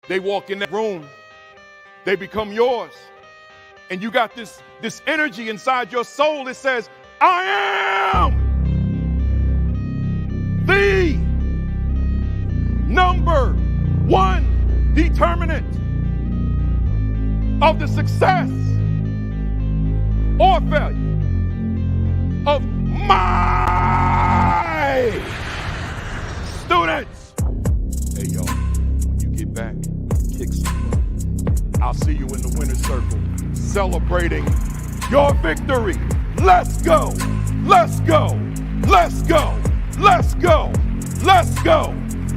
They walk in that room, they become yours. And you got this energy inside your soul that says, I am the number one determinant of the success or failure of my students. Hey, y'all, when you get back, kick some butt. I'll see you in the winner's circle, celebrating your victory. Let's go. Let's go. Let's go. Let's go. Let's go.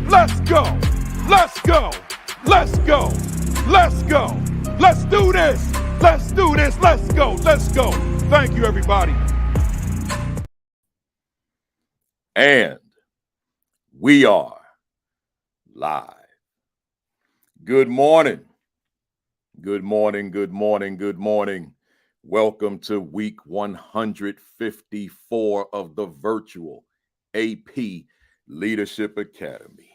Let's go. Let's go. Let's go. Let's go. Let's do this. Let's do this. Let's go. Let's go. Thank you, everybody. And we are live. Good morning. Good morning. Good morning. Good morning. Welcome to week 154 of the virtual AP Leadership Academy.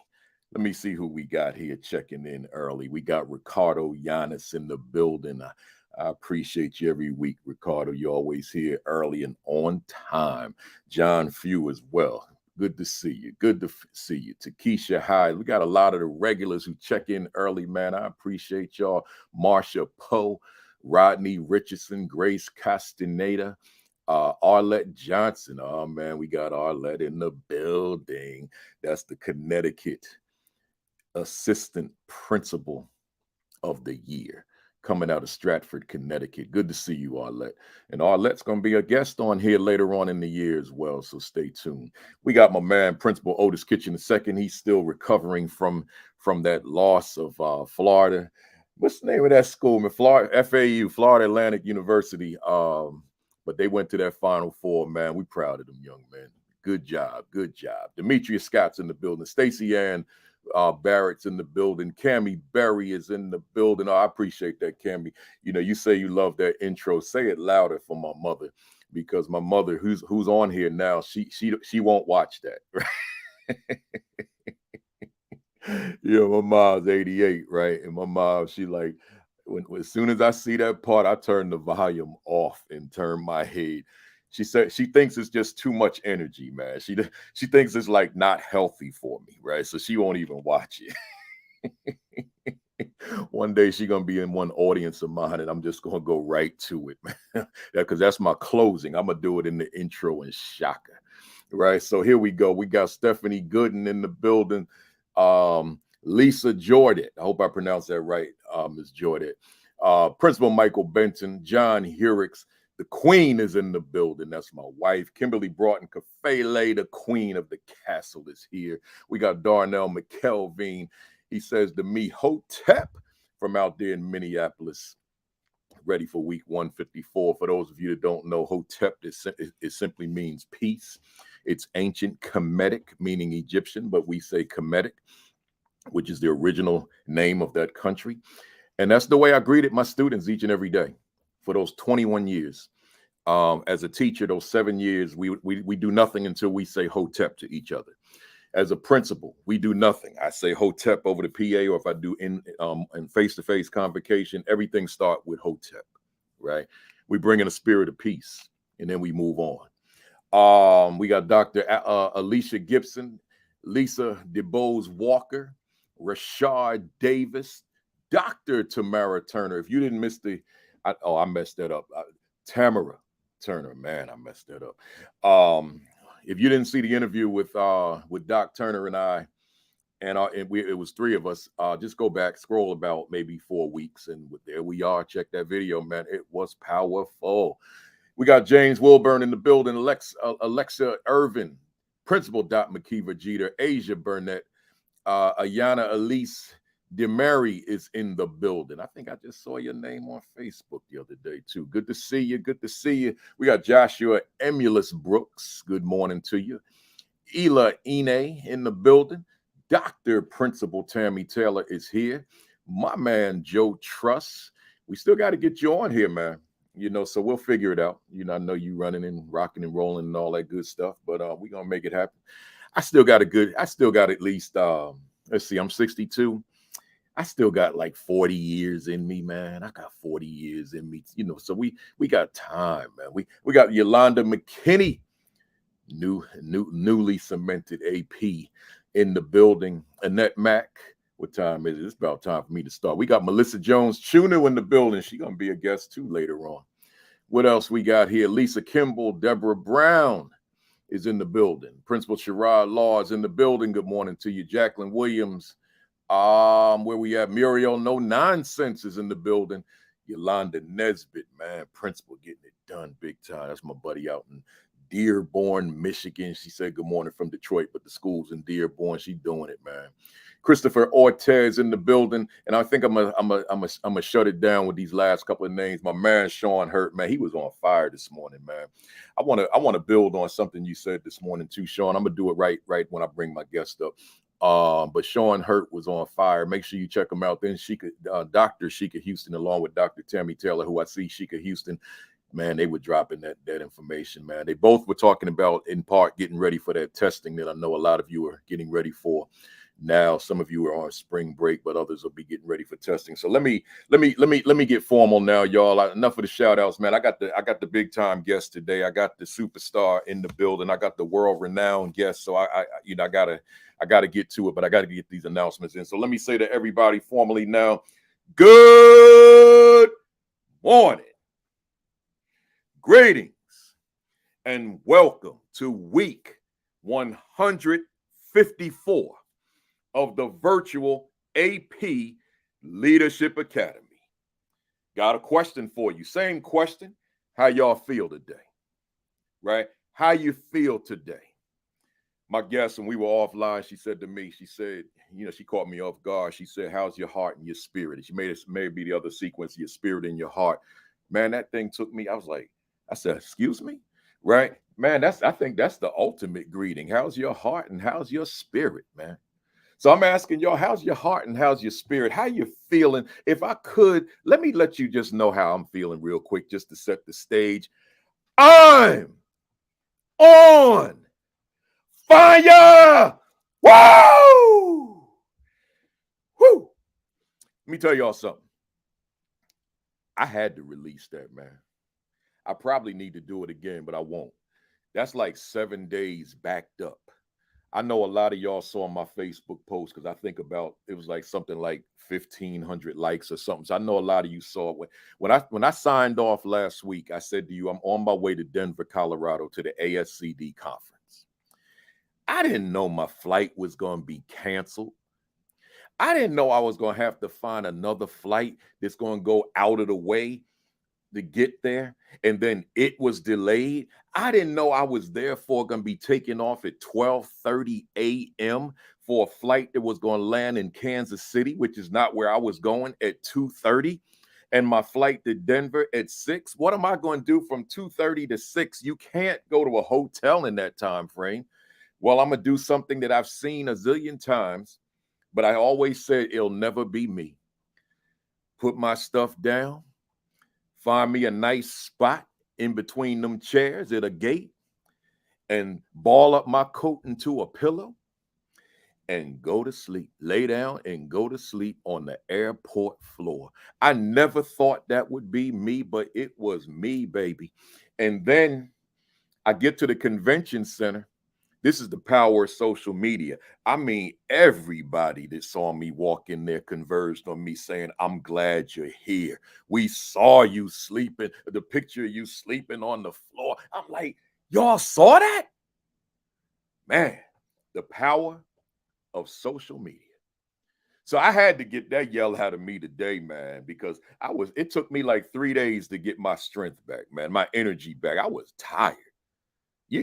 Let me see who we got here checking in early. We got Ricardo Giannis in the building. I appreciate you every week, Ricardo. You're always here early and on time. John Few as well. Good to see you. Good to see you. Takesha Hyde. We got a lot of the regulars who check in early, man. I appreciate y'all. Marsha Poe, Rodney Richardson, Grace Castaneda, Arlette Johnson. Oh, man, we got Arlette in the building. That's the Connecticut Assistant Principal of the Year, coming out of Stratford, Connecticut. Good to see you, Arlette. And Arlette's going to be a guest on here later on in the year as well, so stay tuned. We got my man, Principal Otis Kitchen II. He's still recovering from that loss of Florida. What's the name of that school, man? Florida, FAU, Florida Atlantic University. But they went to that Final Four, man. We proud of them young men. Good job. Good job. Demetrius Scott's in the building. Stacey Ann Barrett's in the building. Cammie Berry is in the building. Oh, I appreciate that, Cammie. You know, you say you love that intro. Say it louder for my mother, because my mother, who's on here now, she won't watch that. Right? Yeah, my mom's 88, right? And my mom, she like, as soon as I see that part, I turn the volume off and turn my head. She said she thinks it's just too much energy, man. She thinks it's like not healthy for me, right? So she won't even watch it. One day she's gonna be in one audience of mine, and I'm just gonna go right to it, man. Because that's my closing. I'm gonna do it in the intro and shaka, right? So here we go. We got Stephanie Gooden in the building. Lisa Jordan. I hope I pronounced that right, Ms. Jordan. Principal Michael Benton, John Hurix. The queen is in the building. That's my wife. Kimberly Broughton Kafele, the queen of the castle, is here. We got Darnell McKelveen. He says to me, Hotep, from out there in Minneapolis. Ready for week 154. For those of you that don't know, Hotep, it simply means peace. It's ancient Kemetic, meaning Egyptian, but we say Kemetic, which is the original name of that country. And that's the way I greeted my students each and every day for those 21 years. As a teacher, those 7 years, we do nothing until we say Hotep to each other. As a principal, we do nothing. I say Hotep over the PA, or if I do in face-to-face convocation, everything start with Hotep, right? We bring in a spirit of peace, and then we move on. We got Dr. Alicia Gibson, Lisa DeBose Walker, Rashard Davis, Dr. Tamara Turner. If you didn't miss I messed that up. Tamara Turner, man, I messed that up. If you didn't see the interview with Doc Turner and I, and it was three of us, just go back, scroll about maybe 4 weeks, and there we are. Check that video, man. It was powerful. We got James Wilburn in the building, Alexa Irvin, Principal Dot McKeever Jeter, Asia Burnett, Ayana Elise DeMary is in the building. I think I just saw your name on Facebook the other day, too. Good to see you. Good to see you. We got Joshua Emulus Brooks. Good morning to you. Ela Ine in the building. Dr. Principal Tammy Taylor is here. My man, Joe Truss. We still got to get you on here, man. You know, so we'll figure it out. You know, I know you running and rocking and rolling and all that good stuff, but we're going to make it happen. I still got at least, let's see, I'm 62. I still got like 40 years in me, man. I got 40 years in me, so we got time, man. We got Yolanda McKinney, newly cemented AP in the building. Annette Mack, what time is it? It's about time for me to start. We got Melissa Jones Chuno in the building. She's gonna be a guest too later on. What else we got here? Lisa Kimball, Deborah Brown is in the building. Principal Sherrod Law is in the building. Good morning to you. Jacqueline Williams, where we at? Muriel No Nonsense is in the building. Yolanda Nesbitt, man, principal getting it done big time. That's my buddy out in Dearborn, Michigan. She said good morning from Detroit, but the school's in Dearborn. She doing it, man. Christopher Ortez in the building, and I think I'm gonna shut it down with these last couple of names. My man Sean Hurt, man, he was on fire this morning, man. I wanna build on something you said this morning too, Sean. I'm gonna do it right when I bring my guest up. But Sean Hurt was on fire. Make sure you check him out. Then Dr. Sheikah Houston, along with Dr. Tammy Taylor, who I see Sheikah Houston. Man, they were dropping that information, man. They both were talking about, in part, getting ready for that testing that I know a lot of you are getting ready for now. Some of you are on spring break, but others will be getting ready for testing. So let me get formal now, y'all. Enough of the shout outs, man. I got the big time guest today. I got the superstar in the building. I got the world renowned guest. So I gotta get to it, but I gotta get these announcements in. So let me say to everybody formally now, good morning. Greetings and welcome to week 154 of the virtual AP Leadership Academy. Got a question for you. Same question. How y'all feel today? Right? How you feel today? My guest, when we were offline, she said to me, she said, she caught me off guard. She said, how's your heart and your spirit? And she made it maybe the other sequence, your spirit and your heart. Man, that thing took me. I said, excuse me? Right? Man, I think that's the ultimate greeting. How's your heart and how's your spirit, man? So I'm asking y'all, how's your heart and how's your spirit? How you feeling? If I could, let me let you just know how I'm feeling real quick, just to set the stage. I'm on fire! Woo! Woo! Let me tell y'all something. I had to release that, man. I probably need to do it again, but I won't. That's like 7 days backed up. I know a lot of y'all saw my Facebook post because I think it was like something like 1,500 likes or something. So I know a lot of you saw it. When I signed off last week, I said to you, I'm on my way to Denver, Colorado to the ASCD conference. I didn't know my flight was going to be canceled. I didn't know I was going to have to find another flight that's going to go out of the way to get there, and then it was delayed. I didn't know I was therefore going to be taking off at 12:30 a.m. for a flight that was going to land in Kansas City, which is not where I was going, at 2:30, and my flight to Denver at 6. What am I going to do from 2:30 to 6? You can't go to a hotel in that time frame. Well, I'm going to do something that I've seen a zillion times, but I always said it'll never be me. Put my stuff down, find me a nice spot in between them chairs at a gate, and ball up my coat into a pillow and go to sleep. Lay down and go to sleep on the airport floor. I never thought that would be me, but it was me, baby. And then I get to the convention center. This is the power of social media. I mean, everybody that saw me walk in there converged on me saying, I'm glad you're here. We saw you sleeping, the picture of you sleeping on the floor. I'm like, y'all saw that? Man, the power of social media. So I had to get that yell out of me today, man, because it took me like 3 days to get my strength back, man, my energy back. I was tired. You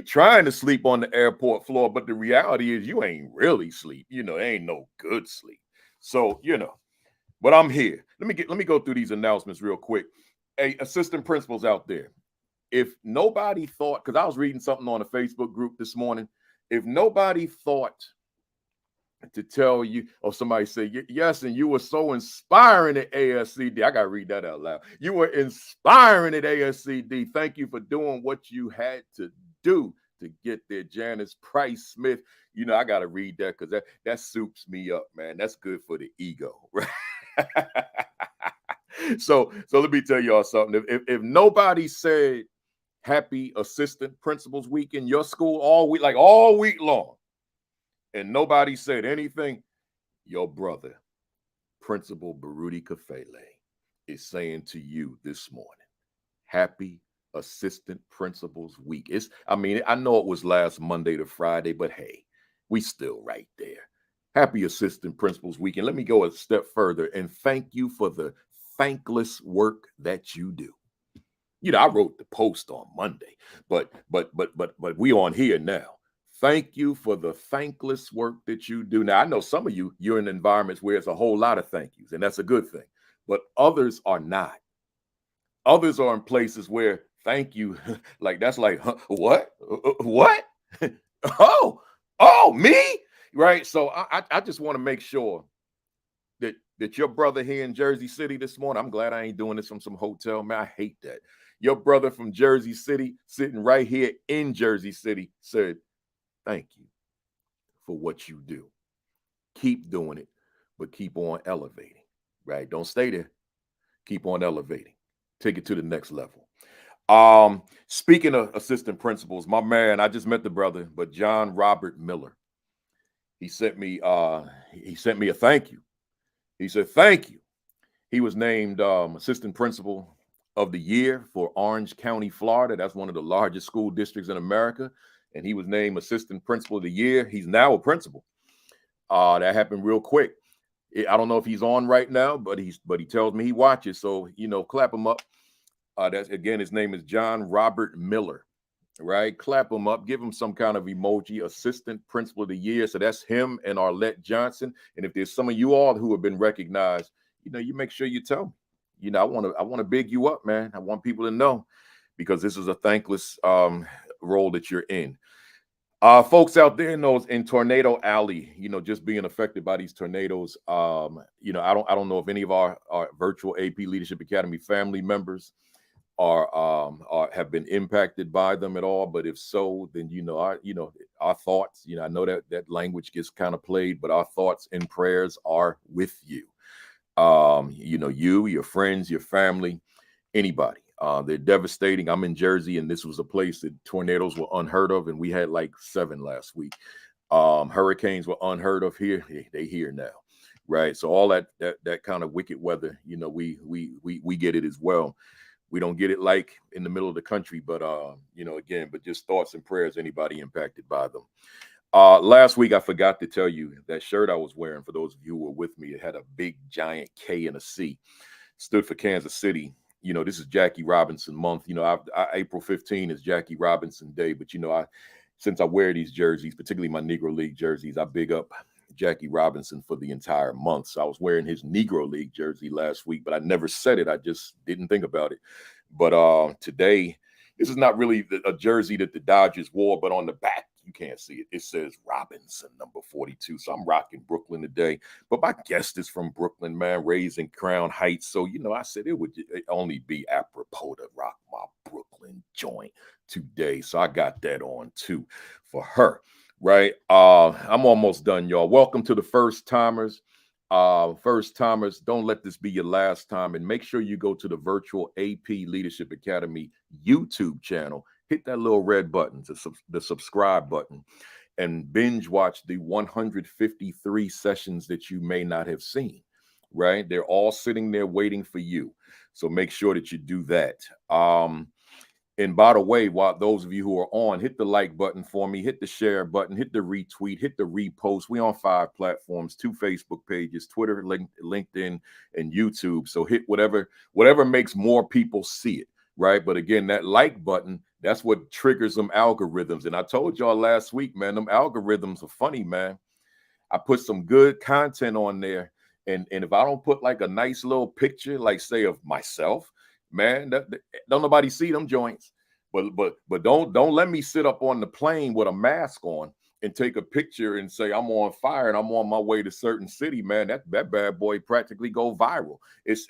trying to sleep on the airport floor, but the reality is you ain't really sleep. Ain't no good sleep. So, but I'm here. Let me go through these announcements real quick. Hey, assistant principals out there, if nobody thought, because I was reading something on a Facebook group this morning, if nobody thought to tell you, or somebody say, yes, and you were so inspiring at ASCD. I got to read that out loud. You were inspiring at ASCD. Thank you for doing what you had to do to get there. Janice Price Smith, you know, I got to read that because that soups me up, man. That's good for the ego, right? So let me tell y'all something. If nobody said happy assistant principals week in your school all week long, and nobody said anything, your brother, Principal Baruti Kafele, is saying to you this morning, happy assistant principals week. I know it was last Monday to Friday, but hey, we still right there. Happy assistant principals week. And let me go a step further and thank you for the thankless work that you do. You know, I wrote the post on Monday, but we on here now. Thank you for the thankless work that you do. Now, I know some of you're in environments where it's a whole lot of thank yous, and that's a good thing, but others are not. Others are in places where thank you, like that's like, huh, what? What? oh, me? Right? So I just want to make sure that your brother here in Jersey City this morning, I'm glad I ain't doing this from some hotel, man. I hate that. Your brother from Jersey City, sitting right here in Jersey City, said, thank you for what you do. Keep doing it, but keep on elevating, right? Don't stay there. Keep on elevating. Take it to the next level. Speaking of assistant principals, my man, I just met the brother, but John Robert Miller, he sent me a thank you. He said, thank you. He was named assistant principal of the year for Orange County, Florida. That's one of the largest school districts in America. And he was named assistant principal of the year. He's now a principal. That happened real quick. I don't know if he's on right now, but he tells me he watches. So, you know, clap him up. That's again, his name is John Robert Miller, right? Clap him up, give him some kind of emoji, assistant principal of the year. So that's him and Arlette Johnson. And if there's some of you all who have been recognized, you know, you make sure you tell me. You know, I want to big you up, man. I want people to know because this is a thankless role that you're in. Folks out there in Tornado Alley, you know, just being affected by these tornadoes. You know, I don't know if any of our virtual AP Leadership Academy family members are have been impacted by them at all. But if so, then our thoughts. You know, I know that language gets kind of played, but our thoughts and prayers are with you. You know, your friends, your family, anybody. They're devastating. I'm in Jersey, and this was a place that tornadoes were unheard of, and we had like 7 last week. Hurricanes were unheard of here. They here now, right? So all that kind of wicked weather, you know, we get it as well. We don't get it like in the middle of the country, but you know, again, but just thoughts and prayers. Anybody impacted by them. Last week, I forgot to tell you that shirt I was wearing, for those of you who were with me, it had a big giant K and a C, stood for Kansas City. You know, this is Jackie Robinson month. You know, April 15 is Jackie Robinson Day, but you know, since I wear these jerseys, particularly my Negro League jerseys, I big up Jackie Robinson for the entire month. So I was wearing his Negro League jersey last week, but I never said it. I just didn't think about it. But today, this is not really a jersey that the Dodgers wore, but on the back, you can't see it. It says Robinson, number 42. So I'm rocking Brooklyn today. But my guest is from Brooklyn, man, raised in Crown Heights. So, you know, I said it would only be apropos to rock my Brooklyn joint today. So I got that on too for her, right? I'm almost done, y'all. Welcome to the first timers. First timers, don't let this be your last time. And make sure you go to the Virtual AP Leadership Academy YouTube channel. Hit that little red button, the subscribe button, and binge watch the 153 sessions that you may not have seen, right? They're all sitting there waiting for you. So make sure that you do that. And by the way, while those of you who are on, hit the like button for me, hit the share button, hit the retweet, hit the repost. We on 5 platforms, 2 Facebook pages, Twitter, LinkedIn, and YouTube. So hit whatever makes more people see it, right? But again, that like button, that's what triggers them algorithms. And I told y'all last week, man, them algorithms are funny, man. I put some good content on there. And if I don't put like a nice little picture, like say of myself, man, don't nobody see them joints. But don't let me sit up on the plane with a mask on and take a picture and say I'm on fire and I'm on my way to certain city, man. That bad boy practically go viral. It's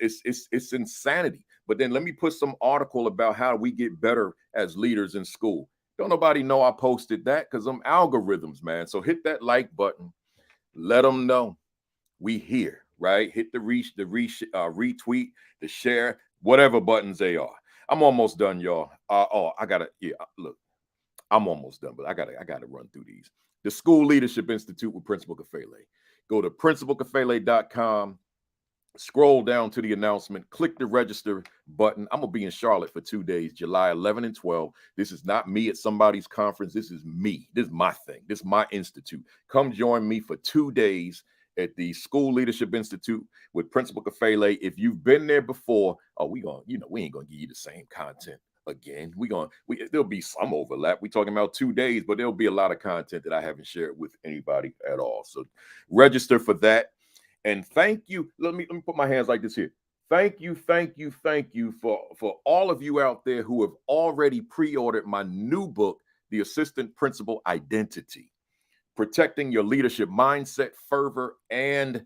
insanity. But then let me put some article about how we get better as leaders in school. Don't nobody know I posted that because them algorithms, man. So hit that like button. Let them know we here, right? Hit the retweet, the share, whatever buttons they are. I'm almost done, y'all. I gotta, yeah, look, I'm almost done, but I gotta run through these. The School Leadership Institute with Principal Kafele. Go to principalkafele.com. Scroll down to the announcement, click the register button. I'm gonna be in Charlotte for 2 days, July 11 and 12. This is not me at somebody's conference. This is me. This is my thing. This is my institute. Come join me for 2 days at the School Leadership Institute with Principal Kafele. If you've been there before, we ain't gonna give you the same content again. There'll be some overlap. We're talking about 2 days, but there'll be a lot of content that I haven't shared with anybody at all. So register for that. And thank you. Let me put my hands like this here. Thank you for all of you out there who have already pre-ordered my new book, The Assistant Principal Identity: Protecting Your Leadership Mindset, Fervor, and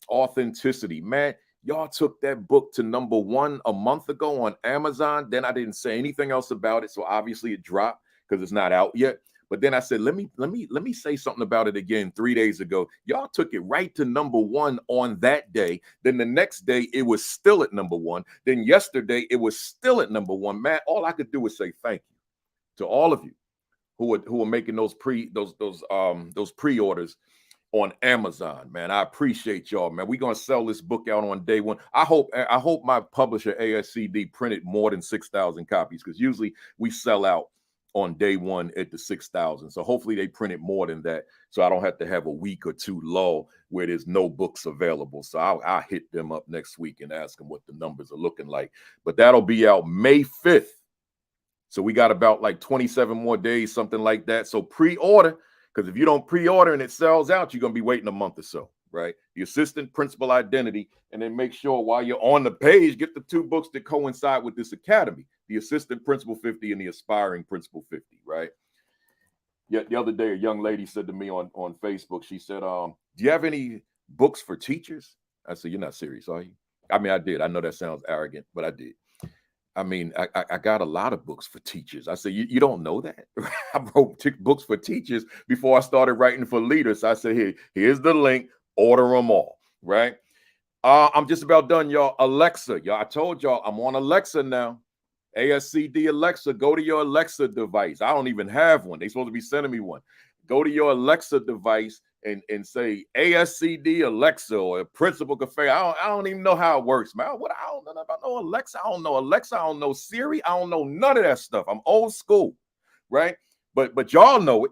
Authenticity. Man, y'all took that book to #1 a month ago on Amazon. Then I didn't say anything else about it, so obviously it dropped because it's not out yet. But then I said, let me say something about it again 3 days ago. Y'all took it right to #1 on that day. Then the next day it was still at #1. Then yesterday it was still at #1. Man, all I could do was say thank you to all of you who are making those pre-orders on Amazon. Man, I appreciate y'all, man. We're gonna sell this book out on day one. I hope my publisher ASCD printed more than 6,000 copies, because usually we sell out on day one at the 6,000. So hopefully they printed more than that, so I don't have to have a week or two lull where there's no books available. So I'll hit them up next week and ask them what the numbers are looking like. But that'll be out May 5th. So we got about like 27 more days, something like that. So pre-order, because if you don't pre-order and it sells out, you're going to be waiting a month or so, right? The Assistant Principal Identity. And then make sure while you're on the page, get the 2 books that coincide with this academy: the Assistant Principal 50 and the Aspiring Principal 50, right? Yet the other day, a young lady said to me on Facebook, she said, do you have any books for teachers? I said, you're not serious, are you? I mean, I did. I know that sounds arrogant, but I did. I mean, I got a lot of books for teachers. I said, you don't know that? I wrote books for teachers before I started writing for leaders. I said, here's the link, order them all, right? I'm just about done, y'all. Alexa, y'all, I told y'all I'm on Alexa now. ASCD Alexa, go to your Alexa device. I don't even have one. They're supposed to be sending me one. Go to your Alexa device and say ASCD Alexa or Principal Kafele. I don't even know how it works, man. I don't know about no Alexa. I don't know Alexa. I don't know Siri. I don't know none of that stuff. I'm old school, right? But y'all know it.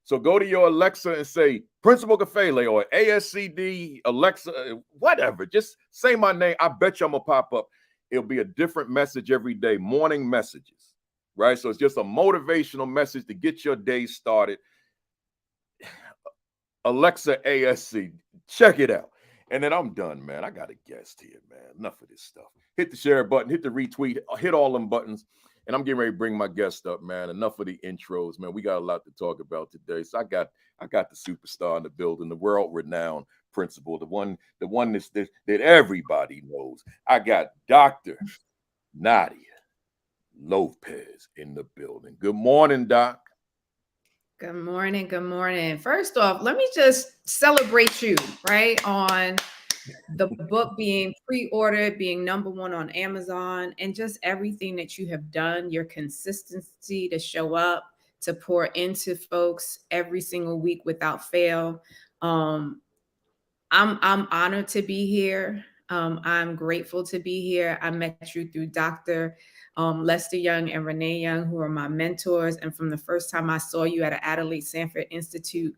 So go to your Alexa and say Principal Kafele or ASCD Alexa, whatever. Just say my name. I bet you I'm gonna pop up. It'll be a different message every day, morning messages, right? So it's just a motivational message to get your day started. Alexa ASC, check it out. And then I'm done, man. I got a guest here, man. Enough of this stuff. Hit the share button, hit the retweet, hit all them buttons. And I'm getting ready to bring my guest up, man. Enough of the intros, man. We got a lot to talk about today. So I got the superstar in the building, the world-renowned principal, the one that everybody knows. I got Dr. Nadia Lopez in the building. Good morning, Doc. Good morning. Good morning. First off, let me just celebrate you, right? On the book being pre-ordered, being #1 on Amazon, and just everything that you have done, your consistency to show up, to pour into folks every single week without fail. I'm honored to be here. I'm grateful to be here. I met you through Dr. Lester Young and Renee Young, who are my mentors. And from the first time I saw you at an Adelaide Sanford Institute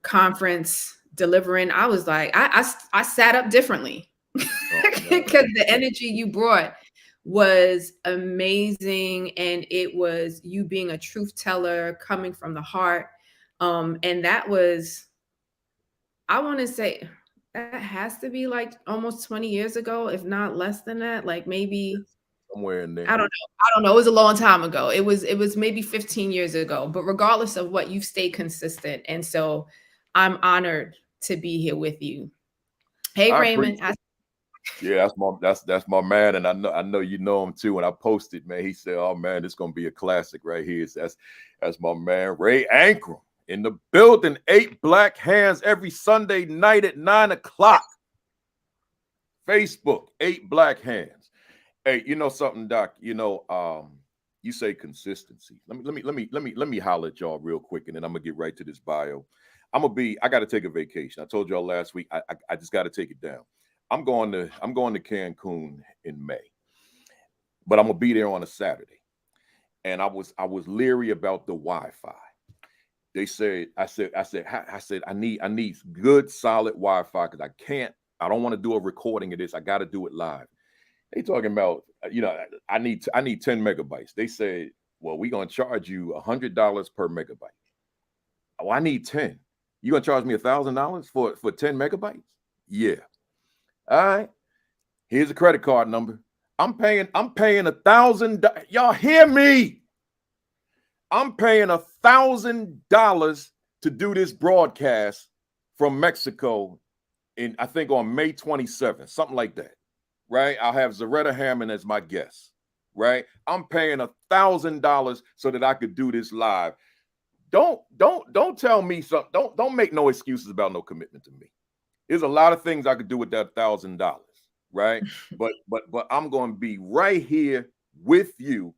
conference delivering, I was like, I sat up differently because the energy you brought was amazing. And it was you being a truth teller, coming from the heart. And that was, I want to say that has to be like almost 20 years ago, if not less than that. Like maybe Somewhere in there. I don't know. It was a long time ago. It was maybe 15 years ago. But regardless of what, you've stayed consistent. And so I'm honored to be here with you. Hey, Raymond. Yeah, that's my man, and I know you know him too. And I posted, man, he said, "Oh man, this gonna be a classic right here." So that's my man Ray Ankrum in the building. 8 Black Hands every Sunday night at 9 o'clock. Facebook, 8 Black Hands. Hey, you know something, Doc? You say consistency. Let me holler at y'all real quick, and then I'm gonna get right to this bio. I got to take a vacation. I told y'all last week. I just got to take it down. I'm going to Cancun in May, but I'm gonna be there on a Saturday. And I was leery about the Wi-Fi. They said I need good solid Wi-Fi because I don't want to do a recording of this. I got to do it live. They talking about I need 10 megabytes. They said, well, we're gonna charge you $100 per megabyte. Oh, I need 10. You gonna charge me $1,000 for 10 megabytes? Yeah. All right. Here's a credit card number. I'm paying $1,000. Y'all hear me? I'm paying $1,000 to do this broadcast from Mexico I think on May 27th, something like that. Right? I'll have Zaretta Hammond as my guest. Right? I'm paying $1,000 so that I could do this live. Don't tell me something. Don't make no excuses about no commitment to me. There's a lot of things I could do with that $1,000. Right? but I'm going to be right here with you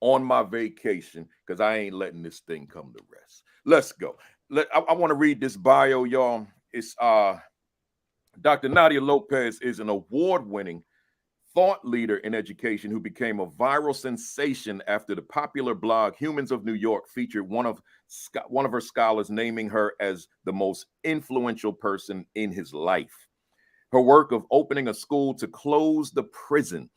on my vacation because I ain't letting this thing come to rest. Let's go. I want to read this bio, y'all. It's Dr. Nadia Lopez is an award-winning thought leader in education who became a viral sensation after the popular blog Humans of New York featured one of her scholars naming her as the most influential person in his life. Her work of opening a school to close the prison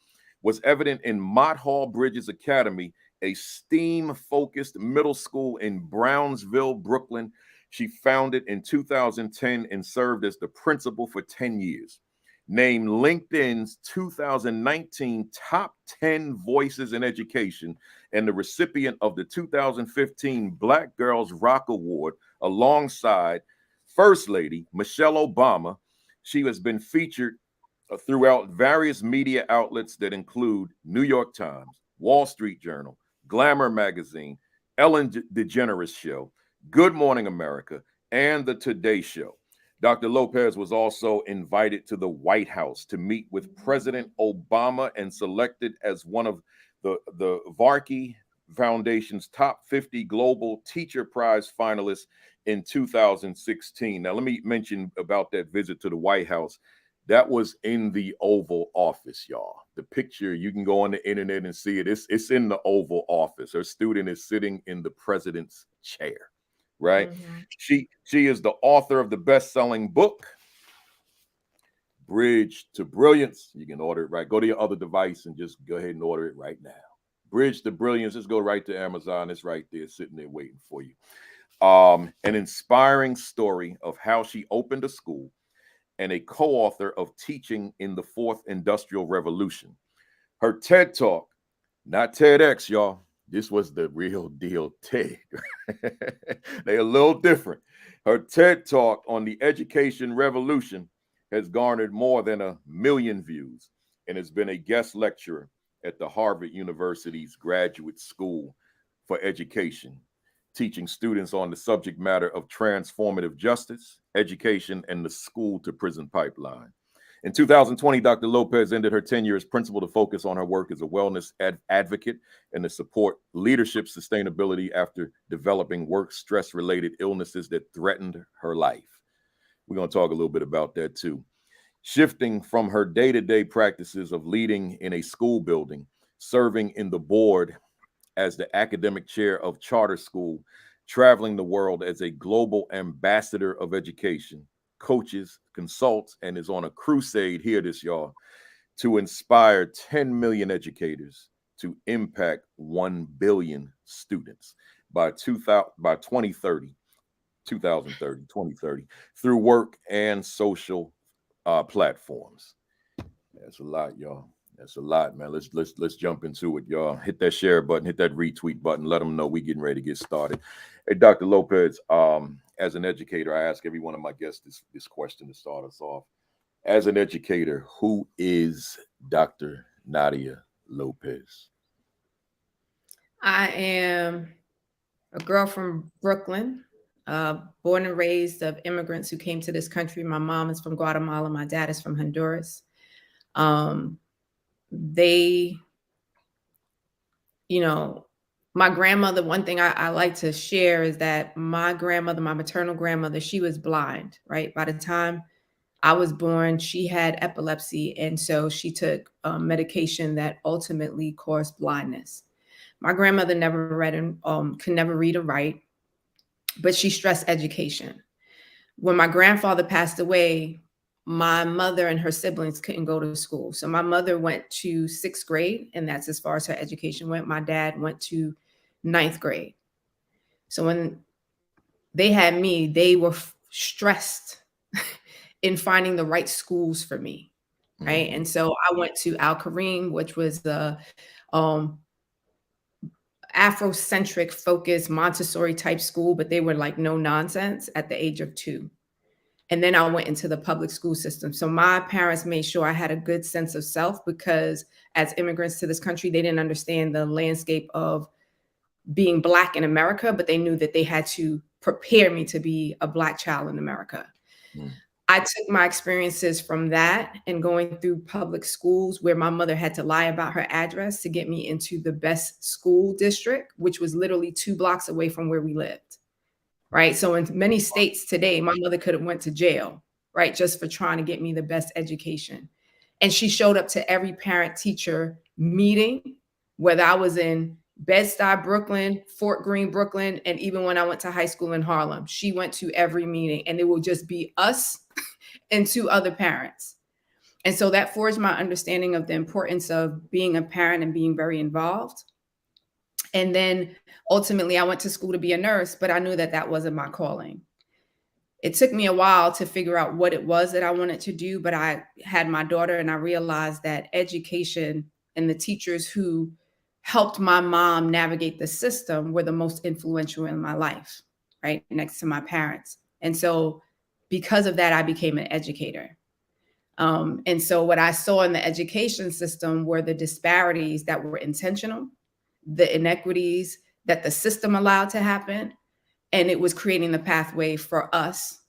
was evident in Mott Hall Bridges Academy, a STEAM-focused middle school in Brownsville, Brooklyn. She founded in 2010 and served as the principal for 10 years. Named LinkedIn's 2019 Top 10 Voices in Education and the recipient of the 2015 Black Girls Rock Award alongside First Lady Michelle Obama. She has been featured throughout various media outlets that include New York Times, Wall Street Journal, Glamour Magazine, Ellen DeGeneres Show, Good Morning America, and The Today Show. Dr. Lopez was also invited to the White House to meet with President Obama and selected as one of the Varkey Foundation's top 50 Global Teacher Prize finalists in 2016. Now, let me mention about that visit to the White House. That was in the Oval Office, y'all. The picture, you can go on the internet and see it. It's in the Oval Office. Her student is sitting in the president's chair, right? Mm-hmm. She is the author of the best-selling book, Bridge to Brilliance. You can order it right. Go to your other device and just go ahead and order it right now. Bridge to Brilliance. Just go right to Amazon. It's right there, sitting there waiting for you. An inspiring story of how she opened a school and a co-author of Teaching in the Fourth Industrial Revolution. Her TED Talk, not TEDx, y'all. This was the real deal TED. They're a little different. Her TED Talk on the education revolution has garnered more than 1 million views and has been a guest lecturer at the Harvard University's Graduate School for Education, teaching students on the subject matter of transformative justice, education, and the school-to-prison pipeline. In 2020, Dr. Lopez ended her tenure as principal to focus on her work as a wellness advocate and to support leadership sustainability after developing work stress-related illnesses that threatened her life. We're going to talk a little bit about that too. Shifting from her day-to-day practices of leading in a school building, serving in the board as the academic chair of charter school, traveling the world as a global ambassador of education, coaches, consults, and is on a crusade, hear this, y'all, to inspire 10 million educators to impact 1 billion students by 2030 through work and social platforms. That's a lot, y'all. That's a lot, man. Let's jump into it, y'all. Hit that share button, hit that retweet button. Let them know we getting ready to get started. Hey, Dr. Lopez, as an educator, I ask every one of my guests this question to start us off. As an educator, who is Dr. Nadia Lopez? I am a girl from Brooklyn, born and raised of immigrants who came to this country. My mom is from Guatemala. My dad is from Honduras. They, you know, my grandmother, one thing I like to share is that my grandmother, my maternal grandmother, she was blind, right? By the time I was born, she had epilepsy. And so she took medication that ultimately caused blindness. My grandmother never read and could never read or write, but she stressed education. When my grandfather passed away, my mother and her siblings couldn't go to school. So my mother went to 6th grade, and that's as far as her education went. My dad went to 9th grade. So when they had me, they were stressed in finding the right schools for me, right? Mhm. And so I went to Al Kareem, which was the Afrocentric focused Montessori type school, but they were like no nonsense at the age of 2. And then I went into the public school system. So my parents made sure I had a good sense of self, because as immigrants to this country, they didn't understand the landscape of being Black in America, but they knew that they had to prepare me to be a Black child in America. Mm. I took my experiences from that and going through public schools where my mother had to lie about her address to get me into the best school district, which was literally 2 blocks away from where we lived. Right. So in many states today, my mother could have went to jail, right, just for trying to get me the best education. And she showed up to every parent teacher meeting, whether I was in Bed-Stuy, Brooklyn, Fort Greene, Brooklyn, and even when I went to high school in Harlem, she went to every meeting, and it will just be us and 2 other parents. And so that forged my understanding of the importance of being a parent and being very involved. And then ultimately, I went to school to be a nurse, but I knew that that wasn't my calling. It took me a while to figure out what it was that I wanted to do, but I had my daughter and I realized that education and the teachers who helped my mom navigate the system were the most influential in my life, right, next to my parents. And so because of that, I became an educator. And so what I saw in the education system were the disparities that were intentional, the inequities that the system allowed to happen, and it was creating the pathway for us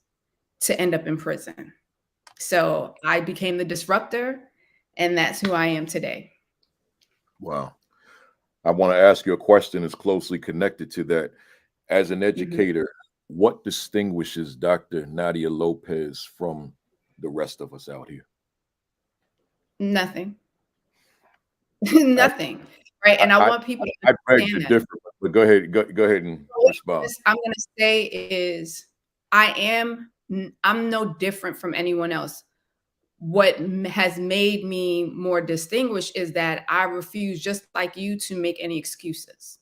to end up in prison. So I became the disruptor, and that's who I am today. Wow. I want to ask you a question that's closely connected to that. As an educator, what distinguishes Dr. Nadia Lopez from the rest of us out here? Nothing. I, Nothing. Right. And I I, want people to I beg to understand that. differ, but go ahead and What respond. I'm going to say is I'm no different from anyone else. What has made me more distinguished is that I refuse, just like you, to make any excuses.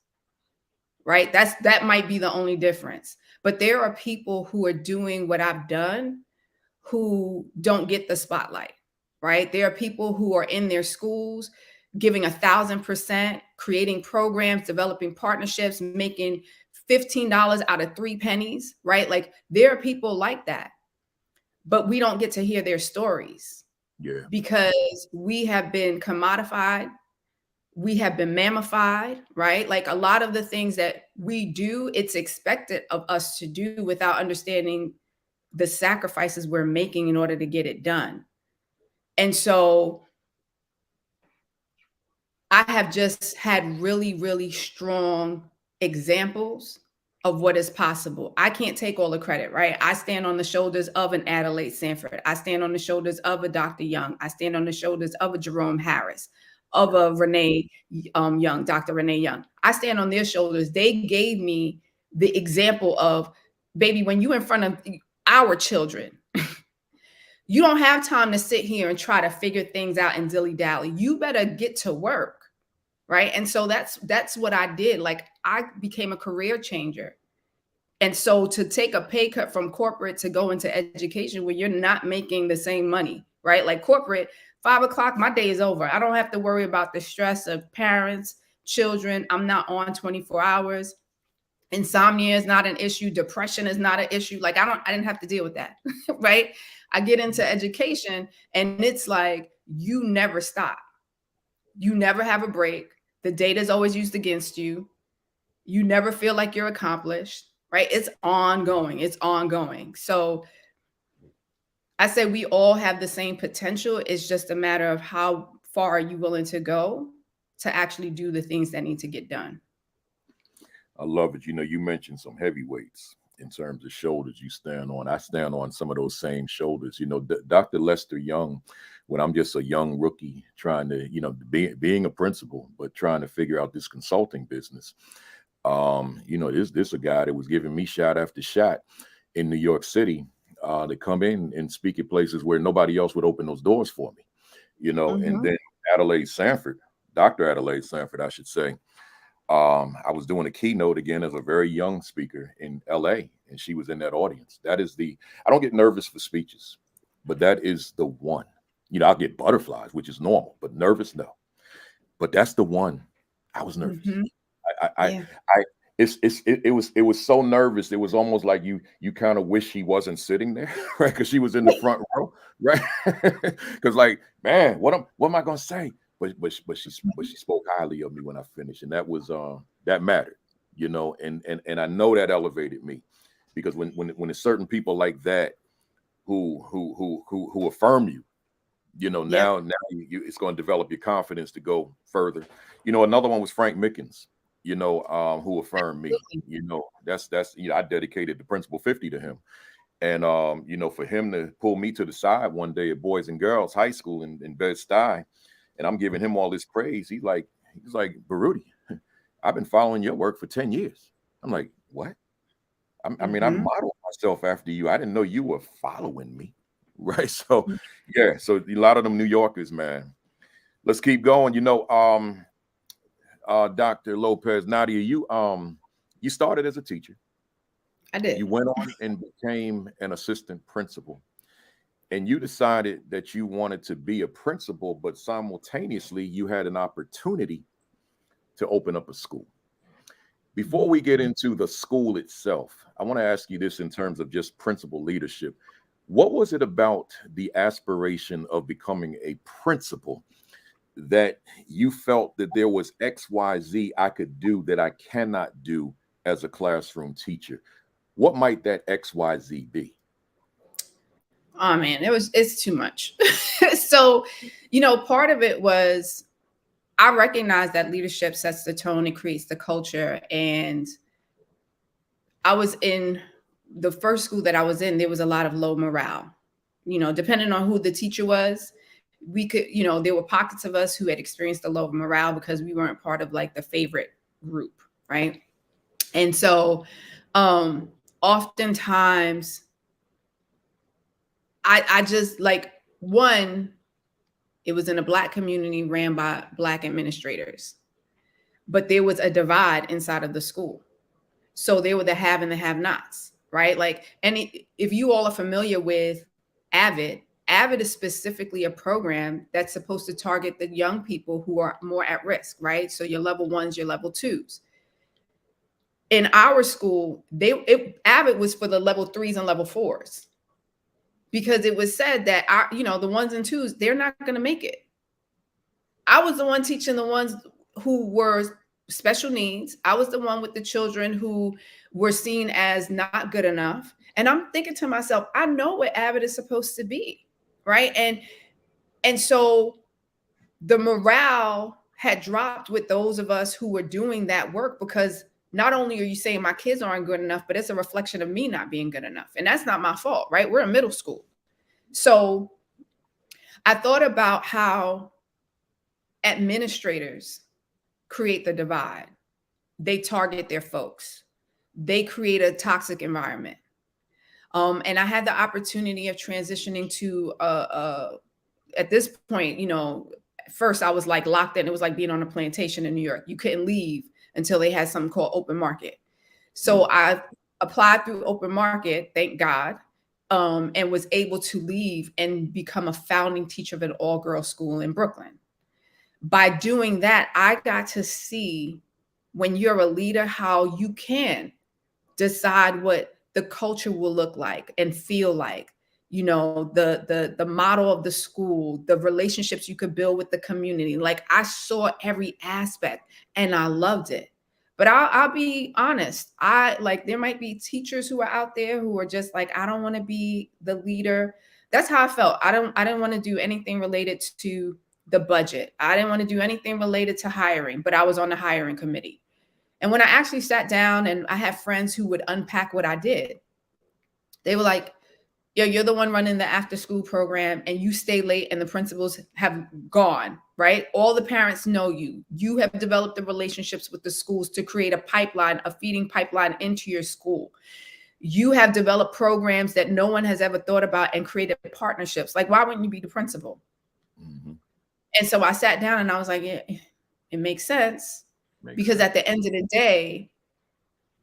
Right? That might be the only difference. But there are people who are doing what I've done who don't get the spotlight. Right? There are people who are in their schools giving 1,000%, creating programs, developing partnerships, making $15 out of 3 pennies, right? Like there are people like that, but we don't get to hear their stories. Yeah. Because we have been commodified, we have been mammified, right? Like a lot of the things that we do, it's expected of us to do without understanding the sacrifices we're making in order to get it done. And so I have just had really, really strong examples of what is possible. I can't take all the credit, right? I stand on the shoulders of an Adelaide Sanford. I stand on the shoulders of a Dr. Young. I stand on the shoulders of a Jerome Harris, of a Renee Young, Dr. Renee Young. I stand on their shoulders. They gave me the example of, baby, when you in front of our children, you don't have time to sit here and try to figure things out and dilly-dally. You better get to work. Right. And so that's what I did. Like I became a career changer. And so to take a pay cut from corporate to go into education where you're not making the same money, right? Like corporate, 5 o'clock, my day is over. I don't have to worry about the stress of parents, children. I'm not on 24 hours. Insomnia is not an issue. Depression is not an issue. Like I didn't have to deal with that, right? I get into education and it's like, you never stop. You never have a break. The data is always used against you. You never feel like you're accomplished, right? It's ongoing. It's ongoing. So I say we all have the same potential. It's just a matter of how far are you willing to go to actually do the things that need to get done. I love it. You know, you mentioned some heavyweights in terms of shoulders you stand on. I stand on some of those same shoulders. You know, Dr. Lester Young, when I'm just a young rookie trying to, you know, being a principal, but trying to figure out this consulting business. You know, this a guy that was giving me shot after shot in New York City to come in and speak at places where nobody else would open those doors for me. You know, and then Adelaide Sanford, Dr. Adelaide Sanford, I should say. I was doing a keynote again as a very young speaker in LA, and she was in that audience. That is I don't get nervous for speeches, but that is the one. You know, I'll get butterflies, which is normal, but nervous, no. But that's the one. I was nervous. It was so nervous. It was almost like you kind of wish he wasn't sitting there, right? Because she was in the front row, right? Because like, man, what am I gonna say? But she spoke highly of me when I finished, and that was that mattered, you know, and I know that elevated me, because when it's certain people like that who affirm you, you know, now it's going to develop your confidence to go further. You know, another one was Frank Mickens, you know, who affirmed me. You know, that's you know, I dedicated the Principal 50 to him. And you know, for him to pull me to the side one day at Boys and Girls High School in Bed-Stuy, and I'm giving him all this praise. He's like, Baruti, I've been following your work for 10 years. I'm like, what? I mean, I modeled myself after you. I didn't know you were following me. Right. So yeah, so a lot of them New Yorkers, man. Let's keep going. You know, Dr. Lopez, Nadia, you started as a teacher. I did. You went on and became an assistant principal. And you decided that you wanted to be a principal, but simultaneously you had an opportunity to open up a school. Before we get into the school itself, I want to ask you this in terms of just principal leadership. What was it about the aspiration of becoming a principal that you felt that there was XYZ I could do that I cannot do as a classroom teacher? What might that XYZ be? Oh man, it's too much. So, you know, part of it was I recognize that leadership sets the tone and creates the culture. And I was in the first school that I was in, there was a lot of low morale. You know, depending on who the teacher was, we could, you know, there were pockets of us who had experienced a low morale because we weren't part of like the favorite group, right? And so oftentimes I just like, one, it was in a Black community ran by Black administrators, but there was a divide inside of the school. So there were the have and the have nots, right? Like, and if you all are familiar with AVID is specifically a program that's supposed to target the young people who are more at risk, right? So your level ones, your level twos. In our school, AVID was for the level threes and level fours, because it was said that the ones and twos, they're not going to make it. I was the one teaching the ones who were special needs. I was the one with the children who were seen as not good enough. And I'm thinking to myself, I know what AVID is supposed to be, right? And so the morale had dropped with those of us who were doing that work, because not only are you saying my kids aren't good enough, but it's a reflection of me not being good enough. And that's not my fault, right? We're in middle school. So I thought about how administrators create the divide. They target their folks. They create a toxic environment. And I had the opportunity of transitioning to, at this point, you know, first I was like locked in. It was like being on a plantation in New York. You couldn't leave until they had something called open market. So I applied through open market, thank God, and was able to leave and become a founding teacher of an all-girls school in Brooklyn. By doing that, I got to see, when you're a leader, how you can decide what the culture will look like and feel like, you know, the model of the school, the relationships you could build with the community. Like I saw every aspect and I loved it. But I'll be honest, I like there might be teachers who are out there who are just like, I don't want to be the leader. That's how I felt. I didn't want to do anything related to the budget. I didn't want to do anything related to hiring, but I was on the hiring committee. And when I actually sat down and I had friends who would unpack what I did, they were like, yo, you're the one running the after school program and you stay late and the principals have gone, right? All the parents know you. You have developed the relationships with the schools to create a pipeline, a feeding pipeline into your school. You have developed programs that no one has ever thought about and created partnerships. Like, why wouldn't you be the principal? Mm-hmm. And so I sat down and I was like, yeah, it makes sense. Because at the end of the day,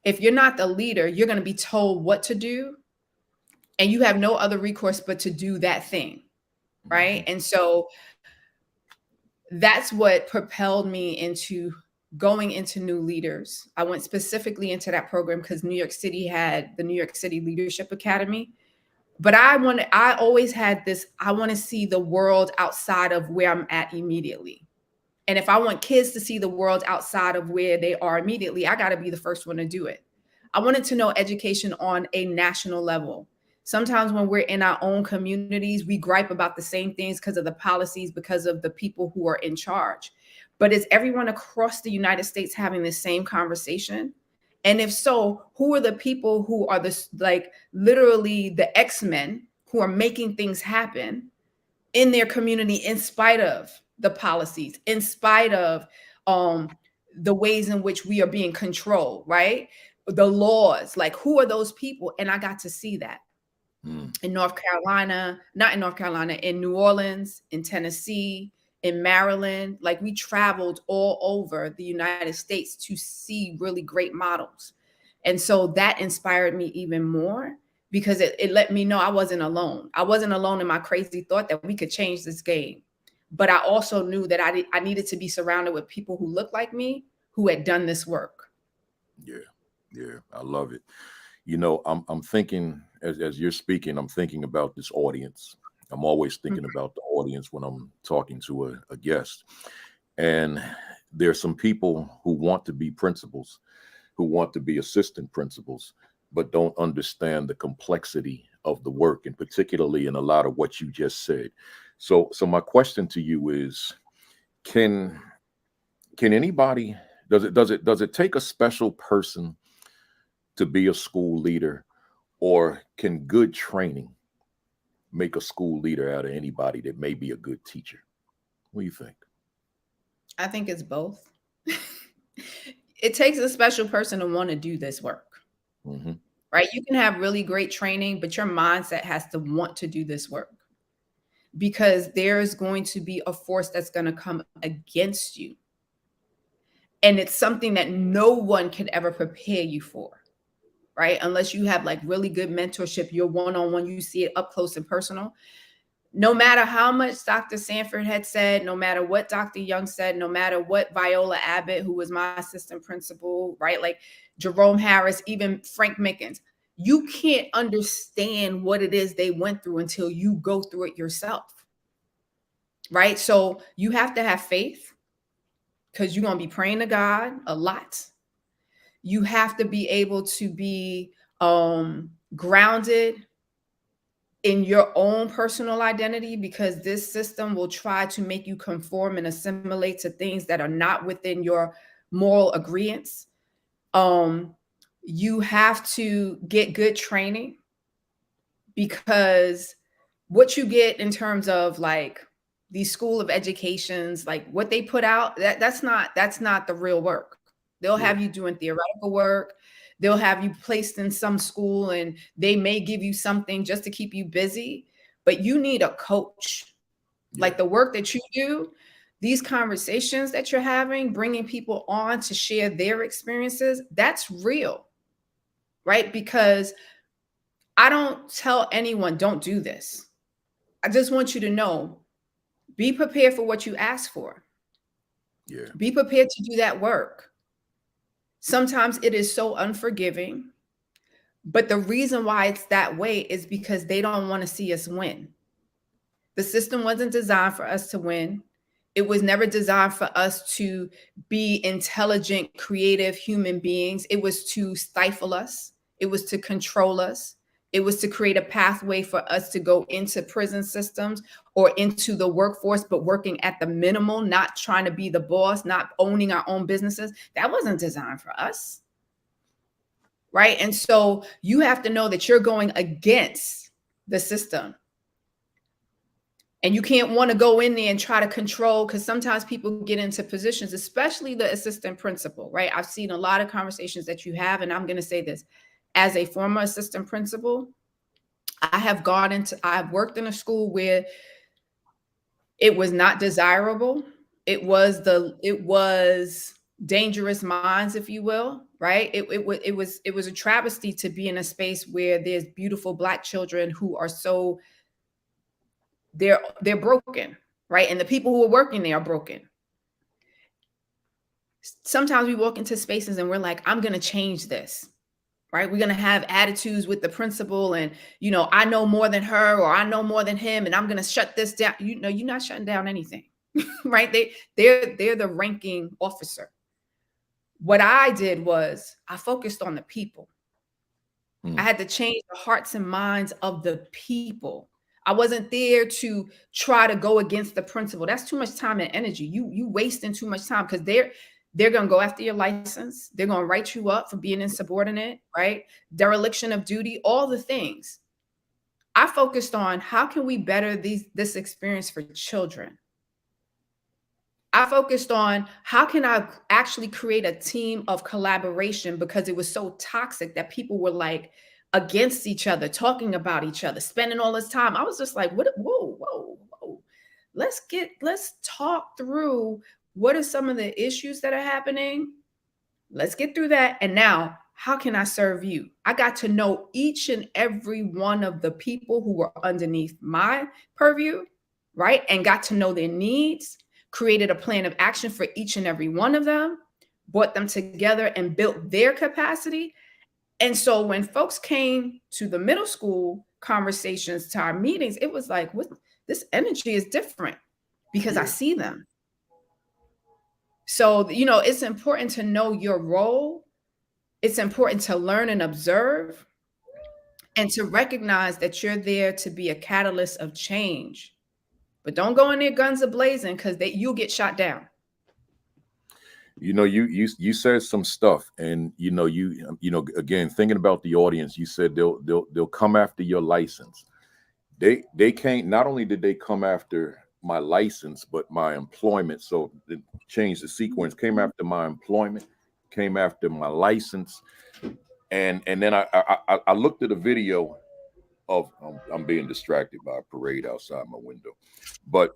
if you're not the leader, you're going to be told what to do. And you have no other recourse but to do that thing, right? And so that's what propelled me into going into New Leaders. I went specifically into that program because New York City had the New York City Leadership Academy. But I always had this, I want to see the world outside of where I'm at immediately. And if I want kids to see the world outside of where they are immediately, I got to be the first one to do it. I wanted to know education on a national level. Sometimes when we're in our own communities, we gripe about the same things because of the policies, because of the people who are in charge. But is everyone across the United States having the same conversation? And if so, who are the people who are like literally the X-Men who are making things happen in their community in spite of the policies, in spite of the ways in which we are being controlled, right? The laws, like who are those people? And I got to see that. In North Carolina, not in North Carolina, in New Orleans, in Tennessee, in Maryland. Like we traveled all over the United States to see really great models. And so that inspired me even more because it let me know I wasn't alone. I wasn't alone in my crazy thought that we could change this game. But I also knew that I needed to be surrounded with people who looked like me, who had done this work. Yeah, I love it. You know, I'm thinking as you're speaking, I'm thinking about this audience. I'm always thinking about the audience when I'm talking to a guest. And there's some people who want to be principals, who want to be assistant principals, but don't understand the complexity of the work, and particularly in a lot of what you just said. So my question to you is, can anybody, does it take a special person to be a school leader, or can good training make a school leader out of anybody that may be a good teacher? What do you think? I think it's both. It takes a special person to want to do this work, right? You can have really great training, but your mindset has to want to do this work because there's going to be a force that's going to come against you. And it's something that no one can ever prepare you for, right? Unless you have like really good mentorship, you're one-on-one, you see it up close and personal. No matter how much Dr. Sanford had said, no matter what Dr. Young said, no matter what Viola Abbott, who was my assistant principal, right? Like Jerome Harris, even Frank Mickens, you can't understand what it is they went through until you go through it yourself, right? So you have to have faith because you're going to be praying to God a lot. You have to be able to be grounded in your own personal identity, because this system will try to make you conform and assimilate to things that are not within your moral agreements. You have to get good training, because what you get in terms of like these school of educations, like what they put out, that's not the real work. They'll have you doing theoretical work. They'll have you placed in some school and they may give you something just to keep you busy, but you need a coach. Like the work that you do, these conversations that you're having, bringing people on to share their experiences, that's real, right? Because I don't tell anyone, don't do this. I just want you to know, be prepared for what you ask for. Yeah. Be prepared to do that work. Sometimes it is so unforgiving. But the reason why it's that way is because they don't want to see us win. The system wasn't designed for us to win. It was never designed for us to be intelligent, creative human beings. It was to stifle us. It was to control us. It was to create a pathway for us to go into prison systems or into the workforce, but working at the minimal, not trying to be the boss, not owning our own businesses. That wasn't designed for us. Right? And so you have to know that you're going against the system. And you can't want to go in there and try to control, because sometimes people get into positions, especially the assistant principal, right? I've seen a lot of conversations that you have, and I'm going to say this. As a former assistant principal, I've worked in a school where it was not desirable. It was dangerous minds, if you will, right? It was a travesty to be in a space where there's beautiful Black children who are so they're broken, right? And the people who are working there are broken. Sometimes we walk into spaces and we're like, I'm going to change this, right? We're going to have attitudes with the principal and, I know more than her, or I know more than him, and I'm going to shut this down. You're not shutting down anything, right? They're the ranking officer. What I did was I focused on the people. I had to change the hearts and minds of the people. I wasn't there to try to go against the principal. That's too much time and energy. You wasting too much time, because they're going to go after your license. They're going to write you up for being insubordinate, right? Dereliction of duty, all the things. I focused on how can we better this experience for children. I focused on how can I actually create a team of collaboration, because it was so toxic that people were like against each other, talking about each other, spending all this time. I was just like, whoa. Let's talk through what are some of the issues that are happening. Let's get through that. And now, how can I serve you? I got to know each and every one of the people who were underneath my purview, right? And got to know their needs, created a plan of action for each and every one of them, brought them together and built their capacity. And so when folks came to the middle school conversations, to our meetings, it was like, this energy is different, because I see them. So, it's important to know your role. It's important to learn and observe, and to recognize that you're there to be a catalyst of change. But don't go in there guns a-blazing, because you'll get shot down. You said some stuff, and again, thinking about the audience, you said they'll come after your license. They can't. Not only did they come after my license, but my employment. So it changed the sequence. Came after my employment, came after my license, and then I looked at a video of I'm being distracted by a parade outside my window, but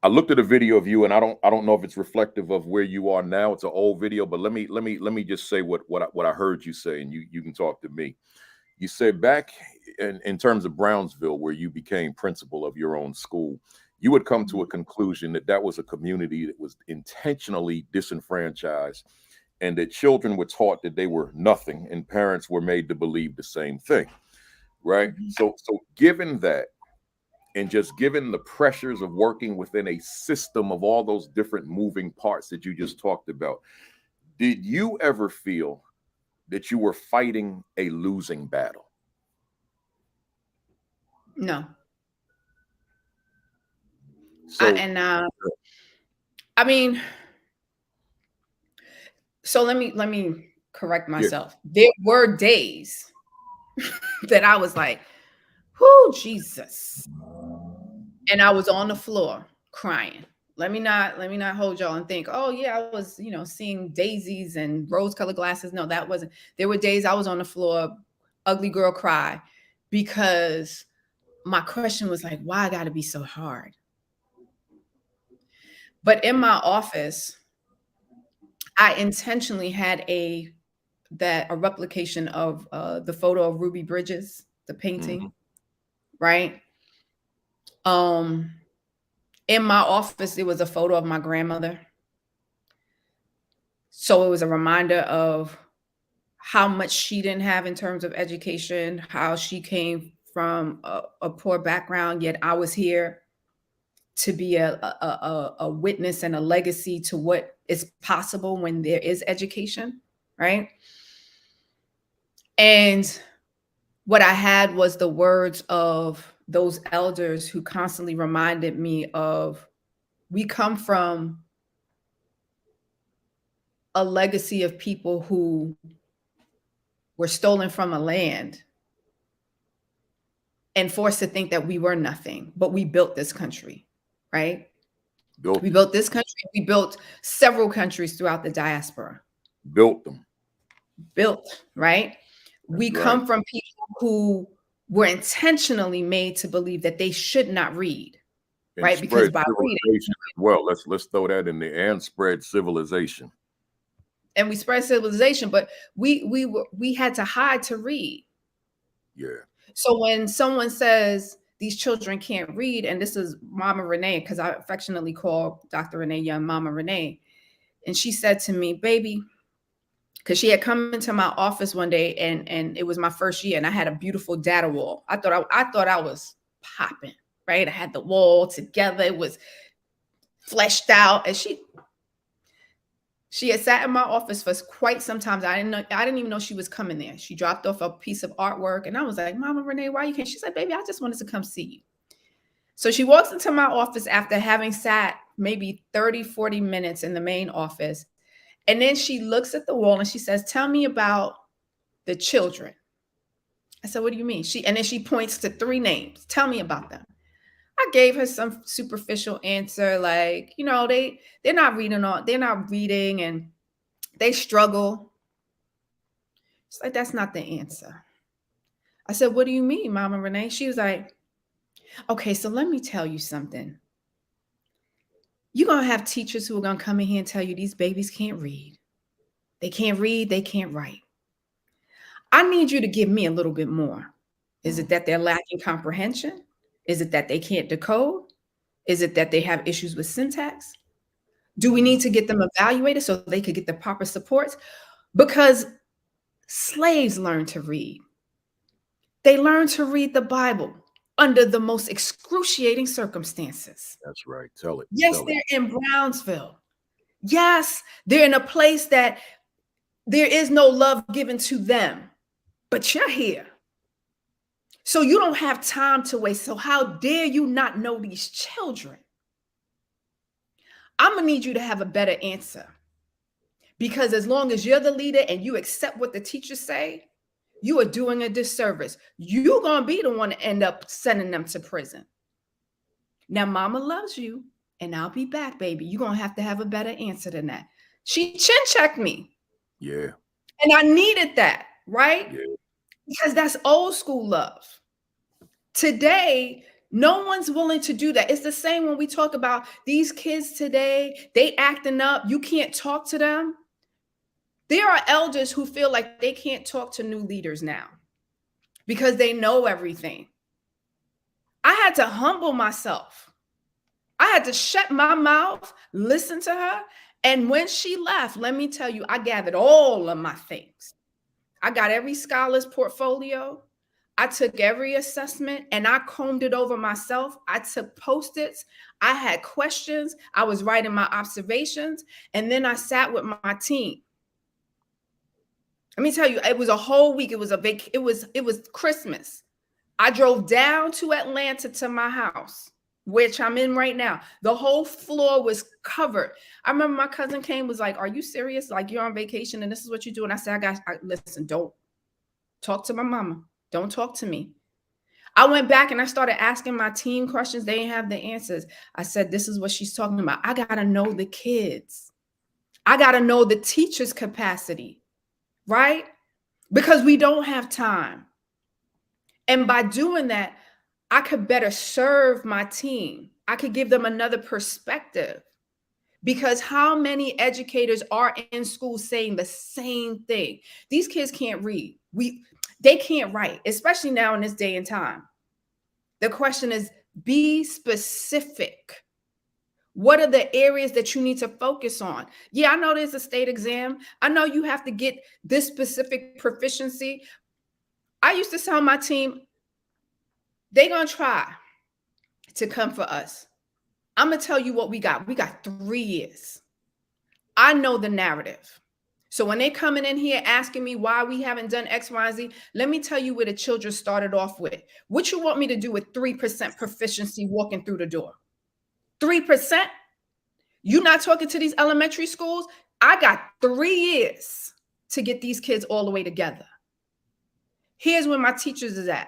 I looked at a video of you, and I don't know if it's reflective of where you are now. It's an old video, but let me just say what I heard you say, and you can talk to me. You said back in terms of Brownsville, where you became principal of your own school, you would come to a conclusion that was a community that was intentionally disenfranchised, and that children were taught that they were nothing, and parents were made to believe the same thing, right? So given that, and just given the pressures of working within a system of all those different moving parts that you just talked about, did you ever feel that you were fighting a losing battle? No. So, I mean, so let me correct myself. Yeah. There were days that I was like, "Whoo, Jesus," and I was on the floor crying. Let me not hold y'all and think, oh yeah, I was, seeing daisies and rose-colored glasses. No, that wasn't. There were days I was on the floor, ugly girl cry, because my question was like, why I gotta be so hard? But in my office, I intentionally had a replication of the photo of Ruby Bridges, the painting, right? In my office, there was a photo of my grandmother. So it was a reminder of how much she didn't have in terms of education, how she came from a poor background, yet I was here to be a witness and a legacy to what is possible when there is education, right? And what I had was the words of those elders who constantly reminded me of, we come from a legacy of people who were stolen from a land and forced to think that we were nothing, but we built this country, right? We built this country. We built several countries throughout the diaspora. Built them. Built, right? We come from people who were intentionally made to believe that they should not read, and right? Because by reading, well, let's throw that in there, and spread civilization. And we spread civilization, but we had to hide to read. Yeah. So when someone says these children can't read, and this is Mama Renee, because I affectionately call Dr. Renee Young Mama Renee, and she said to me, baby, because she had come into my office one day, and it was my first year, and I had a beautiful data wall. I thought I was popping, right? I had the wall together, it was fleshed out, and she had sat in my office for quite some time. I didn't even know she was coming there. She dropped off a piece of artwork, and I was like, Mama Renee, why you can't? She said, baby, I just wanted to come see you. So she walks into my office after having sat maybe 30, 40 minutes in the main office. And then she looks at the wall and she says, tell me about the children. I said, what do you mean? And then she points to 3 names. Tell me about them. I gave her some superficial answer, like, they're not reading and they struggle. She's like, that's not the answer. I said, what do you mean, Mama Renee? She was like, okay, so let me tell you something. You're going to have teachers who are going to come in here and tell you these babies can't read. They can't read, they can't write. I need you to give me a little bit more. Is it that they're lacking comprehension? Is it that they can't decode? Is it that they have issues with syntax? Do we need to get them evaluated so they could get the proper supports? Because slaves learned to read. They learned to read the Bible under the most excruciating circumstances. That's right. Tell it. Yes, they're in Brownsville. Yes, they're in a place that there is no love given to them, but you're here. So you don't have time to waste. So how dare you not know these children? I'm going to need you to have a better answer. Because as long as you're the leader and you accept what the teachers say, you are doing a disservice. You're going to be the one to end up sending them to prison. Now, Mama loves you, and I'll be back, baby. You're going to have a better answer than that. She chin-checked me. Yeah. And I needed that, right? Yeah. Because that's old school love. Today, no one's willing to do that. It's the same when we talk about these kids today, they acting up. You can't talk to them. There are elders who feel like they can't talk to new leaders now because they know everything. I had to humble myself. I had to shut my mouth, listen to her. And when she left, let me tell you, I gathered all of my things. I got every scholar's portfolio. I took every assessment and I combed it over myself. I took Post-its. I had questions. I was writing my observations. And then I sat with my team. Let me tell you, it was a whole week. It was Christmas. I drove down to Atlanta to my house, which I'm in right now. The whole floor was covered. I remember my cousin came, was like, are you serious? Like, you're on vacation and this is what you do? And I said, listen, don't talk to my mama. Don't talk to me. I went back and I started asking my team questions. They didn't have the answers. I said, this is what she's talking about. I got to know the kids. I got to know the teacher's capacity, right? Because we don't have time. And by doing that, I could better serve my team. I could give them another perspective. Because how many educators are in school saying the same thing? These kids can't read. They can't write, especially now in this day and time. The question is, be specific. What are the areas that you need to focus on? Yeah, I know there's a state exam. I know you have to get this specific proficiency. I used to tell my team, they're going to try to come for us. I'm going to tell you what we got. We got 3 years. I know the narrative. So when they coming in here asking me why we haven't done X, Y, Z, let me tell you where the children started off with. What you want me to do with 3% proficiency walking through the door? 3%? You not talking to these elementary schools? I got 3 years to get these kids all the way together. Here's where my teachers is at.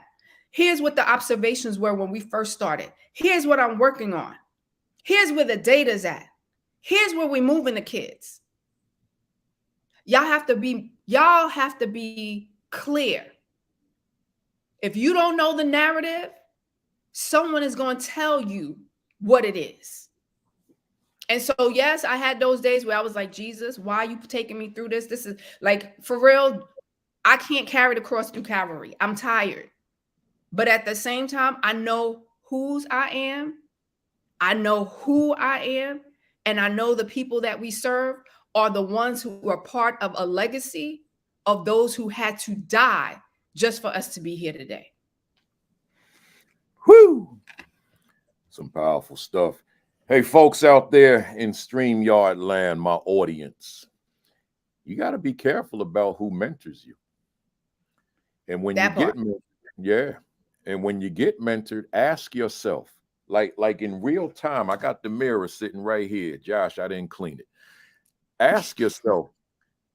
Here's what the observations were when we first started. Here's what I'm working on. Here's where the data's at. Here's where we're moving the kids. Y'all have to be clear. If you don't know the narrative, someone is going to tell you what it is. And so, yes, I had those days where I was like, Jesus, why are you taking me through this? This is like, for real, I can't carry the cross through Calvary. I'm tired. But at the same time, I know whose I am. I know who I am. And I know the people that we serve are the ones who are part of a legacy of those who had to die just for us to be here today. Whew. Some powerful stuff. Hey, folks out there in StreamYard land, my audience, you got to be careful about who mentors you. And when when you get mentored, ask yourself, like in real time, I got the mirror sitting right here. Josh, I didn't clean it. Ask yourself,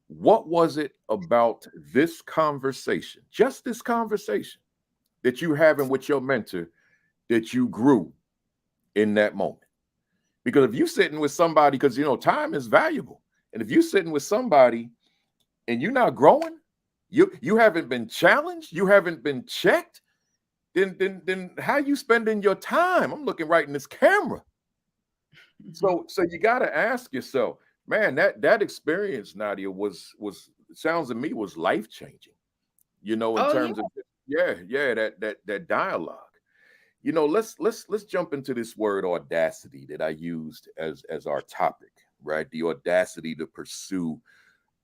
what was it about this conversation, just this conversation that you having with your mentor that you grew in that moment? Because if you're sitting with somebody, because, time is valuable. And if you're sitting with somebody and you're not growing, you haven't been challenged, you haven't been checked, then how you spending your time? I'm looking right in this camera. So you got to ask yourself, man, that experience, Nadia, sounds to me was life-changing, in terms of that dialogue. Let's jump into this word audacity that I used as our topic, right? The audacity to pursue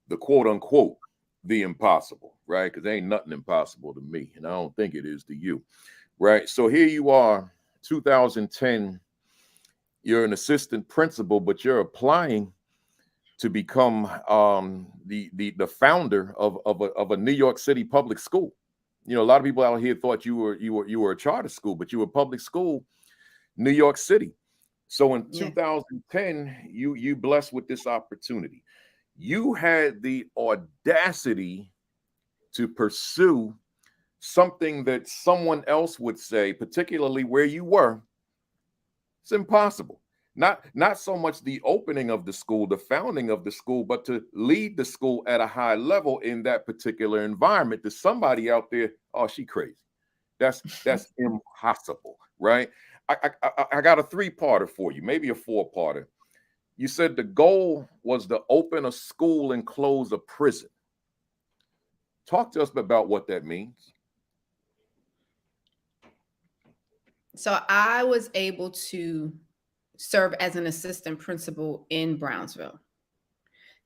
the quote unquote the impossible, right? Because there ain't nothing impossible to me, and I don't think it is to you, right? So here you are, 2010, you're an assistant principal, but you're applying to become the founder of a New York City public school. A lot of people out here thought you were a charter school, but you were public school, New York City. So in 2010, you blessed with this opportunity. You had the audacity to pursue something that someone else would say, particularly where you were, it's impossible. Not so much the opening of the school, the founding of the school, but to lead the school at a high level in that particular environment. To somebody out there, oh, she crazy. That's impossible, right? I got a 3-parter for you, maybe a 4-parter. You said the goal was to open a school and close a prison. Talk to us about what that means. So I was able to serve as an assistant principal in Brownsville.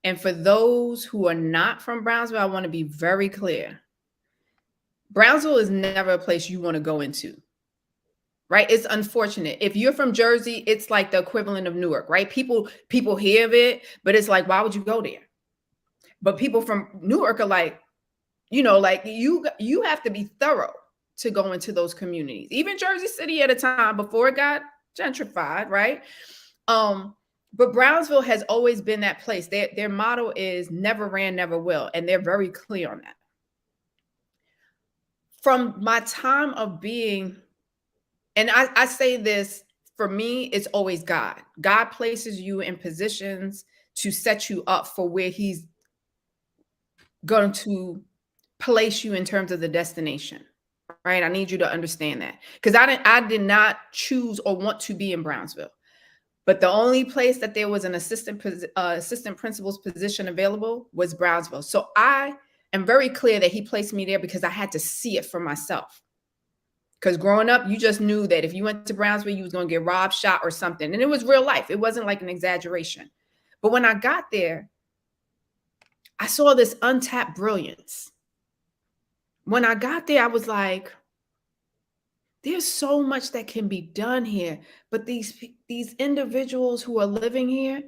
And for those who are not from Brownsville, I want to be very clear. Brownsville is never a place you want to go into, right? It's unfortunate. If you're from Jersey, it's like the equivalent of Newark, right? People hear of it, but it's like, why would you go there? But people from Newark are like, you have to be thorough to go into those communities. Even Jersey City at a time before it got gentrified, right? But Brownsville has always been that place. Their motto is never ran, never will. And they're very clear on that. From my time of being, and I say this, for me, it's always God. God places you in positions to set you up for where he's going to place you in terms of the destination, right? I need you to understand that, because I did not choose or want to be in Brownsville. But the only place that there was an assistant principal's position available was Brownsville. So I am very clear that he placed me there because I had to see it for myself. Because growing up, you just knew that if you went to Brownsville, you was going to get robbed, shot, or something. And it was real life. It wasn't like an exaggeration. But when I got there, I saw this untapped brilliance. When I got there, I was like, there's so much that can be done here. But these individuals who are living here,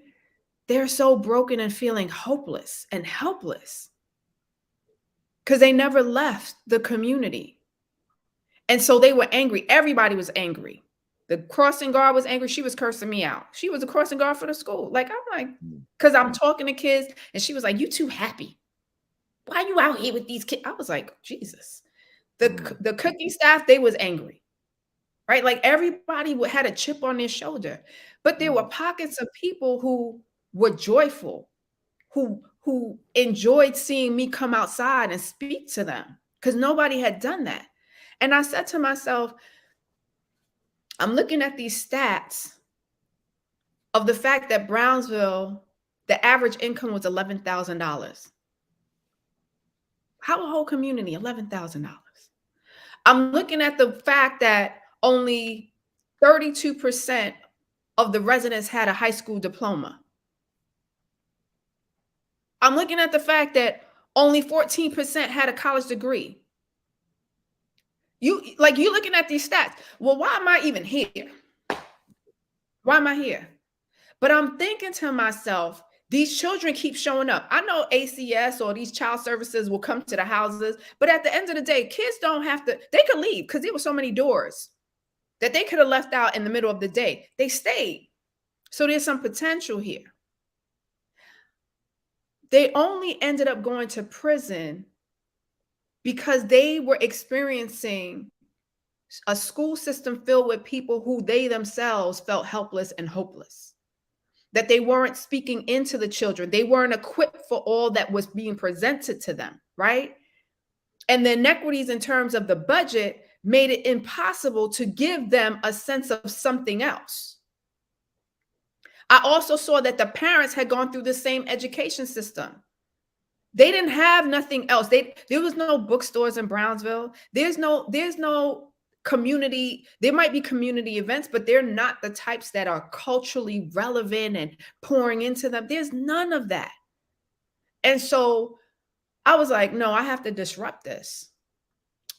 they're so broken and feeling hopeless and helpless because they never left the community. And so they were angry. Everybody was angry. The crossing guard was angry. She was cursing me out. She was a crossing guard for the school. Like, I'm like, because I'm talking to kids, and she was like, you too happy. Why are you out here with these kids? I was like, Jesus. The cooking staff, they was angry, right? Like everybody had a chip on their shoulder. But there were pockets of people who were joyful, who enjoyed seeing me come outside and speak to them because nobody had done that. And I said to myself, I'm looking at these stats of the fact that Brownsville, the average income was $11,000. How a whole community, $11,000. I'm looking at the fact that only 32% of the residents had a high school diploma. I'm looking at the fact that only 14% had a college degree. You're looking at these stats. Well, why am I even here? Why am I here? But I'm thinking to myself, these children keep showing up. I know ACS or these child services will come to the houses, but at the end of the day, kids don't have to, they could leave because there were so many doors that they could have left out in the middle of the day. They stayed. So there's some potential here. They only ended up going to prison because they were experiencing a school system filled with people who they themselves felt helpless and hopeless, that they weren't speaking into the children. They weren't equipped for all that was being presented to them, right? And the inequities in terms of the budget made it impossible to give them a sense of something else. I also saw that the parents had gone through the same education system. They didn't have nothing else. There was no bookstores in Brownsville. There's no community. There might be community events, but they're not the types that are culturally relevant and pouring into them. There's none of that. And so I was like, no, I have to disrupt this,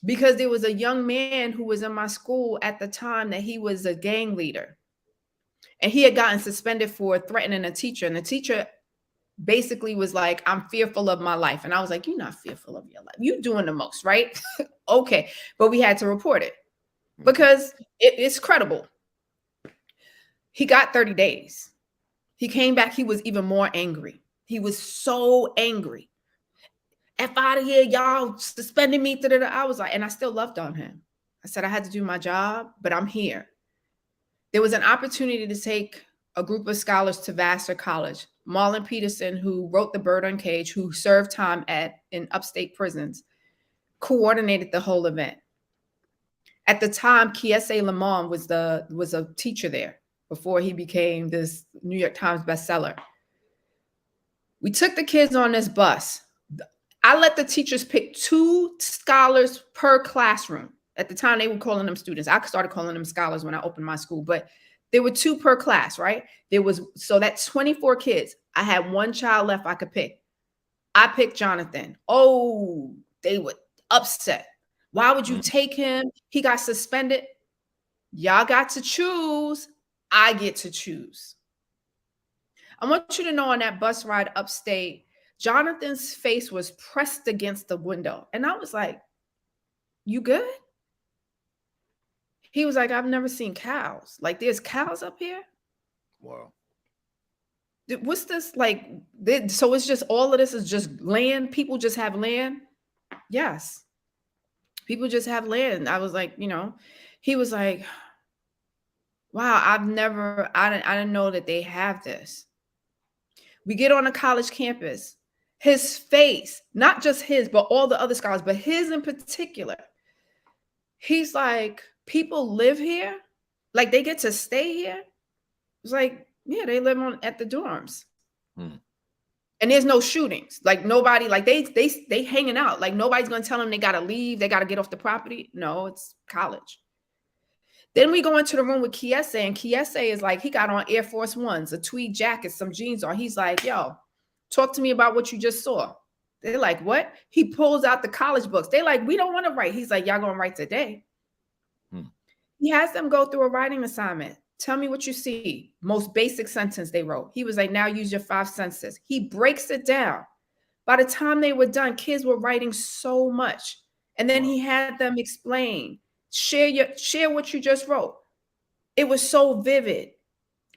because there was a young man who was in my school at the time that he was a gang leader, and he had gotten suspended for threatening a teacher. And the teacher basically was like, I'm fearful of my life. And I was like, you're not fearful of your life. You're doing the most, right? Okay. But we had to report it because it's credible. He got 30 days. He came back. He was even more angry. He was so angry. F out of here, y'all suspending me. I was like, and I still loved on him. I said, I had to do my job, but I'm here. There was an opportunity to take a group of scholars to Vassar College. Marlon Peterson, who wrote The Bird Uncaged, who served time in upstate prisons, coordinated the whole event. At the time, Kiese Lamont was a teacher there before he became this New York Times bestseller. We took the kids on this bus. I let the teachers pick 2 scholars per classroom. At the time, they were calling them students. I started calling them scholars when I opened my school, but there were 2 per class, right? So that's 24 kids. I had 1 child left I could pick. I picked Jonathan. Oh, they were upset. Why would you take him? He got suspended. Y'all got to choose. I get to choose. I want you to know, on that bus ride upstate, Jonathan's face was pressed against the window. And I was like, you good? He was like, I've never seen cows. Like, there's cows up here? Wow. What's this like? So it's just, all of this is just land? People just have land? Yes. People just have land. I was like, he was like, wow, I didn't know that they have this. We get on a college campus. His face, not just his, but all the other scholars, but his in particular, he's like, people live here? Like, they get to stay here? It's like, yeah, they live at the dorms. And there's no shootings. Like nobody, like they hanging out. Like nobody's gonna tell them they gotta leave, they gotta get off the property. No, it's college. Then we go into the room with Kiese, and Kiese is like, he got on Air Force Ones, a tweed jacket, some jeans on. He's like, yo, talk to me about what you just saw. They're like, what? He pulls out the college books. They're like, we don't want to write. He's like, y'all gonna write today. He has them go through a writing assignment. Tell me what you see. Most basic sentence they wrote. He was like, now use your 5 senses. He breaks it down. By the time they were done, kids were writing so much. And then he had them explain, share what you just wrote. It was so vivid.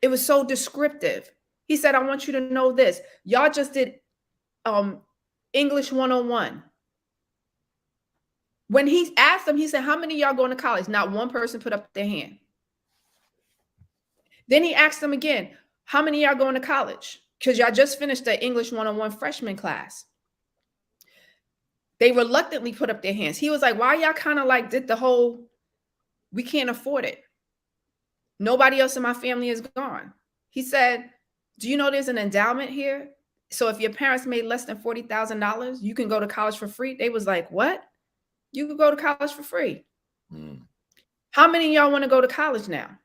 It was so descriptive. He said, I want you to know this. Y'all just did English 101. When he asked them, he said, how many of y'all going to college? Not one person put up their hand. Then he asked them again, how many of y'all going to college? Because y'all just finished the English 101 freshman class. They reluctantly put up their hands. He was like, why y'all kind of like did the whole, we can't afford it. Nobody else in my family is gone. He said, do you know there's an endowment here? So if your parents made less than $40,000, you can go to college for free. They was like, what? You could go to college for free. How many of y'all want to go to college now?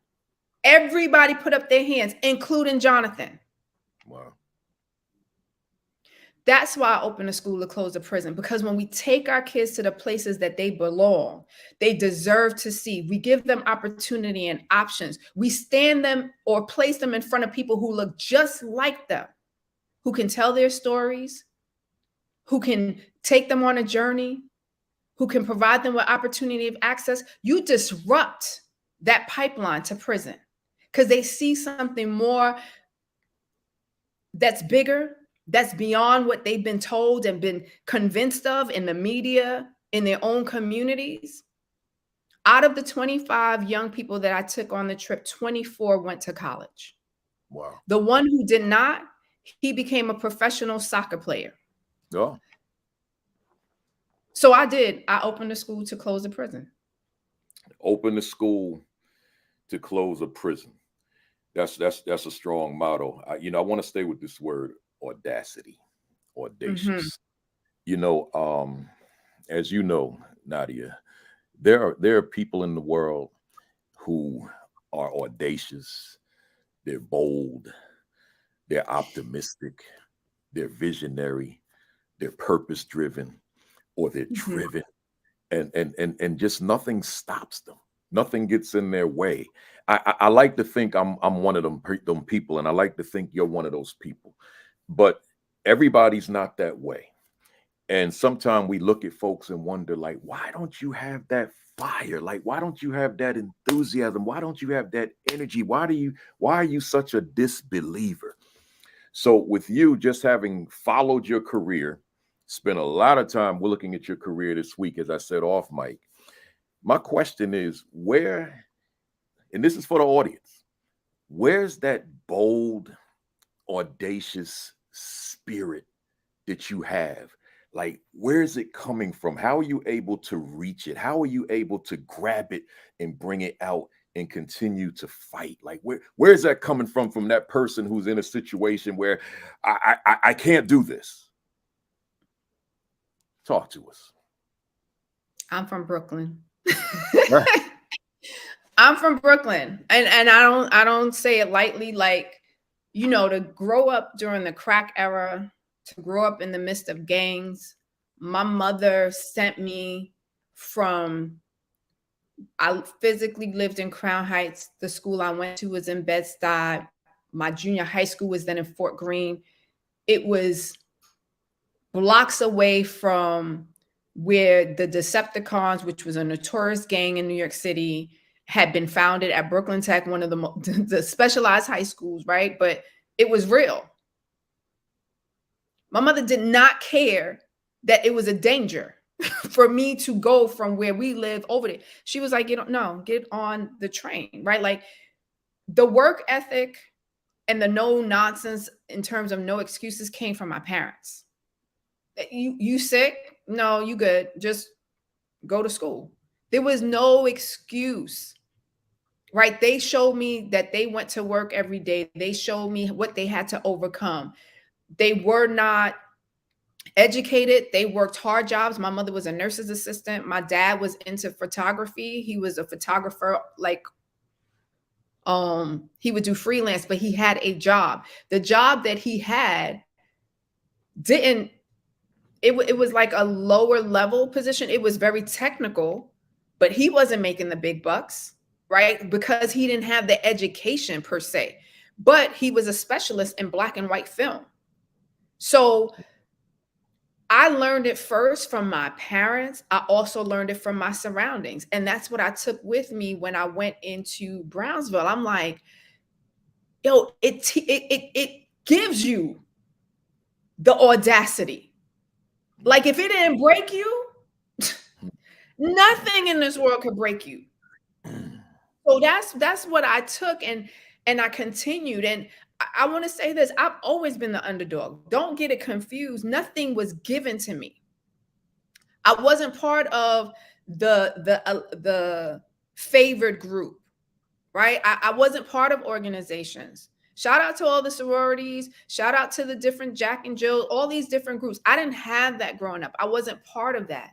Everybody put up their hands, including Jonathan. Wow. That's why I open a school to close a prison, because when we take our kids to the places that they belong, they deserve to see. We give them opportunity and options. We stand them or place them in front of people who look just like them, who can tell their stories, who can take them on a journey, who can provide them with opportunity of access. You disrupt that pipeline to prison because they see something more that's bigger, that's beyond what they've been told and been convinced of in the media, in their own communities. Out of the 25 young people that I took on the trip, 24 went to college. Wow. The one who did not, he became a professional soccer player. Oh. So I opened a school to close a prison. Open the school to close a prison. That's a strong motto. I want to stay with this word, audacity, audacious. As you know, Nadia, there are people in the world who are audacious, they're bold, they're optimistic, they're visionary, they're purpose driven, or they're driven, and just nothing stops them. Nothing gets in their way. I like to think I'm one of them people, and I like to think you're one of those people. But everybody's not that way. And sometimes we look at folks and wonder, like, why don't you have that fire? Like, why don't you have that enthusiasm? Why don't you have that energy? Why are you such a disbeliever? So with you just having followed your career, spent a lot of time looking at your career this week, as I said off mic, my question is, where, and this is for the audience, where's that bold, audacious spirit that you have? Like, where is it coming from? How are you able to reach it? How are you able to grab it and bring it out and continue to fight? Like, where is that coming from that person who's in a situation where I can't do this? Talk to us. I'm from Brooklyn. I'm from Brooklyn, and I don't say it lightly. Like, to grow up during the crack era, to grow up in the midst of gangs. My mother sent me I physically lived in Crown Heights. The school I went to was in Bed-Stuy. My junior high school was then in Fort Greene. It was blocks away from where the Decepticons, which was a notorious gang in New York City, had been founded at Brooklyn Tech, one of the specialized high schools, right? But it was real. My mother did not care that it was a danger for me to go from where we live over there. She was like, get on the train, right? Like, the work ethic and the no nonsense in terms of no excuses came from my parents. You sick? No, you good. Just go to school. There was no excuse, right? They showed me that they went to work every day. They showed me what they had to overcome. They were not educated. They worked hard jobs. My mother was a nurse's assistant. My dad was into photography. He was a photographer, like he would do freelance, but he had a job. The job that he had didn't it was like a lower level position. It was very technical, but he wasn't making the big bucks, right? Because he didn't have the education per se. But he was a specialist in black and white film. So I learned it first from my parents. I also learned it from my surroundings. And that's what I took with me when I went into Brownsville. I'm like, yo, it gives you the audacity. Like if it didn't break you, nothing in this world could break you. So that's what I took, and I continued. And I want to say this: I've always been the underdog. Don't get it confused. Nothing was given to me. I wasn't part of the favored group, right? I wasn't part of organizations. Shout out to all the sororities. Shout out to the different Jack and Jill, all these different groups. I didn't have that growing up. I wasn't part of that.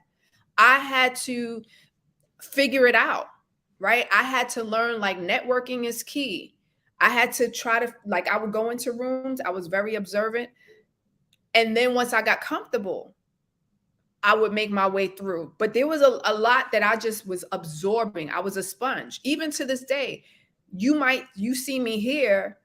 I had to figure it out, right? I had to learn like networking is key. I had to try to, like, I would go into rooms, I was very observant. And then once I got comfortable, I would make my way through. But there was a lot that I just was absorbing. I was a sponge. Even to this day, you see me here,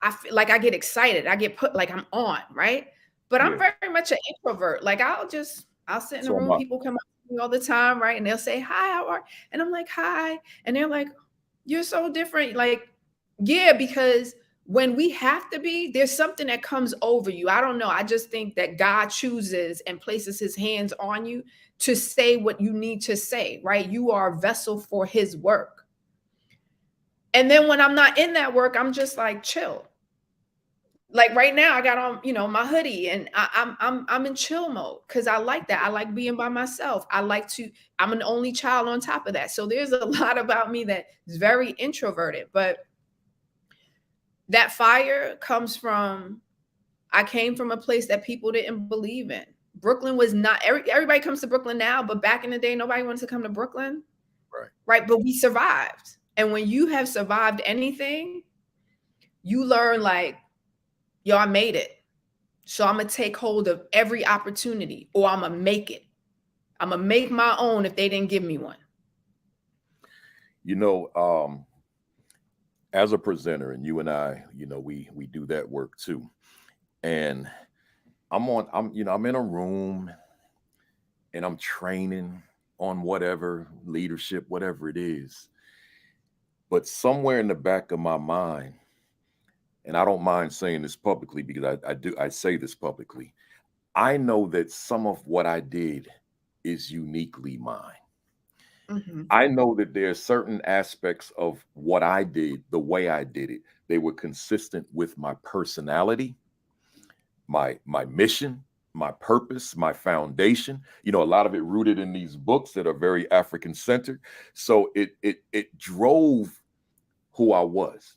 I feel like I get excited. I get put like I'm on, right? But I'm Yeah. very much an introvert. Like I'll sit in a So am room, I. people come up to me all the time, right? And they'll say, "Hi, how are?" And I'm like, "Hi." And they're like, "You're so different." Like, yeah, because when we have to be, there's something that comes over you. I don't know. I just think that God chooses and places his hands on you to say what you need to say, right? You are a vessel for his work. And then when I'm not in that work, I'm just like chill. Like right now, I got on, my hoodie, and I'm in chill mode because I like that. I like being by myself. I'm an only child on top of that. So there's a lot about me that is very introverted, but that fire comes from, I came from a place that people didn't believe in. Brooklyn was not, everybody comes to Brooklyn now, but back in the day, nobody wanted to come to Brooklyn. Right. Right. But we survived. And when you have survived anything, you learn like, yo, I made it. So I'm going to take hold of every opportunity, or I'm going to make it. I'm going to make my own if they didn't give me one. As a presenter, and you and I, we do that work too. And I'm in a room and I'm training on whatever leadership, whatever it is. But somewhere in the back of my mind, and I don't mind saying this publicly because I say this publicly, I know that some of what I did is uniquely mine. Mm-hmm. I know that there are certain aspects of what I did, the way I did it, they were consistent with my personality, my mission, my purpose, my foundation. A lot of it rooted in these books that are very African centered. So it drove who I was.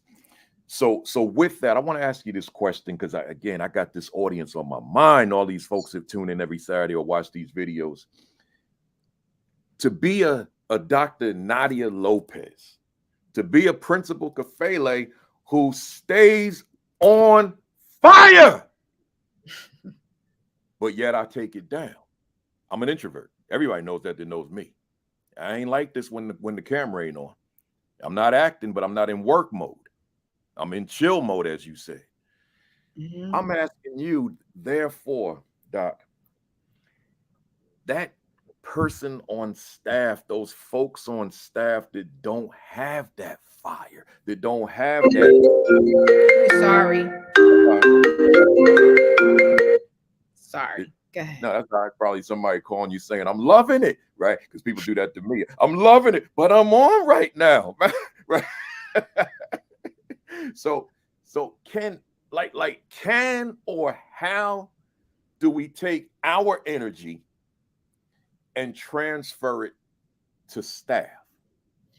So with that, I want to ask you this question because I got this audience on my mind. All these folks that tune in every Saturday or watch these videos. To be a Dr. Nadia Lopez, to be a Principal Kafele who stays on fire, but yet I take it down. I'm an introvert. Everybody knows that knows me. I ain't like this when the camera ain't on. I'm not acting, but I'm not in work mode. I'm in chill mode, as you said. Mm-hmm. I'm asking you, therefore, Doc, that person on staff, those folks on staff that don't have that fire, that don't have that. Sorry. Sorry. Go ahead. No, that's not probably somebody calling you saying, I'm loving it, right? Because people do that to me. I'm loving it, but I'm on right now, right? So can or how do we take our energy and transfer it to staff?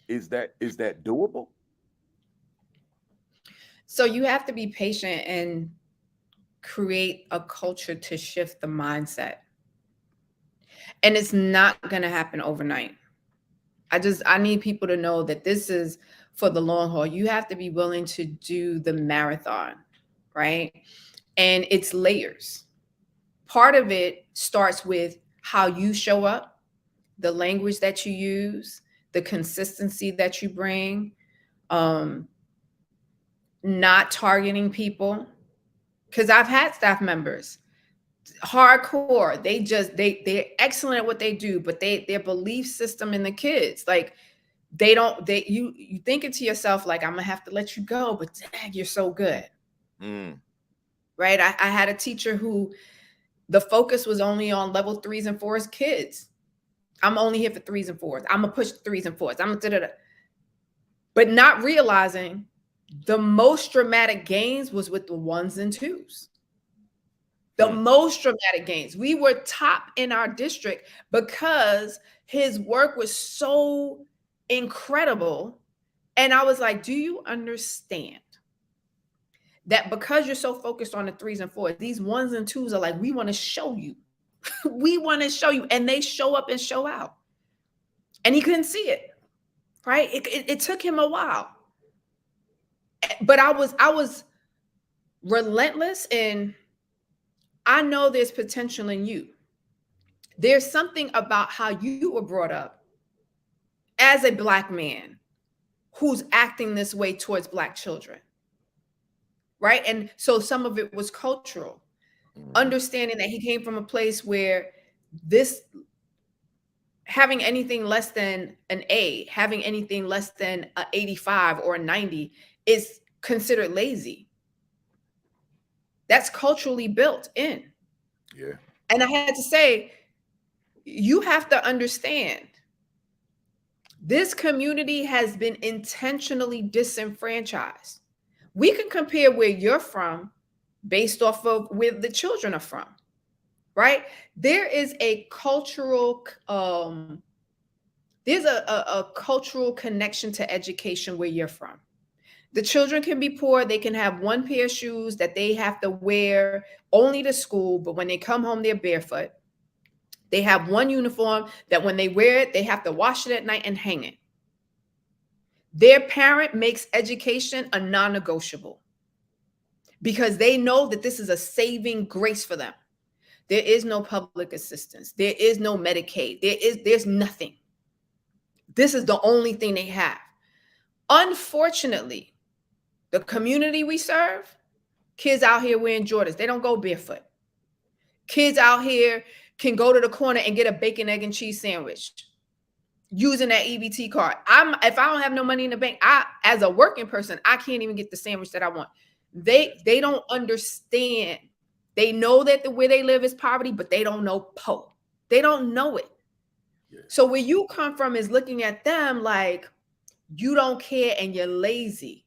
Is that doable? So you have to be patient and create a culture to shift the mindset. And it's not going to happen overnight. I need people to know that this is for the long haul. You have to be willing to do the marathon, right? And it's layers. Part of it starts with how you show up, the language that you use, the consistency that you bring, not targeting people. Because I've had staff members, hardcore. They're excellent at what they do, but their belief system in the kids, like you thinking to yourself, like, I'm gonna have to let you go, but dang, you're so good. Right? I had a teacher who the focus was only on level 3s and 4s kids. I'm only here for 3s and 4s. I'm gonna push 3s and 4s. I'm gonna but not realizing the most dramatic gains was with the 1s and 2s. The most dramatic gains. We were top in our district because his work was so incredible. And I was like, do you understand that because you're so focused on the 3s and 4s, these 1s and 2s are like, we want to show you. We want to show you. And they show up and show out. And he couldn't see it. Right? It took him a while. But I was relentless, and I know there's potential in you. There's something about how you were brought up as a Black man who's acting this way towards Black children. Right? And so some of it was cultural. Understanding that he came from a place where having anything less than an A, having anything less than an 85 or a 90 is considered lazy. That's culturally built in. Yeah. And I had to say, you have to understand, this community has been intentionally disenfranchised. We can compare where you're from based off of where the children are from. Right? There is a cultural, there's a cultural connection to education where you're from. The children can be poor. They can have one pair of shoes that they have to wear only to school, but when they come home, they're barefoot. They have one uniform that when they wear it, they have to wash it at night and hang it. Their parent makes education a non-negotiable because they know that this is a saving grace for them. There is no public assistance. There is no Medicaid. There's nothing. This is the only thing they have. Unfortunately, the community we serve, kids out here wearing Jordans. They don't go barefoot. Kids out here can go to the corner and get a bacon, egg, and cheese sandwich using that EBT card. If I don't have no money in the bank, as a working person, I can't even get the sandwich that I want. They don't understand. They know that where they live is poverty, but they don't know po. They don't know it. Yeah. So where you come from is looking at them like you don't care and you're lazy.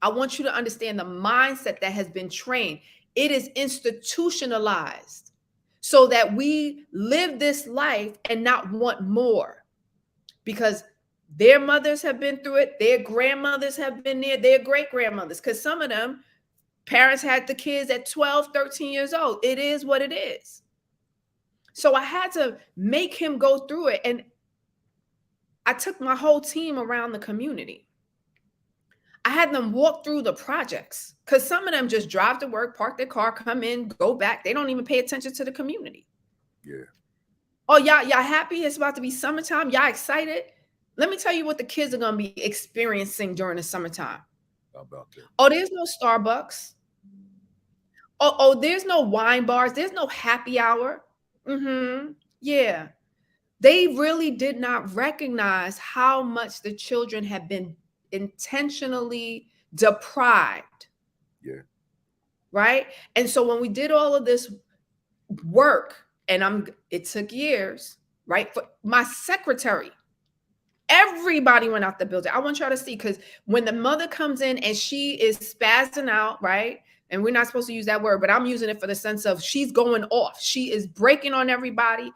I want you to understand the mindset that has been trained. It is institutionalized so that we live this life and not want more because their mothers have been through it. Their grandmothers have been there, their great grandmothers, because some of them parents had the kids at 12, 13 years old. It is what it is. So I had to make him go through it. And I took my whole team around the community. I had them walk through the projects because some of them just drive to work, park their car, come in, go back. They don't even pay attention to the community. Yeah. Oh, y'all happy? It's about to be summertime. Y'all excited? Let me tell you what the kids are going to be experiencing during the summertime. How about that? Oh, there's no Starbucks. Oh, there's no wine bars. There's no happy hour. Yeah. They really did not recognize how much the children have been intentionally deprived. Yeah. Right? And so when we did all of this work, and it took years, right? For my secretary, everybody went out the building. I want y'all to see, because when the mother comes in and she is spazzing out, right? And we're not supposed to use that word, but I'm using it for the sense of she's going off. She is breaking on everybody.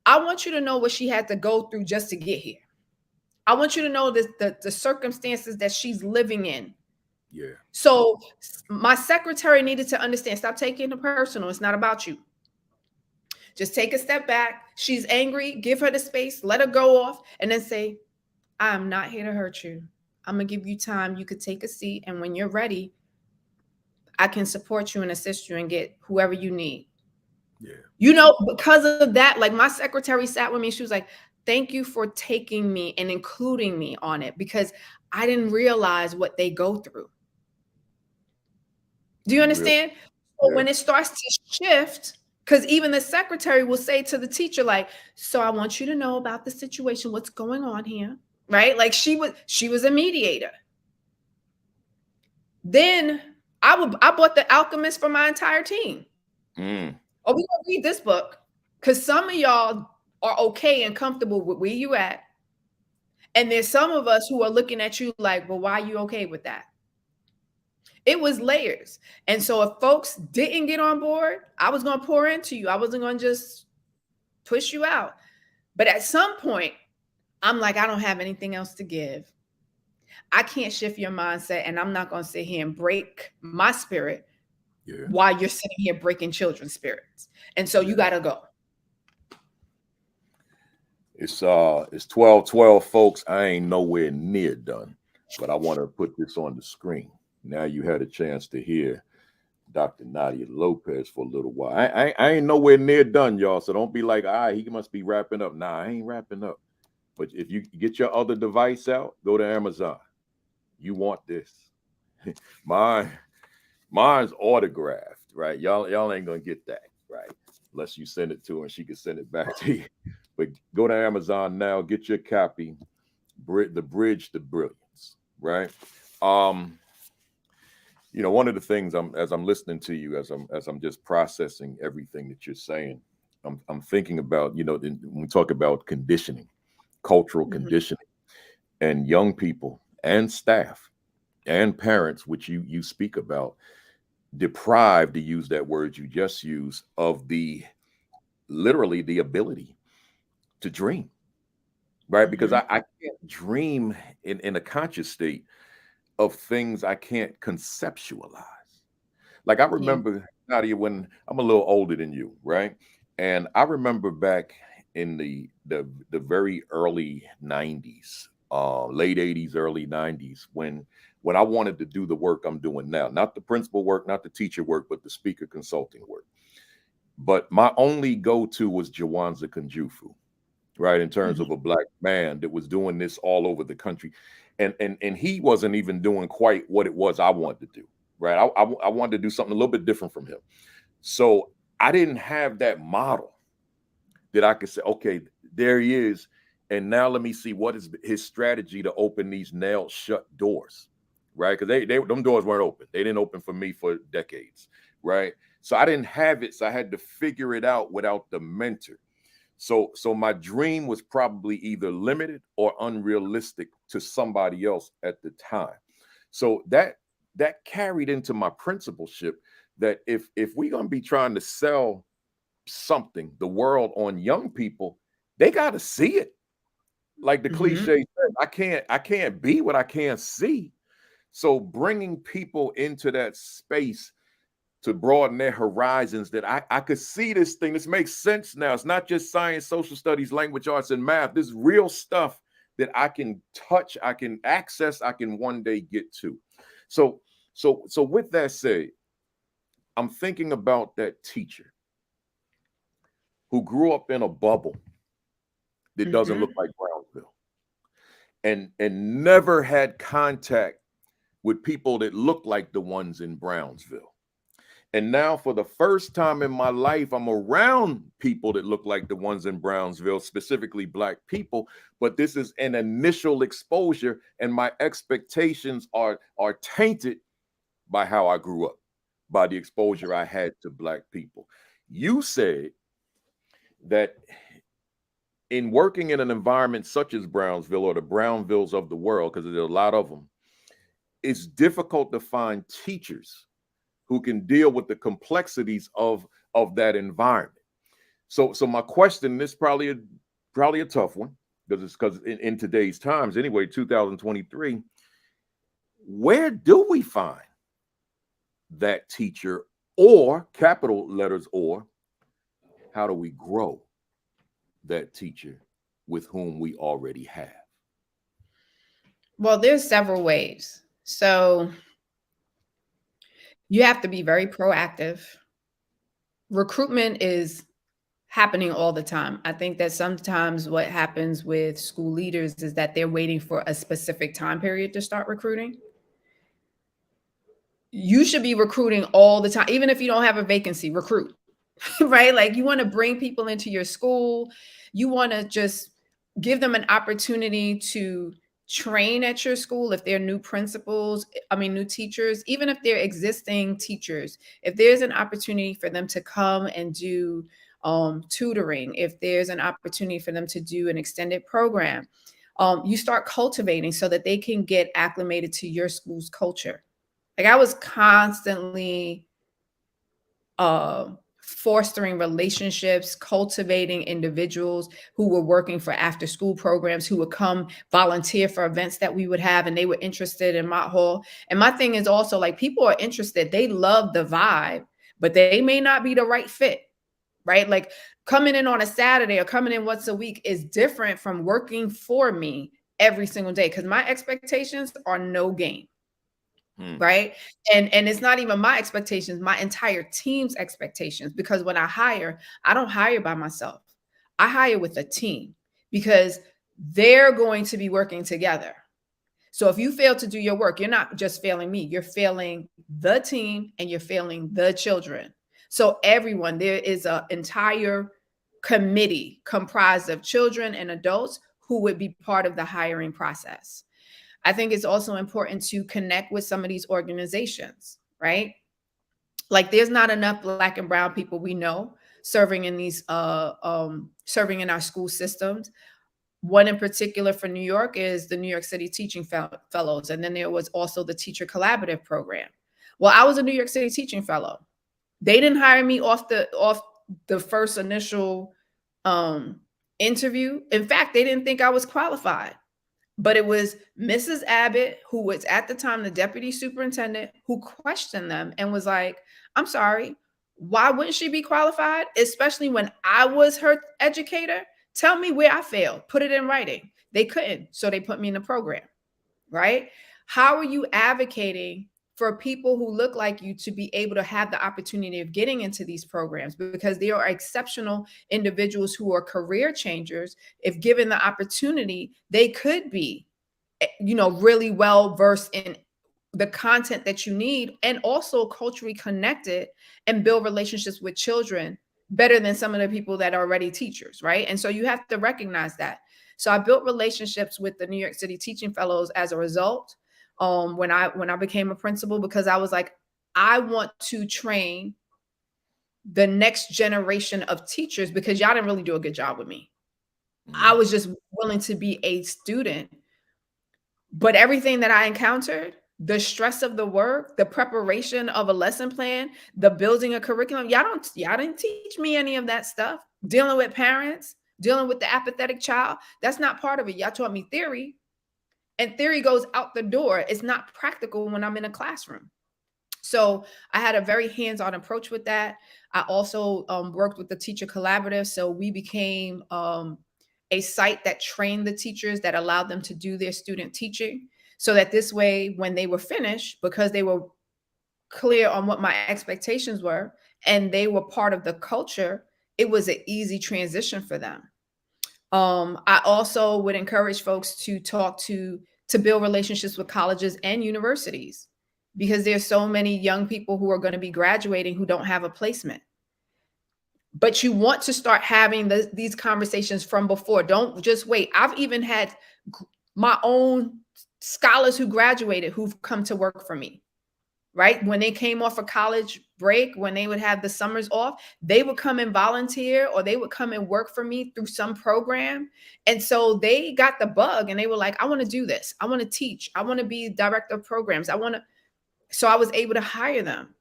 I want you to know what she had to go through just to get here. I want you to know the circumstances that she's living in Yeah. So my secretary needed to understand, stop taking it personal. It's not about you. Just take a step back. She's angry. Give her the space. Let her go off. And then say, I'm not here to hurt you. I'm going to give you time. You could take a seat. And when you're ready, I can support you and assist you and get whoever you need. Yeah. You know, because of that, like my secretary sat with me. She was like, thank you for taking me and including me on it, because I didn't realize what they go through. Do you understand? So Yeah. when it starts to shift, because even the secretary will say to the teacher, like, so I want you to know about the situation, what's going on here, right? Like she was a mediator. Then I bought The Alchemist for my entire team. Oh, we're gonna read this book because some of y'all are okay and comfortable with where you at. And there's some of us who are looking at you like, well, why are you okay with that? It was layers. And so if folks didn't get on board, I was going to pour into you. I wasn't going to just push you out. But at some point, I'm like, I don't have anything else to give. I can't shift your mindset, and I'm not going to sit here and break my spirit while you're sitting here breaking children's spirits. And so you got to go. It's 12:12, folks. I ain't nowhere near done, but I want to put this on the screen. Now you had a chance to hear Dr. Nadia Lopez for a little while. I ain't nowhere near done, y'all. So don't be like, he must be wrapping up. Nah, I ain't wrapping up. But if you get your other device out, go to Amazon. You want this. Mine's autographed, right? Y'all ain't gonna get that, right? Unless you send it to her and she can send it back to you. But go to Amazon now, get your copy, The Bridge to Brilliance, right? You know, one of the things as I'm listening to you, as I'm just processing everything that you're saying, I'm thinking about, you know, when we talk about conditioning, cultural conditioning, and young people and staff and parents, which you speak about, deprived, to use that word you just used, of literally the ability to dream, right? Because I can't dream in a conscious state of things I can't conceptualize. Like I remember, Nadia, when I'm a little older than you, right? And I remember back in the very early 90s, late 80s, early 90s, when I wanted to do the work I'm doing now, not the principal work, not the teacher work, but the speaker consulting work. But my only go-to was Jawanza Kunjufu, right? In terms of a Black man that was doing this all over the country. And he wasn't even doing quite what it was I wanted to do, right? I wanted to do something a little bit different from him. So I didn't have that model that I could say, okay, there he is. And now let me see what is his strategy to open these nailed shut doors, right? Because them doors weren't open. They didn't open for me for decades, right? So I didn't have it. So I had to figure it out without the mentor. So my dream was probably either limited or unrealistic to somebody else at the time. So that carried into my principalship, that if we're going to be trying to sell something, the world, on young people, they got to see it. Like the cliche says, I can't be what I can't see. So bringing people into that space to broaden their horizons, that I could see this thing. This makes sense now. It's not just science, social studies, language arts, and math. This is real stuff that I can touch, I can access, I can one day get to. So with that said, I'm thinking about that teacher who grew up in a bubble that doesn't look like Brownsville, and never had contact with people that look like the ones in Brownsville. And now for the first time in my life, I'm around people that look like the ones in Brownsville, specifically Black people. But this is an initial exposure, and my expectations are tainted by how I grew up, by the exposure I had to Black people. You said that in working in an environment such as Brownsville, or the Brownvilles of the world, because there's a lot of them, it's difficult to find teachers who can deal with the complexities of that environment. So my question, this is probably a tough one, because in today's times anyway, 2023, where do we find that teacher, or capital letters, or how do we grow that teacher with whom we already have? Well, there's several ways. So you have to be very proactive. Recruitment is happening all the time. I think that sometimes what happens with school leaders is that they're waiting for a specific time period to start recruiting. You should be recruiting all the time. Even if you don't have a vacancy, recruit, right? Like, you want to bring people into your school. You want to just give them an opportunity to train at your school if they're new principals, new teachers, even if they're existing teachers. If there's an opportunity for them to come and do tutoring, if there's an opportunity for them to do an extended program, you start cultivating so that they can get acclimated to your school's culture. Like, I was constantly fostering relationships, cultivating individuals who were working for after school programs, who would come volunteer for events that we would have, and they were interested in my whole. And my thing is also, like, people are interested, they love the vibe, but they may not be the right fit, right? Like, coming in on a Saturday or coming in once a week is different from working for me every single day, because my expectations are no game. Right. And it's not even my expectations, my entire team's expectations, because when I don't hire by myself. I hire with a team, because they're going to be working together. So if you fail to do your work, you're not just failing me, you're failing the team and you're failing the children. So everyone, there is an entire committee comprised of children and adults who would be part of the hiring process. I think it's also important to connect with some of these organizations, right? Like, there's not enough Black and brown people we know serving in these serving in our school systems. One in particular for New York is the New York City Teaching Fellows, and then there was also the Teacher Collaborative Program. Well, I was a New York City Teaching Fellow. They didn't hire me off the first initial interview. In fact, they didn't think I was qualified. But it was Mrs. Abbott, who was at the time the deputy superintendent, who questioned them and was like, I'm sorry, why wouldn't she be qualified? Especially when I was her educator. Tell me where I failed. Put it in writing. They couldn't. So they put me in the program, right? How are you advocating for people who look like you to be able to have the opportunity of getting into these programs? Because there are exceptional individuals who are career changers. If given the opportunity, they could be, really well versed in the content that you need, and also culturally connected and build relationships with children better than some of the people that are already teachers, right? And so you have to recognize that. So I built relationships with the New York City Teaching Fellows as a result. When I became a principal, because I was like, I want to train the next generation of teachers, because y'all didn't really do a good job with me. I was just willing to be a student. But everything that I encountered, the stress of the work, the preparation of a lesson plan, the building a curriculum, y'all didn't teach me any of that stuff. Dealing with parents, dealing with the apathetic child, that's not part of it. Y'all taught me theory, and theory goes out the door. It's not practical when I'm in a classroom. So I had a very hands-on approach with that. I also worked with the Teacher Collaborative. So we became a site that trained the teachers, that allowed them to do their student teaching, so that this way, when they were finished, because they were clear on what my expectations were and they were part of the culture, it was an easy transition for them. I also would encourage folks to build relationships with colleges and universities, because there's so many young people who are going to be graduating who don't have a placement. But you want to start having these conversations from before. Don't just wait. I've even had my own scholars who graduated who've come to work for me, right? When they came off a college break, when they would have the summers off, they would come and volunteer, or they would come and work for me through some program. And so they got the bug, and they were like, I want to do this. I want to teach. I want to be director of programs. So I was able to hire them.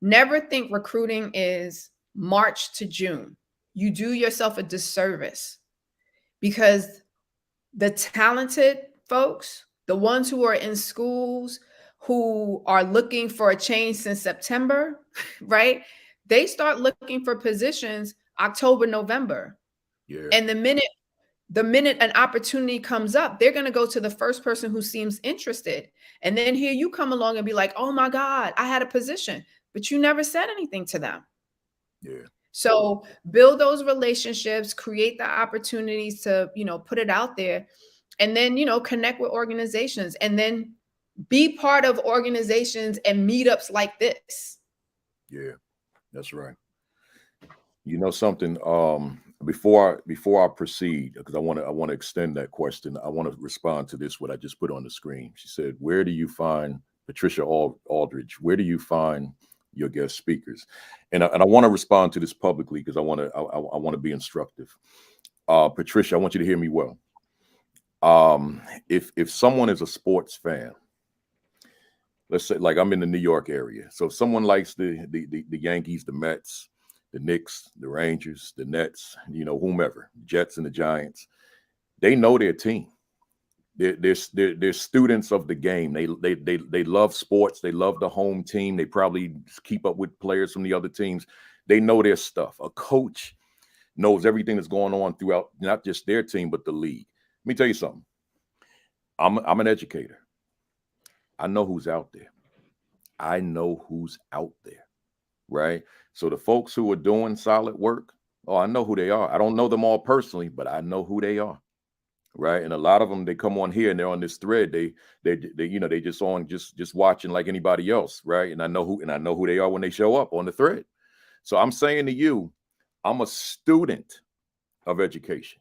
Never think recruiting is March to June. You do yourself a disservice, because the talented folks The ones who are in schools who are looking for a change since September, right? They start looking for positions October, November. Yeah. And the minute an opportunity comes up, they're going to go to the first person who seems interested. And then here you come along and be like, oh my God, I had a position, but you never said anything to them. Yeah. So build those relationships, create the opportunities to, put it out there, and then, connect with organizations, and then be part of organizations and meetups like this. Yeah, that's right. You know something, before I proceed, because I want to extend that question, I want to respond to this, what I just put on the screen. She said, where do you find Patricia Aldridge, where do you find your guest speakers? And I want to respond to this publicly because I want to be instructive. Patricia, I want you to hear me well. If someone is a sports fan, let's say, like, I'm in the New York area, so if someone likes the Yankees, the Mets, the Knicks, the Rangers, the Nets, whomever, Jets and the Giants, they know their team. They're students of the game. They love sports. They love the home team. They probably keep up with players from the other teams. They know their stuff. A coach knows everything that's going on throughout not just their team, but the league. Let me tell you something. I'm an educator. I know who's out there. I know who's out there, right? So the folks who are doing solid work, oh, I know who they are. I don't know them all personally, but I know who they are, right? And a lot of them, they come on here and they're on this thread. They just on just watching like anybody else, right? And I know who they are when they show up on the thread. So I'm saying to you, I'm a student of education,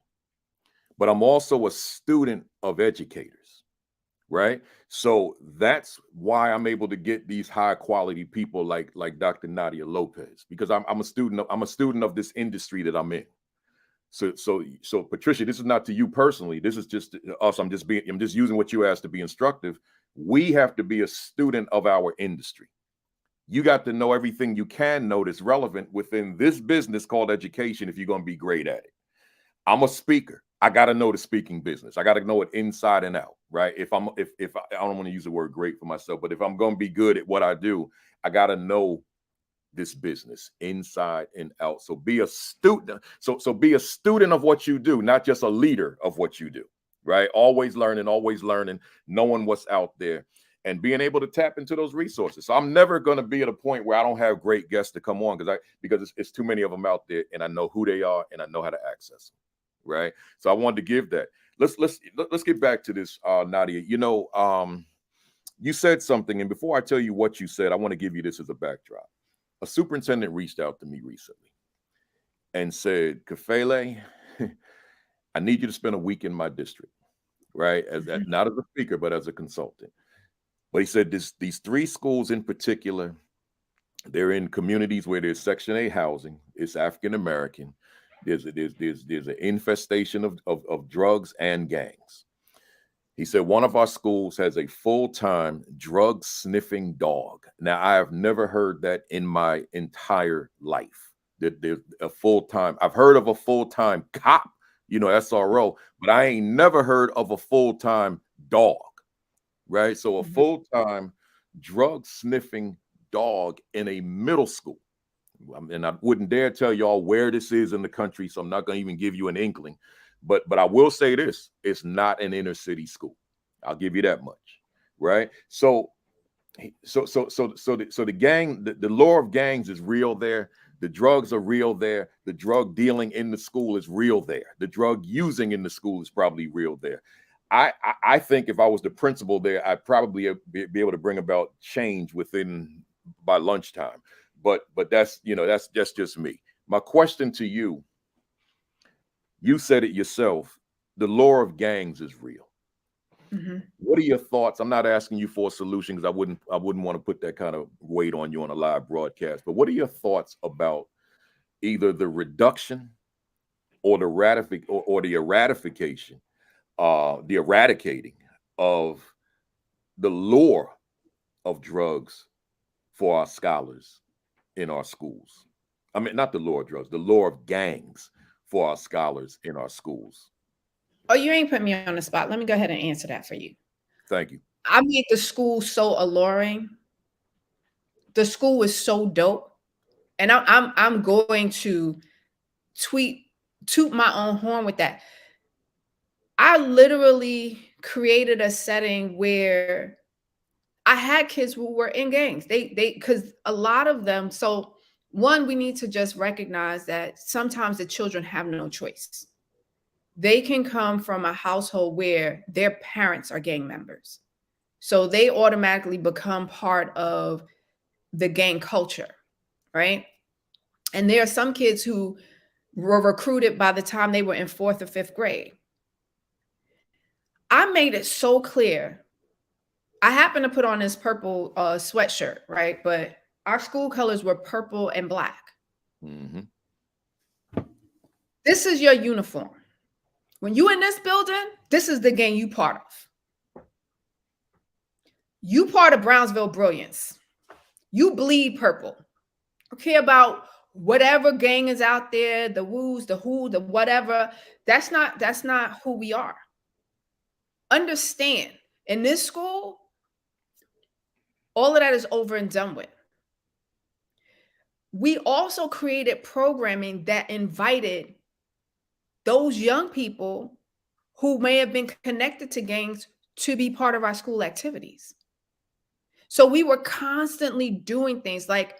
but I'm also a student of educators, right? So that's why I'm able to get these high quality people like Dr. Nadia Lopez, because I'm a student of this industry that I'm in. So Patricia, this is not to you personally. This is just us. I'm just using what you asked to be instructive. We have to be a student of our industry. You got to know everything you can know that's relevant within this business called education if you're going to be great at it. I'm a speaker. I got to know the speaking business. I got to know it inside and out, right? If I don't want to use the word great for myself, but if I'm going to be good at what I do, I got to know this business inside and out. So be a student. So be a student of what you do, not just a leader of what you do, right? Always learning, knowing what's out there and being able to tap into those resources. So I'm never going to be at a point where I don't have great guests to come on because it's too many of them out there and I know who they are and I know how to access them. Right. So I wanted to give that. Let's get back to this, Nadia. You said something, and before I tell you what you said, I want to give you this as a backdrop. A superintendent reached out to me recently and said, Kafele, I need you to spend a week in my district, right? Not as a speaker, but as a consultant. But he said these 3 schools in particular, they're in communities where there's Section 8 housing. It's African American. There's an infestation of drugs and gangs. He said one of our schools has a full-time drug sniffing dog. Now, I have never heard that in my entire life. That there's a full-time. I've heard of a full-time cop, SRO, but I ain't never heard of a full-time dog, right? So a full-time drug sniffing dog in a middle school. And I wouldn't dare tell y'all where this is in the country, so I'm not going to even give you an inkling. But I will say this: it's not an inner city school. I'll give you that much, right? So the gang, the lore of gangs is real there. The drugs are real there. The drug dealing in the school is real there. The drug using in the school is probably real there. I think if I was the principal there, I'd probably be able to bring about change by lunchtime. But that's just me. My question to you, you said it yourself, the lore of gangs is real. What are your thoughts? I'm not asking you for a solution because I wouldn't want to put that kind of weight on you on a live broadcast. But what are your thoughts about either the reduction or the eradication, the eradicating of the lore of drugs for our scholars in our schools? I mean, not the lore of drugs, the lore of gangs for our scholars in our schools. Oh, you ain't put me on the spot. Let me go ahead and answer that for you. Thank you. I made the school so alluring. The school was so dope. And I'm going to toot my own horn with that. I literally created a setting where I had kids who were in gangs. They because a lot of them. So one, we need to just recognize that sometimes the children have no choice. They can come from a household where their parents are gang members. So they automatically become part of the gang culture, right? And there are some kids who were recruited by the time they were in 4th or 5th grade. I made it so clear. I happened to put on this purple sweatshirt, right? But our school colors were purple and black. Mm-hmm. This is your uniform. When you in this building, this is the gang you part of. You part of Brownsville Brilliance. You bleed purple. I care about whatever gang is out there, the woos, the who, the whatever. That's not who we are. Understand, in this school, all of that is over and done with. We also created programming that invited those young people who may have been connected to gangs to be part of our school activities. So we were constantly doing things like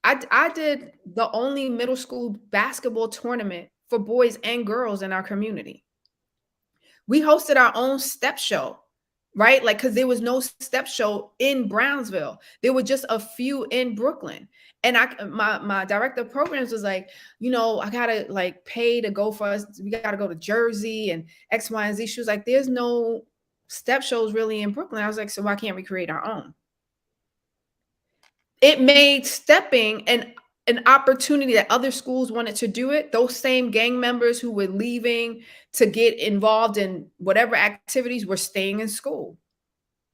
I did the only middle school basketball tournament for boys and girls in our community. We hosted our own step show, right? Like, because there was no step show in Brownsville. There were just a few in Brooklyn. And my director of programs was like, I gotta like pay to go for us. We gotta go to Jersey and X, Y, and Z. She was like, there's no step shows really in Brooklyn. I was like, so why can't we create our own? It made stepping an opportunity that other schools wanted to do it. Those same gang members who were leaving to get involved in whatever activities were staying in school.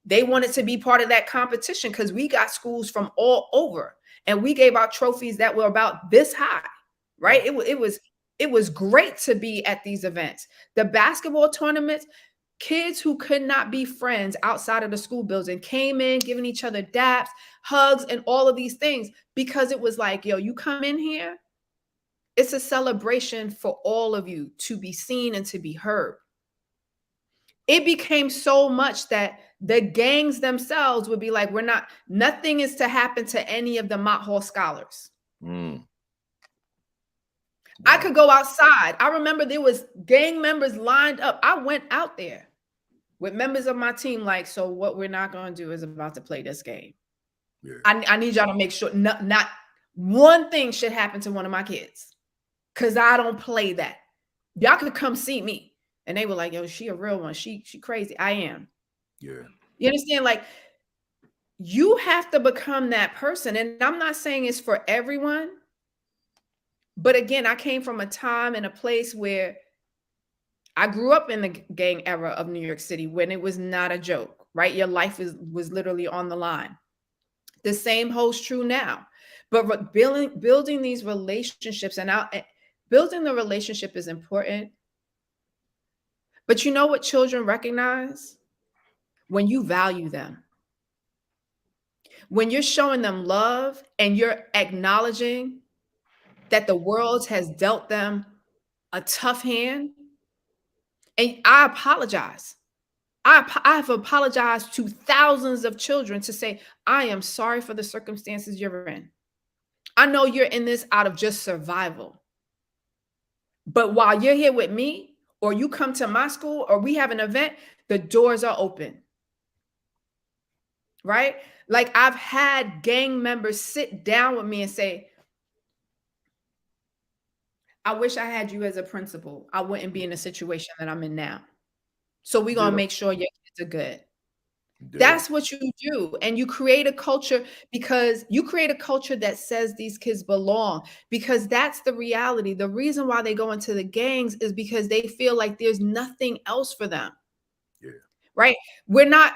They wanted to be part of that competition because we got schools from all over and we gave out trophies that were about this high, right? It was great to be at these events. The basketball tournaments, kids who could not be friends outside of the school building came in giving each other daps, hugs, and all of these things because it was like, yo, you come in here, it's a celebration for all of you to be seen and to be heard. It became so much that the gangs themselves would be like, nothing is to happen to any of the Mott Hall scholars. Mm. I could go outside. I remember there was gang members lined up. I went out there with members of my team, like, so what we're not going to do is about to play this game. Yeah. I need y'all to make sure not one thing should happen to one of my kids because I don't play that. Y'all could come see me. And they were like, yo, she a real one. She crazy. I am. Yeah. You understand? Like, you have to become that person. And I'm not saying it's for everyone. But again, I came from a time and a place where I grew up in the gang era of New York City when it was not a joke, right? Your life was literally on the line. The same holds true now. But building these relationships and building the relationship is important. But you know what children recognize? When you value them. When you're showing them love and you're acknowledging that the world has dealt them a tough hand. And I apologize. I have apologized to thousands of children to say, I am sorry for the circumstances you're in. I know you're in this out of just survival. But while you're here with me, or you come to my school, or we have an event, the doors are open. Right? Like I've had gang members sit down with me and say, I wish I had you as a principal. I wouldn't be in the situation that I'm in now. So we're going to make sure your kids are good. That's what you do. And you create a culture because you create a culture that says these kids belong, because that's the reality. The reason why they go into the gangs is because they feel like there's nothing else for them. Yeah. Right? We're not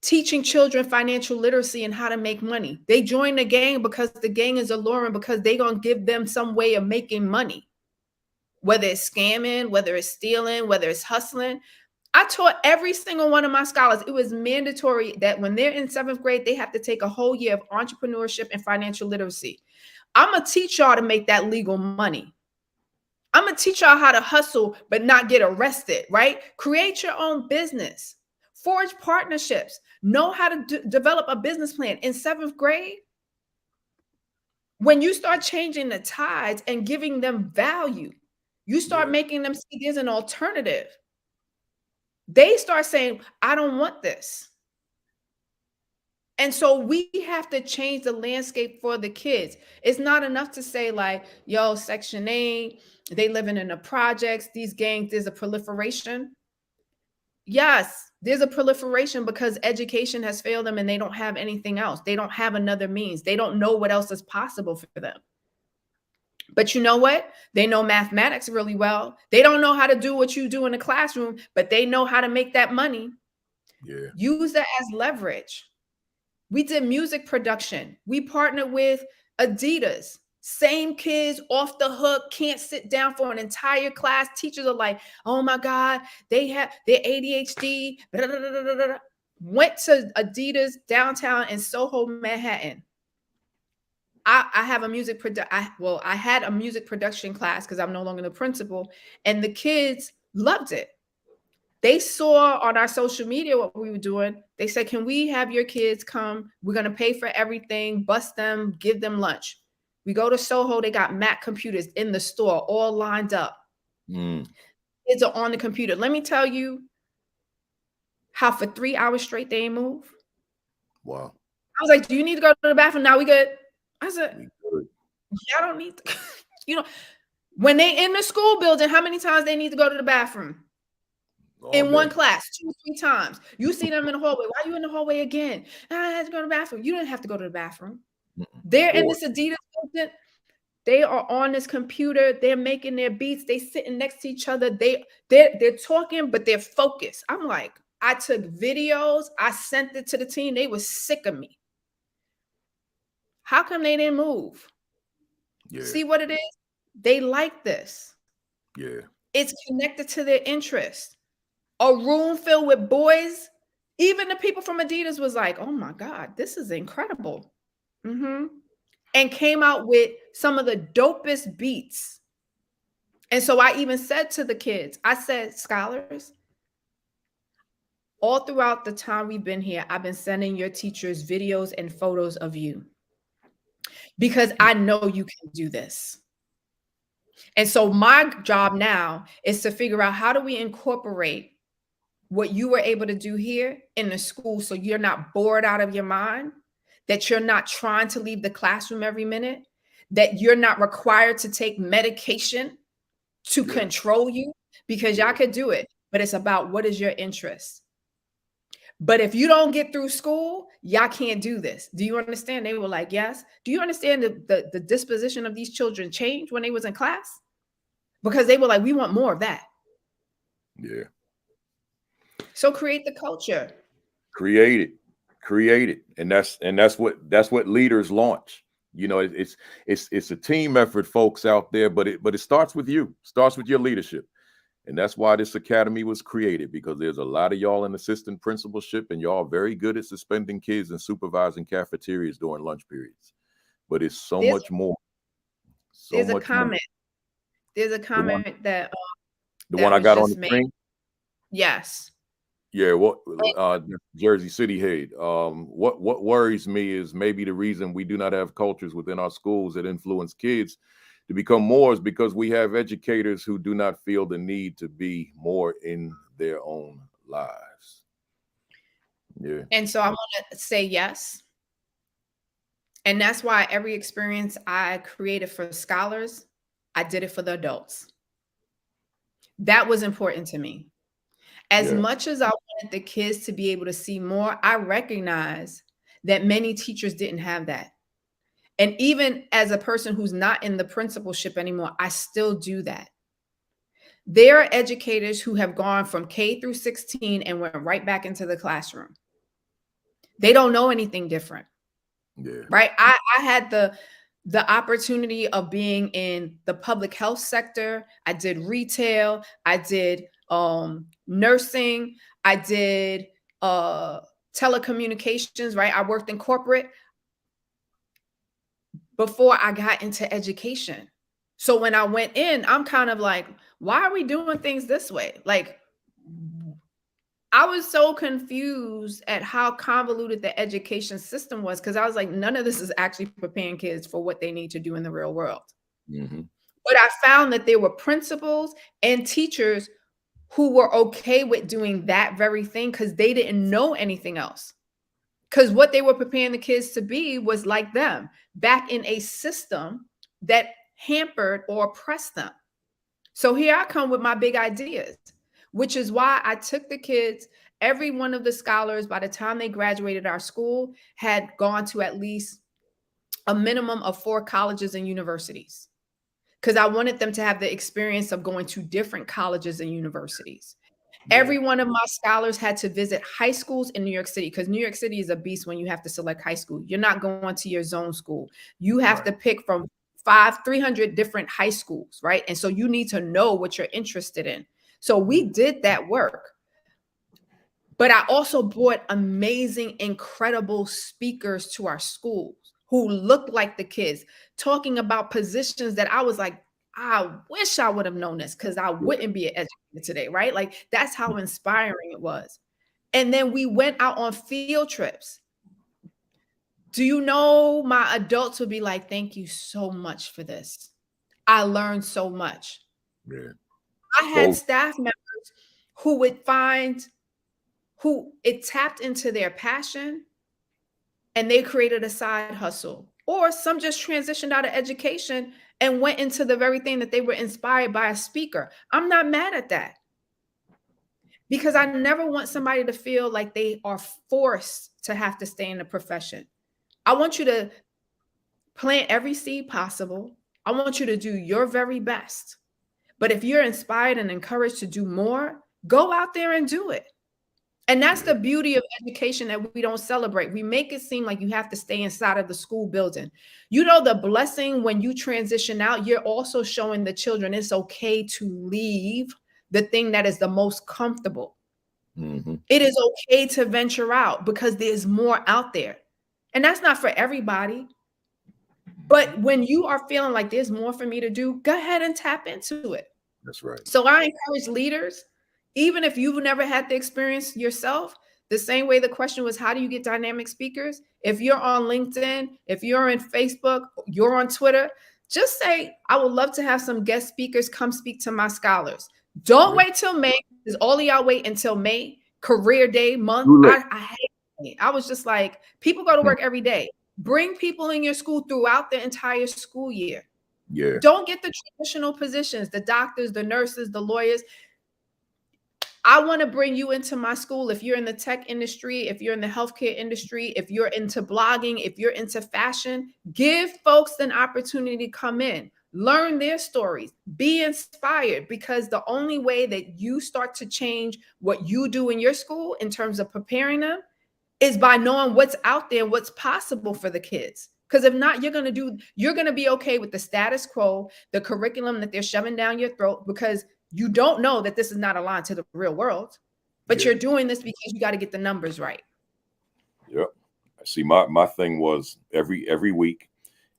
teaching children financial literacy and how to make money. They join the gang because the gang is alluring, because they're going to give them some way of making money. Whether it's scamming, whether it's stealing, whether it's hustling. I taught every single one of my scholars. It was mandatory that when they're in 7th grade, they have to take a whole year of entrepreneurship and financial literacy. I'm going to teach y'all to make that legal money. I'm going to teach y'all how to hustle, but not get arrested, right? Create your own business, forge partnerships, know how to develop a business plan in 7th grade. When you start changing the tides and giving them value, you start making them see there's an alternative. They start saying, I don't want this. And so we have to change the landscape for the kids. It's not enough to say like, yo, Section 8, they living in the projects, these gangs, there's a proliferation. Yes, there's a proliferation because education has failed them and they don't have anything else. They don't have another means. They don't know what else is possible for them. But you know what? They know mathematics really well. They don't know how to do what you do in the classroom, but they know how to make that money. Yeah. Use that as leverage. We did music production. We partnered with Adidas. Same kids off the hook, can't sit down for an entire class. Teachers are like, oh my God, they have their ADHD. Blah, blah, blah, blah, blah. Went to Adidas downtown in Soho, Manhattan. I have a music I had a music production class because I'm no longer the principal, and the kids loved it. They saw on our social media what we were doing. They said, can we have your kids come? We're going to pay for everything, bus them, give them lunch. We go to Soho. They got Mac computers in the store, all lined up. Kids are on the computer. Let me tell you how for 3 hours straight they ain't move. Wow. I was like, do you need to go to the bathroom? Now we good. I said, yeah, I don't need to. You know, when they in the school building, how many times they need to go to the bathroom? In one class, 2 or 3 times. You see them in the hallway. Why are you in the hallway again? I had to go to the bathroom. You didn't have to go to the bathroom. They're in this Adidas building. They are on this computer. They're making their beats. They sitting next to each other. They're talking, but they're focused. I'm like, I took videos. I sent it to the team. They were sick of me. How come they didn't move? Yeah. See what it is? They like this. Yeah. It's connected to their interest. A room filled with boys. Even the people from Adidas was like, oh my God, this is incredible. And came out with some of the dopest beats. And so I even said to the kids, I said, scholars, all throughout the time we've been here, I've been sending your teachers videos and photos of you because I know you can do this. And so my job now is to figure out how do we incorporate what you were able to do here in the school so you're not bored out of your mind, that you're not trying to leave the classroom every minute, that you're not required to take medication to control you, because y'all could do it, but it's about what is your interest. But if you don't get through school, y'all can't do this. Do you understand? They were like, yes. Do you understand the disposition of these children changed when they was in class? Because they were like, we want more of that. Yeah. So create the culture. Create it. And that's what leaders launch. You know, it's a team effort, folks out there, but it starts with you, starts with your leadership. And that's why this academy was created, because there's a lot of y'all in assistant principalship and y'all very good at suspending kids and supervising cafeterias during lunch periods. But it's so much more. There's a comment. There's a comment that the one I got on the screen. Yes. Yeah, what Jersey City Head. What worries me is maybe the reason we do not have cultures within our schools that influence kids to become more is because we have educators who do not feel the need to be more in their own lives. Yeah. And so I want to say yes. And that's why every experience I created for scholars, I did it for the adults. That was important to me. As much as I wanted the kids to be able to see more, I recognize that many teachers didn't have that. And even as a person who's not in the principalship anymore, I still do that. There are educators who have gone from K through 16 and went right back into the classroom. They don't know anything different. Yeah. Right? I had the opportunity of being in the public health sector. I did retail. I did nursing. I did telecommunications, right? I worked in corporate before I got into education. So when I went in, I'm kind of like, why are we doing things this way? Like, I was so confused at how convoluted the education system was, because I was like, none of this is actually preparing kids for what they need to do in the real world. Mm-hmm. But I found that there were principals and teachers who were okay with doing that very thing because they didn't know anything else. Because what they were preparing the kids to be was like them, back in a system that hampered or oppressed them. So here I come with my big ideas, which is why I took the kids. Every one of the scholars, by the time they graduated our school, had gone to at least a minimum of 4 colleges and universities, because I wanted them to have the experience of going to different colleges and universities. Yeah. Every one of my scholars had to visit high schools in New York City, because New York City is a beast when you have to select high school. You're not going to your zone school. You have to pick from 300 different high schools, right? And so you need to know what you're interested in. So we did that work. But I also brought amazing, incredible speakers to our schools who looked like the kids, talking about positions that I was like, I wish I would have known this, because I wouldn't be an educator today, right? Like, that's how inspiring it was. And then we went out on field trips. Do you know, my adults would be like, thank you so much for this. I learned so much. Yeah. I had staff members who would find who it tapped into their passion and they created a side hustle. Or some just transitioned out of education and went into the very thing that they were inspired by a speaker. I'm not mad at that, because I never want somebody to feel like they are forced to have to stay in the profession. I want you to plant every seed possible. I want you to do your very best. But if you're inspired and encouraged to do more, go out there and do it. And that's the beauty of education that we don't celebrate. We make it seem like you have to stay inside of the school building. You know, the blessing when you transition out, you're also showing the children it's okay to leave the thing that is the most comfortable. Mm-hmm. It is okay to venture out because there's more out there. And that's not for everybody. But when you are feeling like there's more for me to do, go ahead and tap into it. That's right. So I encourage leaders, even if you've never had the experience yourself, the same way the question was, how do you get dynamic speakers? If you're on LinkedIn, if you're on Facebook, you're on Twitter, just say, I would love to have some guest speakers come speak to my scholars. Don't wait till May, because all of y'all wait until May, career day month. I hate it. I was just like, people go to work every day. Bring people in your school throughout the entire school year. Yeah. Don't get the traditional positions, the doctors, the nurses, the lawyers. I want to bring you into my school. If you're in the tech industry, if you're in the healthcare industry, if you're into blogging, if you're into fashion, give folks an opportunity to come in, learn their stories, be inspired, because the only way that you start to change what you do in your school in terms of preparing them is by knowing what's out there, what's possible for the kids. Because if not, you're going to be okay with the status quo, the curriculum that they're shoving down your throat, because you don't know that this is not aligned to the real world, but you're doing this because you got to get the numbers right. Yep. See, my thing was every week,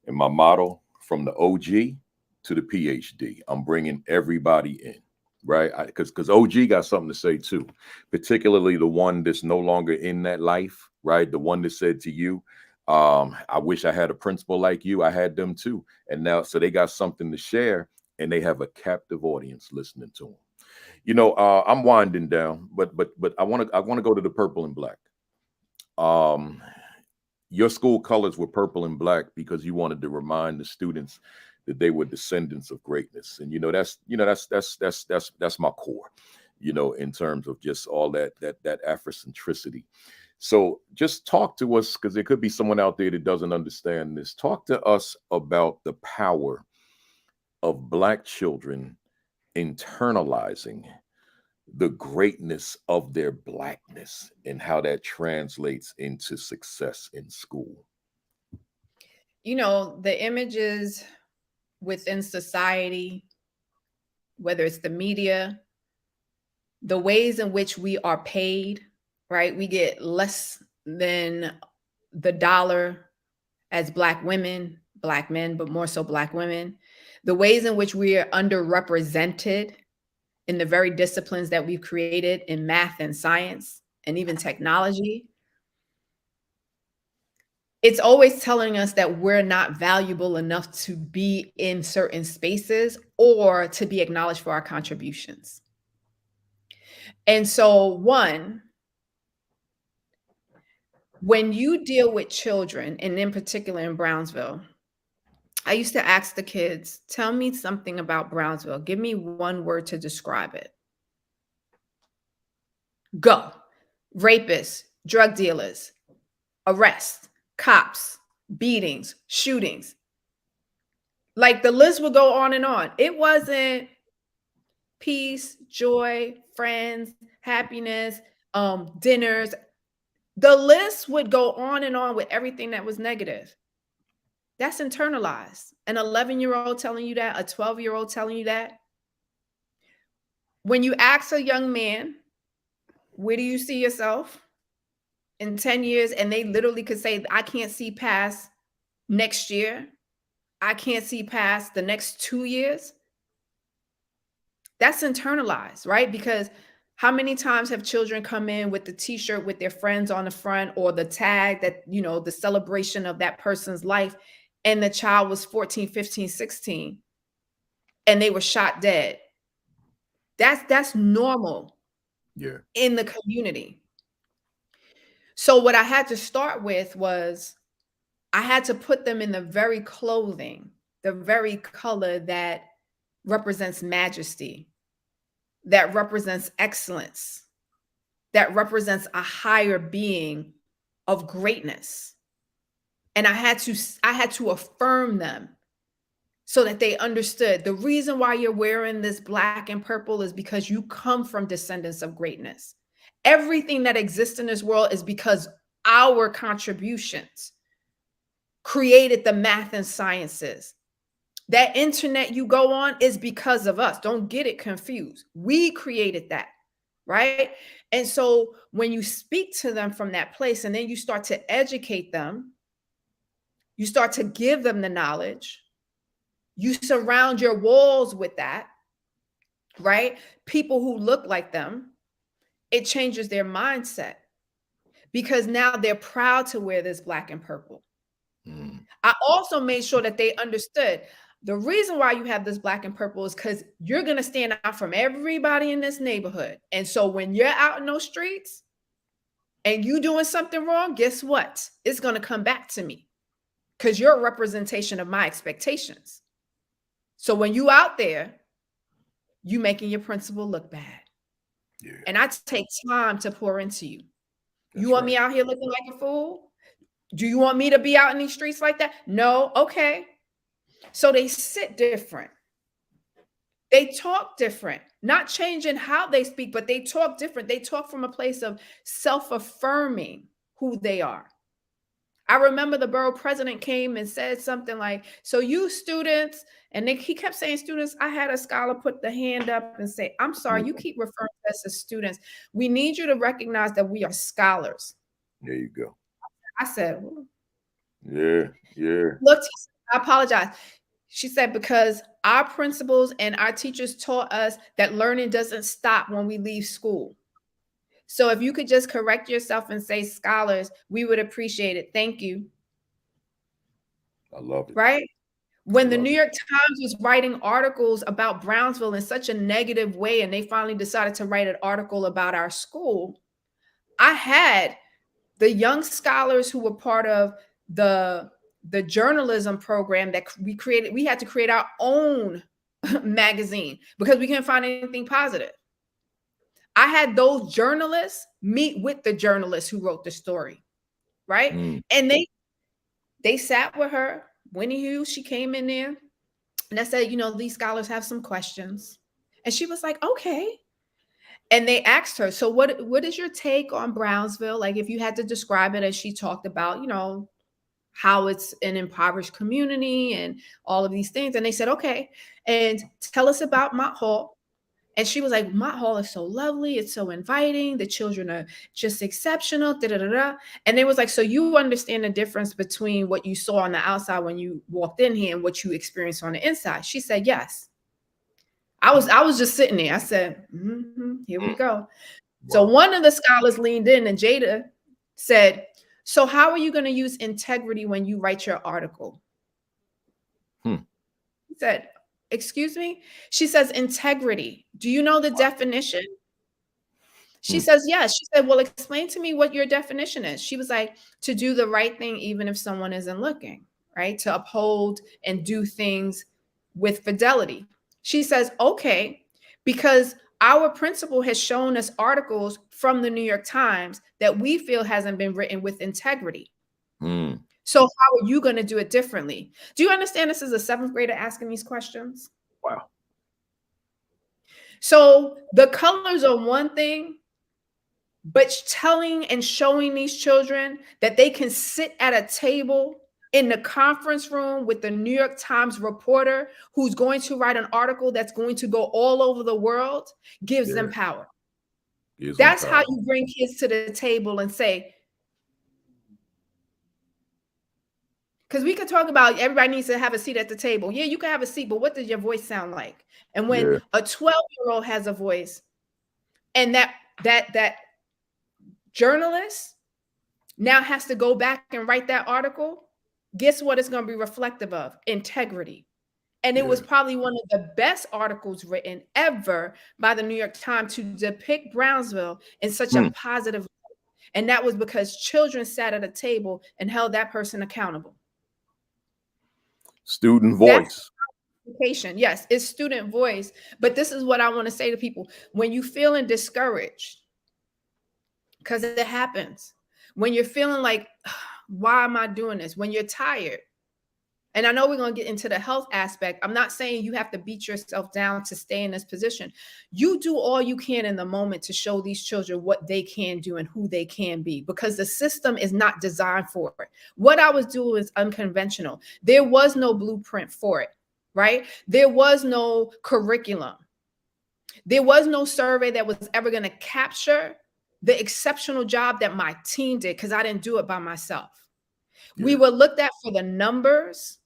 and my motto, from the OG to the PhD, I'm bringing everybody in, right? Because OG got something to say too, particularly the one that's no longer in that life, right? The one that said to you, I wish I had a principal like you. I had them too. And now, so they got something to share, and they have a captive audience listening to them. You know, I'm winding down, but I want to go to the purple and black. Your school colors were purple and black because you wanted to remind the students that they were descendants of greatness. And that's my core, in terms of just all that Afrocentricity. So just talk to us, because there could be someone out there that doesn't understand this. Talk to us about the power of Black children internalizing the greatness of their Blackness and how that translates into success in school. The images within society, whether it's the media, the ways in which we are paid, right? We get less than the dollar as Black women, Black men, but more so Black women. The ways in which we are underrepresented in the very disciplines that we've created in math and science and even technology. It's always telling us that we're not valuable enough to be in certain spaces or to be acknowledged for our contributions. And so, one, when you deal with children, and in particular in Brownsville, I used to ask the kids, tell me something about Brownsville. Give me one word to describe it. Go. Rapists, drug dealers, arrests, cops, beatings, shootings. Like the list would go on and on. It wasn't peace, joy, friends, happiness, dinners. The list would go on and on with everything that was negative. That's internalized. An 11-year-old telling you that, a 12-year-old telling you that. When you ask a young man, where do you see yourself in 10 years? And they literally could say, I can't see past next year. I can't see past the next 2 years. That's internalized, right? Because how many times have children come in with the t-shirt with their friends on the front or the tag that, the celebration of that person's life, and the child was 14, 15, 16, and they were shot dead. That's normal in the community. So what I had to start with was I had to put them in the very clothing, the very color that represents majesty, that represents excellence, that represents a higher being of greatness. And I had to affirm them so that they understood the reason why you're wearing this black and purple is because you come from descendants of greatness. Everything that exists in this world is because our contributions created the math and sciences. That internet you go on is because of us. Don't get it confused. We created that, right? And so when you speak to them from that place and then you start to educate them, you start to give them the knowledge, you surround your walls with that, right? People who look like them, it changes their mindset because now they're proud to wear this black and purple. I also made sure that they understood the reason why you have this black and purple is because you're going to stand out from everybody in this neighborhood. And so when you're out in those streets and you doing something wrong, guess what? It's going to come back to me because you're a representation of my expectations. So when you out there, you making your principal look bad. Yeah. And I take time to pour into you. You want me out here looking like a fool? Do you want me to be out in these streets like that? No. Okay. So they sit different. They talk different, not changing how they speak, but they talk different. They talk from a place of self-affirming who they are. I remember the borough president came and said something like, so you students, and he kept saying students. I had a scholar put the hand up and say, I'm sorry, you keep referring to us as students. We need you to recognize that we are scholars. There you go. I said, well, yeah. Look, I apologize. She said, because our principals and our teachers taught us that learning doesn't stop when we leave school. So if you could just correct yourself and say scholars, we would appreciate it. Thank you. I love it. Right? When the New York Times was writing articles about Brownsville in such a negative way, and they finally decided to write an article about our school, I had the young scholars who were part of the journalism program that we created. We had to create our own magazine because we couldn't find anything positive. I had those journalists meet with the journalists who wrote the story, right? And they sat with her. Winnie Hughes, she came in there and I said, these scholars have some questions. And she was like, okay. And they asked her, so what is your take on Brownsville? Like if you had to describe it, as she talked about, how it's an impoverished community and all of these things. And they said, okay, and tell us about Mott Hall And she was like, my hall is so lovely. It's so inviting. The children are just exceptional. Da, da, da, da. And it was like, so you understand the difference between what you saw on the outside when you walked in here and what you experienced on the inside? She said, yes. I was just sitting there. I said, here we go. So one of the scholars leaned in and Jada said, so how are you going to use integrity when you write your article? He said, excuse me? She says, integrity. Do you know the definition? She says, yes. She said, well, explain to me what your definition is. She was like, to do the right thing, even if someone isn't looking, right? To uphold and do things with fidelity. She says, okay, because our principal has shown us articles from the New York Times that we feel hasn't been written with integrity. So how are you going to do it differently? Do you understand this is a 7th grader asking these questions? Wow. So the colors are one thing, but telling and showing these children that they can sit at a table in the conference room with the New York Times reporter who's going to write an article that's going to go all over the world gives them power. That's how you bring kids to the table and say, because we could talk about everybody needs to have a seat at the table. Yeah, you can have a seat, but what does your voice sound like? And when a 12-year-old has a voice, and that journalist now has to go back and write that article, guess what it's going to be reflective of? Integrity. And it was probably one of the best articles written ever by the New York Times to depict Brownsville in such a positive way. And that was because children sat at a table and held that person accountable. Student voice. Yes, it's student voice. But this is what I want to say to people. When you're feeling discouraged, because it happens, when you're feeling like, why am I doing this? When you're tired, and I know we're going to get into the health aspect. I'm not saying you have to beat yourself down to stay in this position. You do all you can in the moment to show these children what they can do and who they can be, because the system is not designed for it. What I was doing is unconventional. There was no blueprint for it, right? There was no curriculum. There was no survey that was ever going to capture the exceptional job that my team did, because I didn't do it by myself. We were looked at for the numbers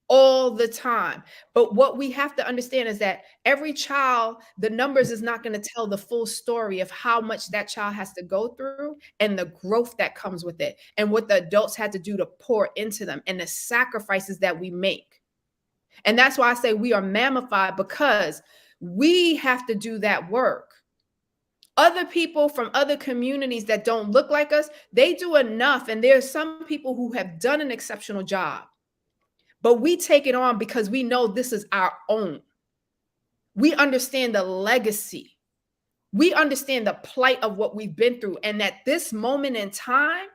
all the time. But what we have to understand is that every child, the numbers is not going to tell the full story of how much that child has to go through and the growth that comes with it and what the adults had to do to pour into them and the sacrifices that we make. And that's why I say we are mammified, because we have to do that work. Other people from other communities that don't look like us, they do enough. And there's some people who have done an exceptional job. But we take it on because we know this is our own. We understand the legacy. We understand the plight of what we've been through. And that this moment in time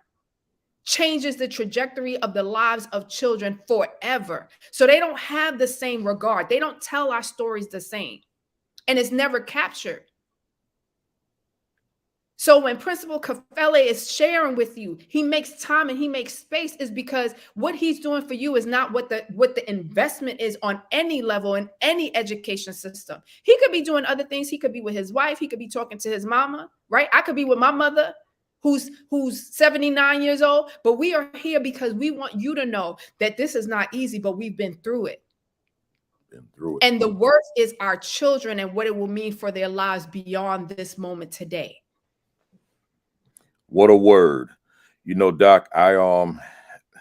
changes the trajectory of the lives of children forever. So they don't have the same regard. They don't tell our stories the same. And it's never captured. So when Principal Kafele is sharing with you, he makes time and he makes space, is because what he's doing for you is not what the investment is on any level in any education system. He could be doing other things. He could be with his wife. He could be talking to his mama, right? I could be with my mother who's 79 years old, but we are here because we want you to know that this is not easy, but we've been through it. And the worst is our children and what it will mean for their lives beyond this moment today. What a word. You know, Doc,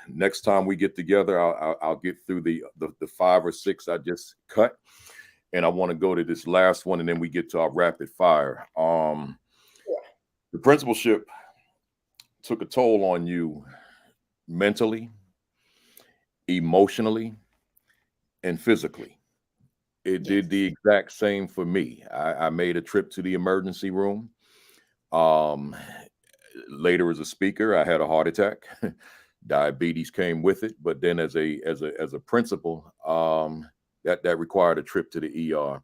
next time we get together, I'll get through the 5 or 6 I just cut, and I want to go to this last one, and then we get to our rapid fire. The principalship took a toll on you mentally, emotionally, and physically. It did the exact same for me. I made a trip to the emergency room. Later, as a speaker, I had a heart attack. Diabetes came with it, but then as a principal, that required a trip to the ER,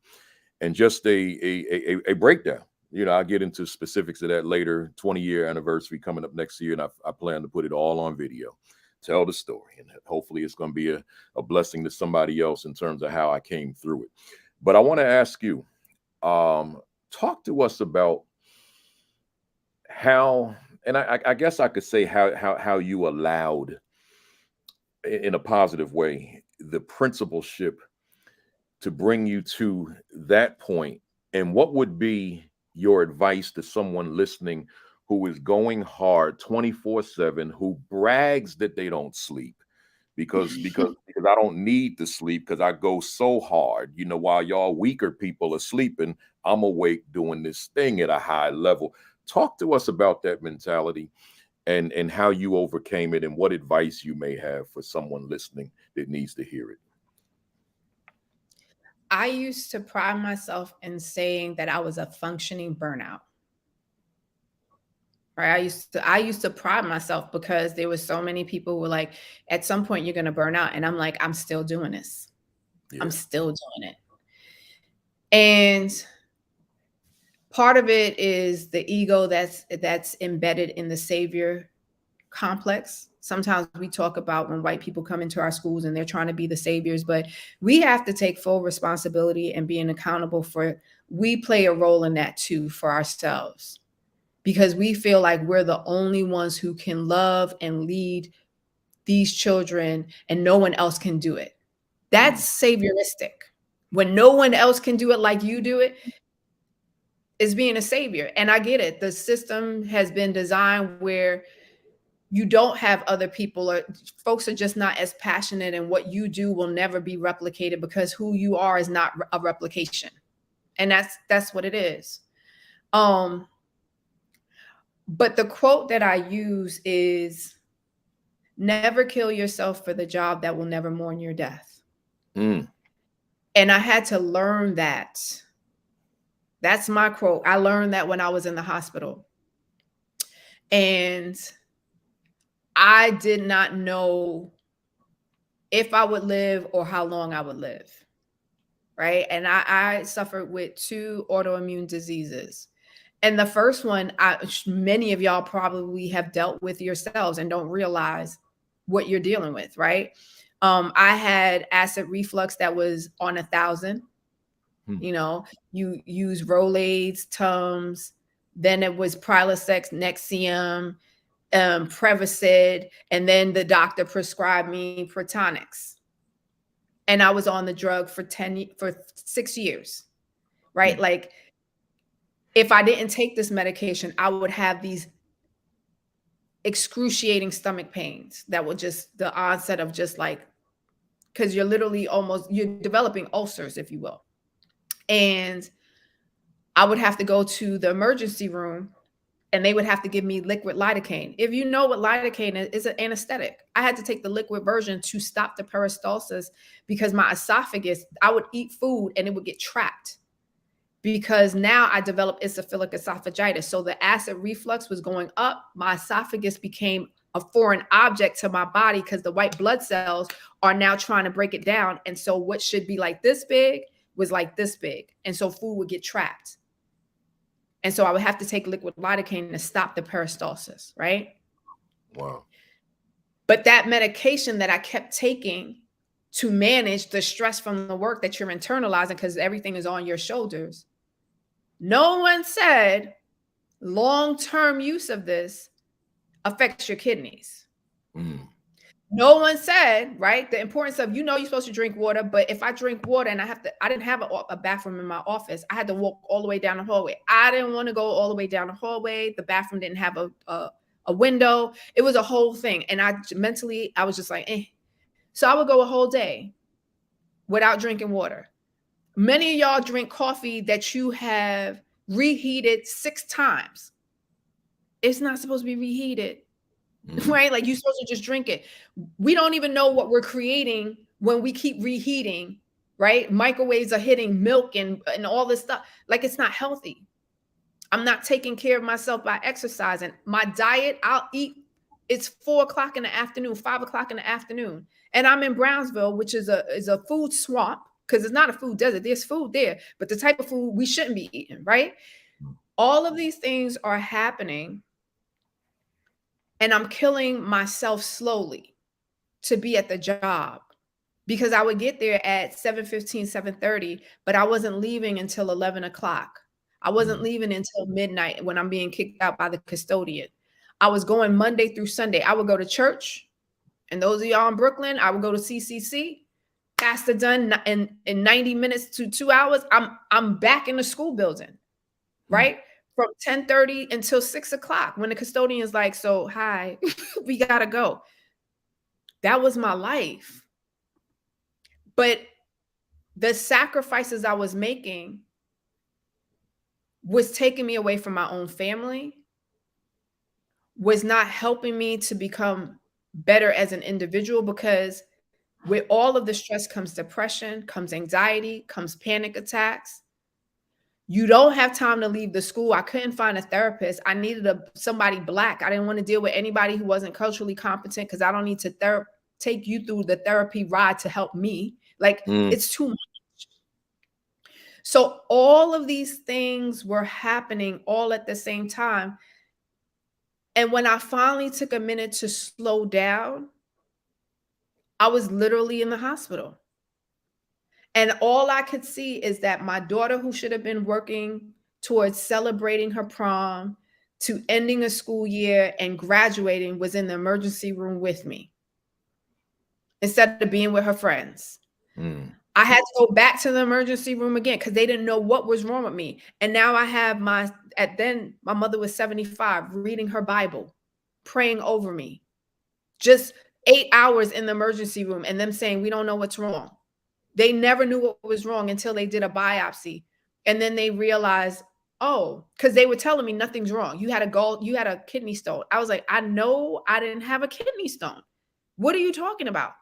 and just a breakdown. You know, I'll get into specifics of that later. 20-year anniversary coming up next year, and I plan to put it all on video, tell the story, and hopefully it's going to be a blessing to somebody else in terms of how I came through it. But I want to ask you, Talk to us about how, and I guess I could say how you allowed, in a positive way, the principalship to bring you to that point, and what would be your advice to someone listening who is going hard 24/7, who brags that they don't sleep because I don't need to sleep because I go so hard, while y'all weaker people are sleeping, I'm awake doing this thing at a high level. Talk to us about that mentality and how you overcame it, and what advice you may have for someone listening that needs to hear it. I used to pride myself in saying that I was a functioning burnout. Right. I used to pride myself because there was so many people who were like, at some point you're gonna burn out. And I'm like, I'm still doing this. Yeah. I'm still doing it. And part of it is the ego that's embedded in the savior complex. Sometimes we talk about when white people come into our schools and they're trying to be the saviors, but we have to take full responsibility and being accountable for, we play a role in that too for ourselves, because we feel like we're the only ones who can love and lead these children and no one else can do it. That's savioristic. When no one else can do it like you do it, is being a savior. And I get it. The system has been designed where you don't have other people, or folks are just not as passionate, and what you do will never be replicated because who you are is not a replication. And that's what it is. But the quote that I use is, never kill yourself for the job that will never mourn your death. And I had to learn that. That's my quote. I learned that when I was in the hospital. And I did not know if I would live or how long I would live. Right. And I suffered with 2 autoimmune diseases. And the first one, many of y'all probably have dealt with yourselves and don't realize what you're dealing with. Right. I had acid reflux that was on 1,000. You use Rolaids, Tums, then it was Prilosec, Nexium, Prevacid, and then the doctor prescribed me Protonix. And I was on the drug for 6 years, right? Like, if I didn't take this medication, I would have these excruciating stomach pains that were just the onset of just like, because you're literally you're developing ulcers, if you will. And I would have to go to the emergency room and they would have to give me liquid lidocaine. If you know what lidocaine is, it's an anesthetic. I had to take the liquid version to stop the peristalsis because my esophagus, I would eat food and it would get trapped because now I developed eosinophilic esophagitis. So the acid reflux was going up. My esophagus became a foreign object to my body because the white blood cells are now trying to break it down. And so what should be like this big was like this big. And so food would get trapped. And so I would have to take liquid lidocaine to stop the peristalsis, right? Wow. But that medication that I kept taking to manage the stress from the work that you're internalizing, because everything is on your shoulders, no one said long-term use of this affects your kidneys. No one said, right, the importance of, you're supposed to drink water, but if I drink water and I didn't have a bathroom in my office, I had to walk all the way down the hallway. I didn't want to go all the way down the hallway. The bathroom didn't have a window. It was a whole thing. And I was just like, eh. So I would go a whole day without drinking water. Many of y'all drink coffee that you have reheated 6 times. It's not supposed to be reheated. Right? Like, you're supposed to just drink it. We don't even know what we're creating when we keep reheating, right? Microwaves are hitting milk and all this stuff. Like, it's not healthy. I'm not taking care of myself by exercising. My diet, I'll eat. It's 4 o'clock in the afternoon, 5 o'clock in the afternoon. And I'm in Brownsville, which is a food swamp, because it's not a food desert. There's food there, but the type of food we shouldn't be eating, right? All of these things are happening. And I'm killing myself slowly to be at the job because I would get there at 7:15, 7:30, but I wasn't leaving until 11 o'clock. I wasn't leaving until midnight when I'm being kicked out by the custodian. I was going Monday through Sunday. I would go to church. And those of y'all in Brooklyn, I would go to CCC. Pastor done in 90 minutes to 2 hours. I'm back in the school building, right? From 10:30 until 6 o'clock when the custodian is like, so hi, we gotta go. That was my life. But the sacrifices I was making was taking me away from my own family, was not helping me to become better as an individual, because with all of the stress comes depression, comes anxiety, comes panic attacks. You don't have time to leave the school. I couldn't find a therapist. I needed somebody Black. I didn't want to deal with anybody who wasn't culturally competent, because I don't need to take you through the therapy ride to help me. Like, it's too much. So all of these things were happening all at the same time. And when I finally took a minute to slow down, I was literally in the hospital. And all I could see is that my daughter, who should have been working towards celebrating her prom, to ending a school year and graduating, was in the emergency room with me instead of being with her friends. I had to go back to the emergency room again because they didn't know what was wrong with me. And now I have my mother was 75, reading her Bible, praying over me. Just 8 hours in the emergency room and them saying, we don't know what's wrong. They never knew what was wrong until they did a biopsy. And then they realized, oh, because they were telling me nothing's wrong. You had a kidney stone. I was like, I know I didn't have a kidney stone. What are you talking about?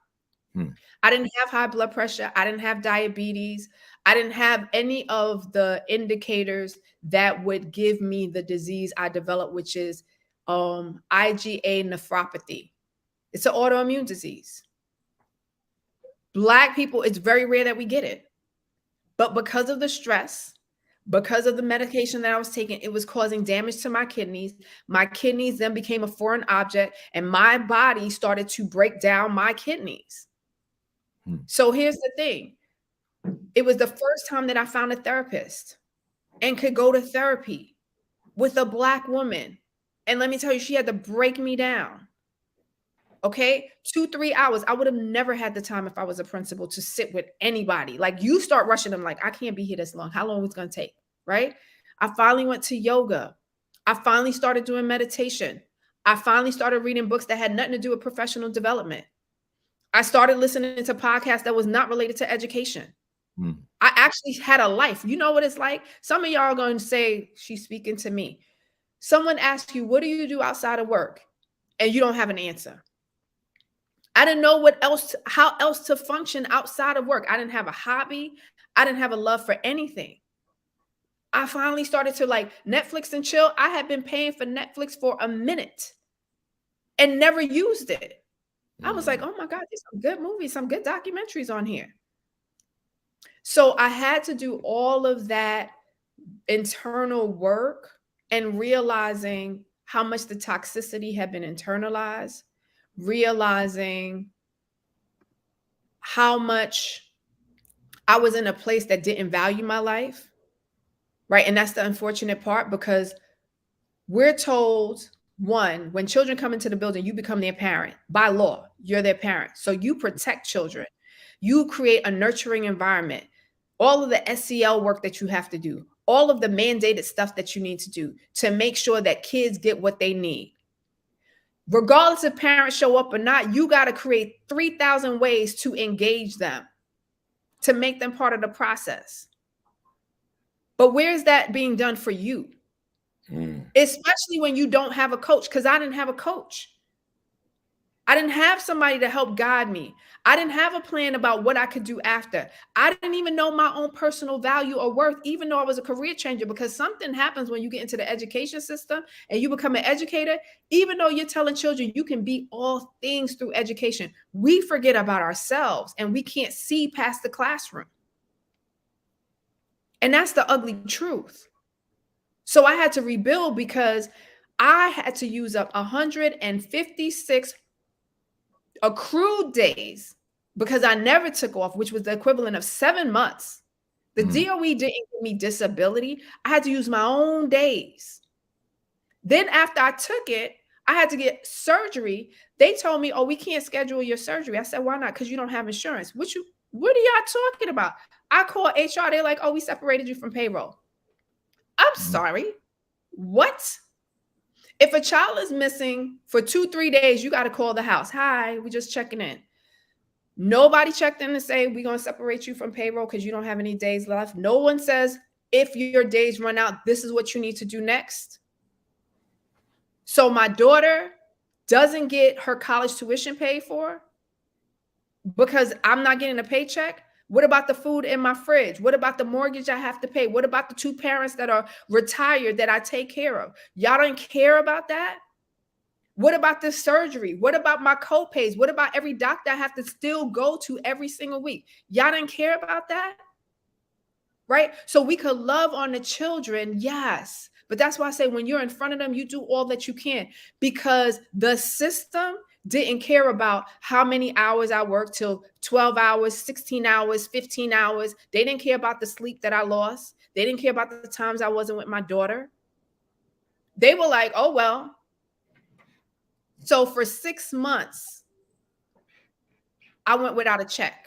I didn't have high blood pressure. I didn't have diabetes. I didn't have any of the indicators that would give me the disease I developed, which is IgA nephropathy. It's an autoimmune disease. Black people, it's very rare that we get it. But because of the stress, because of the medication that I was taking, it was causing damage to my kidneys. My kidneys then became a foreign object, and my body started to break down my kidneys. So here's the thing. It was the first time that I found a therapist and could go to therapy with a Black woman. And let me tell you, she had to break me down. Okay, 2-3 hours. I would have never had the time if I was a principal to sit with anybody. Like, you start rushing them, like, I can't be here this long. How long is it going to take? Right? I finally went to yoga. I finally started doing meditation. I finally started reading books that had nothing to do with professional development. I started listening to podcasts that was not related to education. I actually had a life. You know what it's like? Some of y'all are going to say, she's speaking to me. Someone asks you, what do you do outside of work? And you don't have an answer. I didn't know how else to function outside of work. I didn't have a hobby. I didn't have a love for anything. I finally started to like Netflix and chill. I had been paying for Netflix for a minute and never used it. I was like, oh my God, there's some good movies, some good documentaries on here. So I had to do all of that internal work and realizing how much the toxicity had been internalized, realizing how much I was in a place that didn't value my life, right? And that's the unfortunate part, because we're told, one, when children come into the building, you become their parent. By law, you're their parent. So you protect children. You create a nurturing environment. All of the SEL work that you have to do, all of the mandated stuff that you need to do to make sure that kids get what they need. Regardless if parents show up or not, you got to create 3,000 ways to engage them, to make them part of the process. But where's that being done for you? Especially when you don't have a coach, because I didn't have a coach. I didn't have somebody to help guide me. I didn't have a plan about what I could do after. I didn't even know my own personal value or worth, even though I was a career changer, because something happens when you get into the education system and you become an educator. Even though you're telling children you can be all things through education, we forget about ourselves and we can't see past the classroom. And that's the ugly truth. So I had to rebuild, because I had to use up 156 accrued days because I never took off, which was the equivalent of 7 months. The DOE didn't give me disability. I had to use my own days. Then after I took it, I had to get surgery. They told me, oh, we can't schedule your surgery. I said, why not? Because you don't have insurance. What are y'all talking about? I called HR. They're like, oh, we separated you from payroll. I'm sorry. What? If a child is missing for 2-3 days, you got to call the house. Hi, we just checking in. Nobody checked in to say, we're going to separate you from payroll because you don't have any days left. No one says, if your days run out, this is what you need to do next. So my daughter doesn't get her college tuition paid for because I'm not getting a paycheck. What about the food in my fridge? What about the mortgage I have to pay? What about the 2 parents that are retired that I take care of? Y'all don't care about that? What about the surgery? What about my co-pays? What about every doctor I have to still go to every single week? Y'all didn't care about that? Right? So we could love on the children, yes. But that's why I say when you're in front of them, you do all that you can, because the system didn't care about how many hours I worked, till 12 hours, 16 hours, 15 hours. They didn't care about the sleep that I lost. They didn't care about the times I wasn't with my daughter. They were like, oh, well. So for 6 months, I went without a check.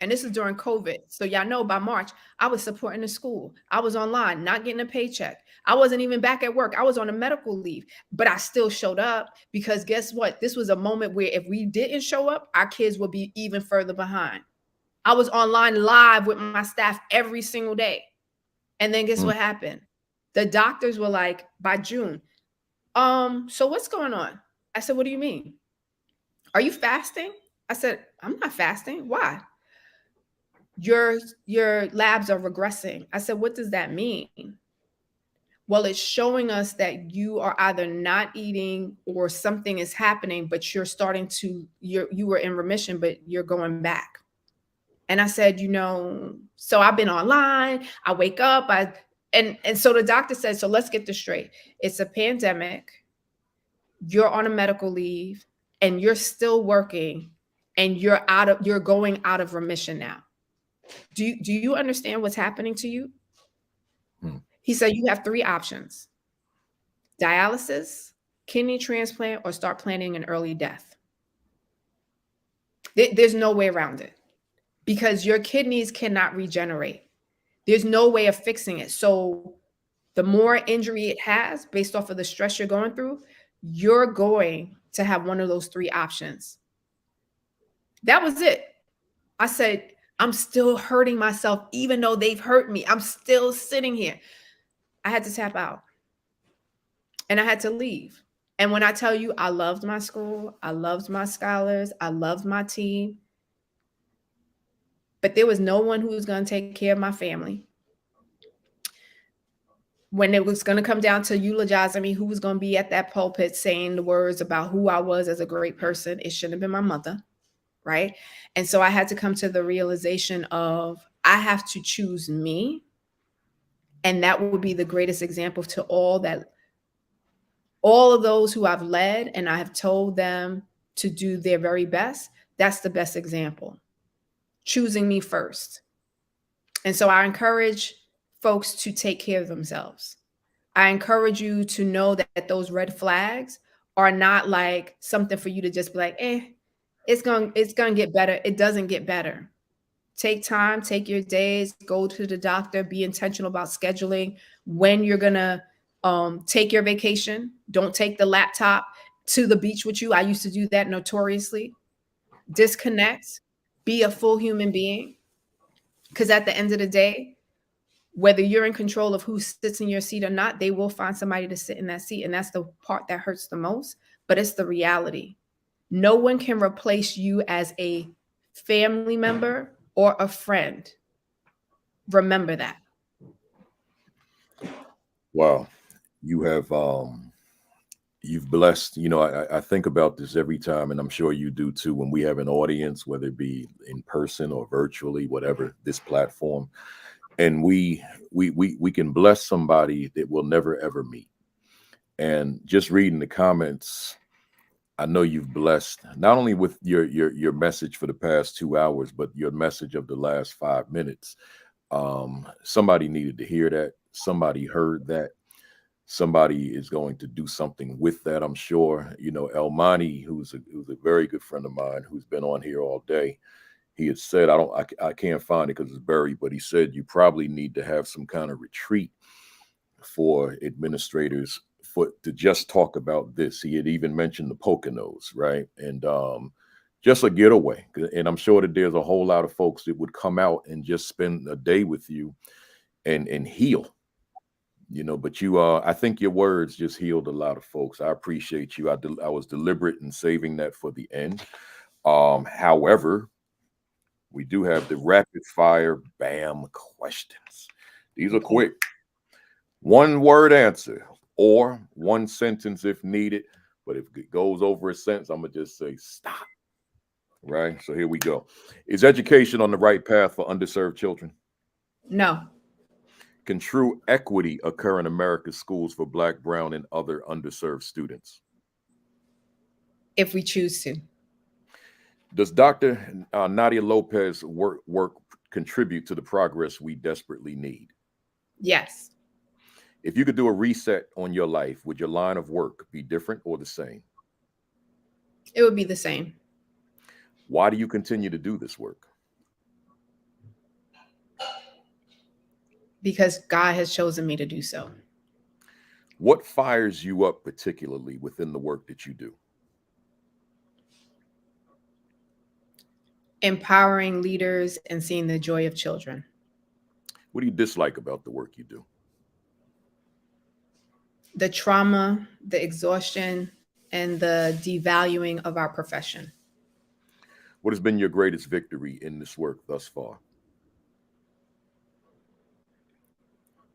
And this is during COVID. So y'all know by March, I was supporting the school. I was online, not getting a paycheck. I wasn't even back at work. I was on a medical leave, but I still showed up because guess what? This was a moment where if we didn't show up, our kids would be even further behind. I was online live with my staff every single day. And then guess what happened? The doctors were like, by June, so what's going on? I said, what do you mean? Are you fasting? I said, I'm not fasting. Why? Your labs are regressing. I said, what does that mean? Well, it's showing us that you are either not eating or something is happening, but you're starting to, you were in remission, but you're going back. And I said, so I've been online, I wake up, and so the doctor said, so let's get this straight. It's a pandemic. You're on a medical leave and you're still working and you're going out of remission now. Do you understand what's happening to you? He said, you have 3 options: dialysis, kidney transplant, or start planning an early death. There's no way around it because your kidneys cannot regenerate. There's no way of fixing it. So the more injury it has based off of the stress you're going through, you're going to have one of those 3 options. That was it. I said, I'm still hurting myself, even though they've hurt me. I'm still sitting here. I had to tap out and I had to leave. And when I tell you, I loved my school, I loved my scholars, I loved my team, but there was no one who was going to take care of my family. When it was going to come down to eulogizing me, who was going to be at that pulpit saying the words about who I was as a great person, it shouldn't have been my mother, right? And so I had to come to the realization of I have to choose me. And that would be the greatest example to all of those who I've led and I have told them to do their very best. That's the best example. Choosing me first. And so I encourage folks to take care of themselves. I encourage you to know that those red flags are not like something for you to just be like, it's going to get better. It doesn't get better. Take time, take your days, go to the doctor, be intentional about scheduling when you're going to take your vacation. Don't take the laptop to the beach with you. I used to do that notoriously. Disconnect, be a full human being. Because at the end of the day, whether you're in control of who sits in your seat or not, they will find somebody to sit in that seat. And that's the part that hurts the most, but it's the reality. No one can replace you as a family member or a friend. Remember that. Wow. You have, you've blessed, I think about this every time, and I'm sure you do too, when we have an audience, whether it be in person or virtually, whatever, this platform, and we can bless somebody that we'll never, ever meet. And just reading the comments, I know you've blessed not only with your message for the past 2 hours, but your message of the last 5 minutes. Somebody needed to hear that. Somebody heard that. Somebody is going to do something with that, I'm sure. You know, Elmani, who's a very good friend of mine, who's been on here all day, he had said, I can't find it because it's buried, but he said you probably need to have some kind of retreat for administrators to just talk about this. He had even mentioned the Poconos, right? And just a getaway. And I'm sure that there's a whole lot of folks that would come out and just spend a day with you and heal. You know, but I think your words just healed a lot of folks. I appreciate you. I was deliberate in saving that for the end. However, we do have the rapid fire bam questions. These are quick. One word answer or one sentence if needed. But if it goes over a sentence, I'm going to just say stop. Right? So here we go. Is education on the right path for underserved children? No. Can true equity occur in America's schools for Black, brown, and other underserved students? If we choose to. Does Dr. Nadia Lopez work contribute to the progress we desperately need? Yes. If you could do a reset on your life, would your line of work be different or the same? It would be the same. Why do you continue to do this work? Because God has chosen me to do so. What fires you up particularly within the work that you do? Empowering leaders and seeing the joy of children. What do you dislike about the work you do? The trauma, the exhaustion, and the devaluing of our profession. What has been your greatest victory in this work thus far?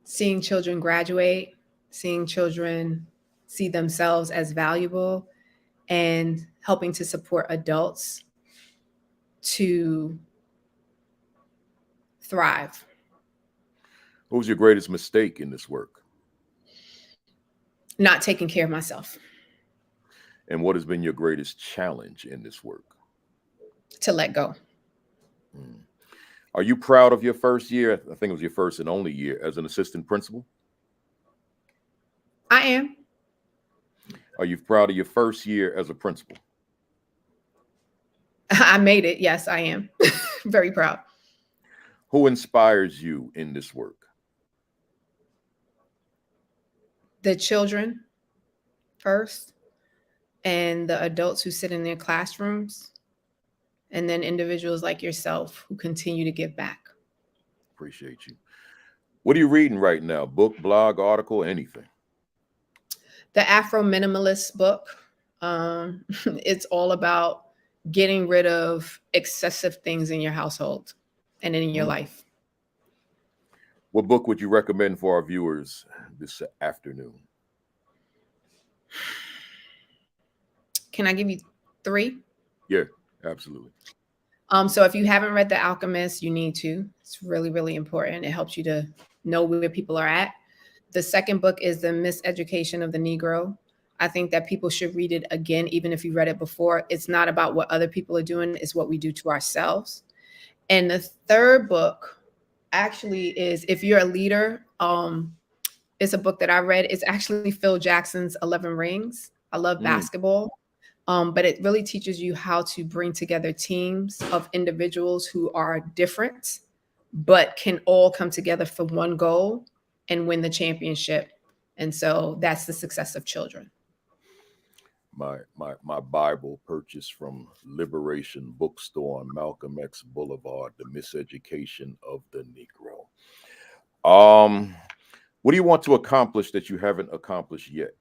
Seeing children graduate, seeing children see themselves as valuable, and helping to support adults to thrive. What was your greatest mistake in this work? Not taking care of myself. And what has been your greatest challenge in this work? To let go. Are you proud of your first year? I think it was your first and only year as an assistant principal. I am. Are you proud of your first year as a principal? I made it. Yes, I am. Very proud. Who inspires you in this work? The children first, and the adults who sit in their classrooms, and then individuals like yourself who continue to give back. Appreciate you. What are you reading right now? Book, blog, article, anything? The Afro Minimalist book. It's all about getting rid of excessive things in your household and in your life. What book would you recommend for our viewers this afternoon? Can I give you 3? Yeah, absolutely. So if you haven't read The Alchemist, you need to. It's really, really important. It helps you to know where people are at. The second book is The Miseducation of the Negro. I think that people should read it again, even if you read it before. It's not about what other people are doing, it's what we do to ourselves. And the third book actually is, if you're a leader, it's a book that I read. It's actually Phil Jackson's 11 Rings. I love basketball, but it really teaches you how to bring together teams of individuals who are different, but can all come together for one goal and win the championship. And so that's the success of children. My Bible purchased from Liberation Bookstore on Malcolm X Boulevard, The Miseducation of the Negro. What do you want to accomplish that you haven't accomplished yet?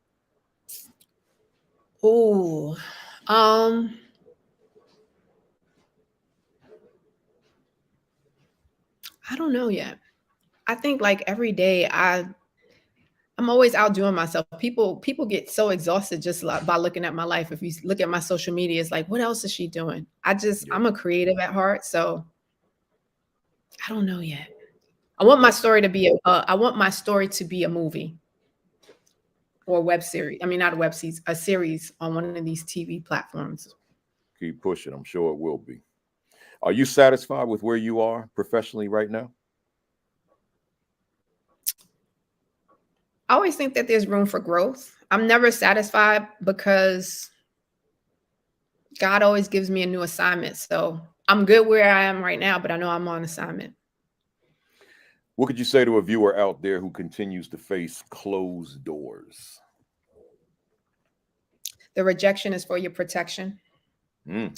Oh, I don't know yet. I think like every day I'm always outdoing myself. People get so exhausted just by looking at my life. If you look at my social media, it's like, what else is she doing? I'm a creative at heart, so I don't know yet. I want my story to be a movie. or web series. I mean, not a web series, a series on one of these TV platforms. Keep pushing. I'm sure it will be. Are you satisfied with where you are professionally right now? I always think that there's room for growth. I'm never satisfied because God always gives me a new assignment. So I'm good where I am right now, but I know I'm on assignment. What could you say to a viewer out there who continues to face closed doors? The rejection is for your protection. Mm.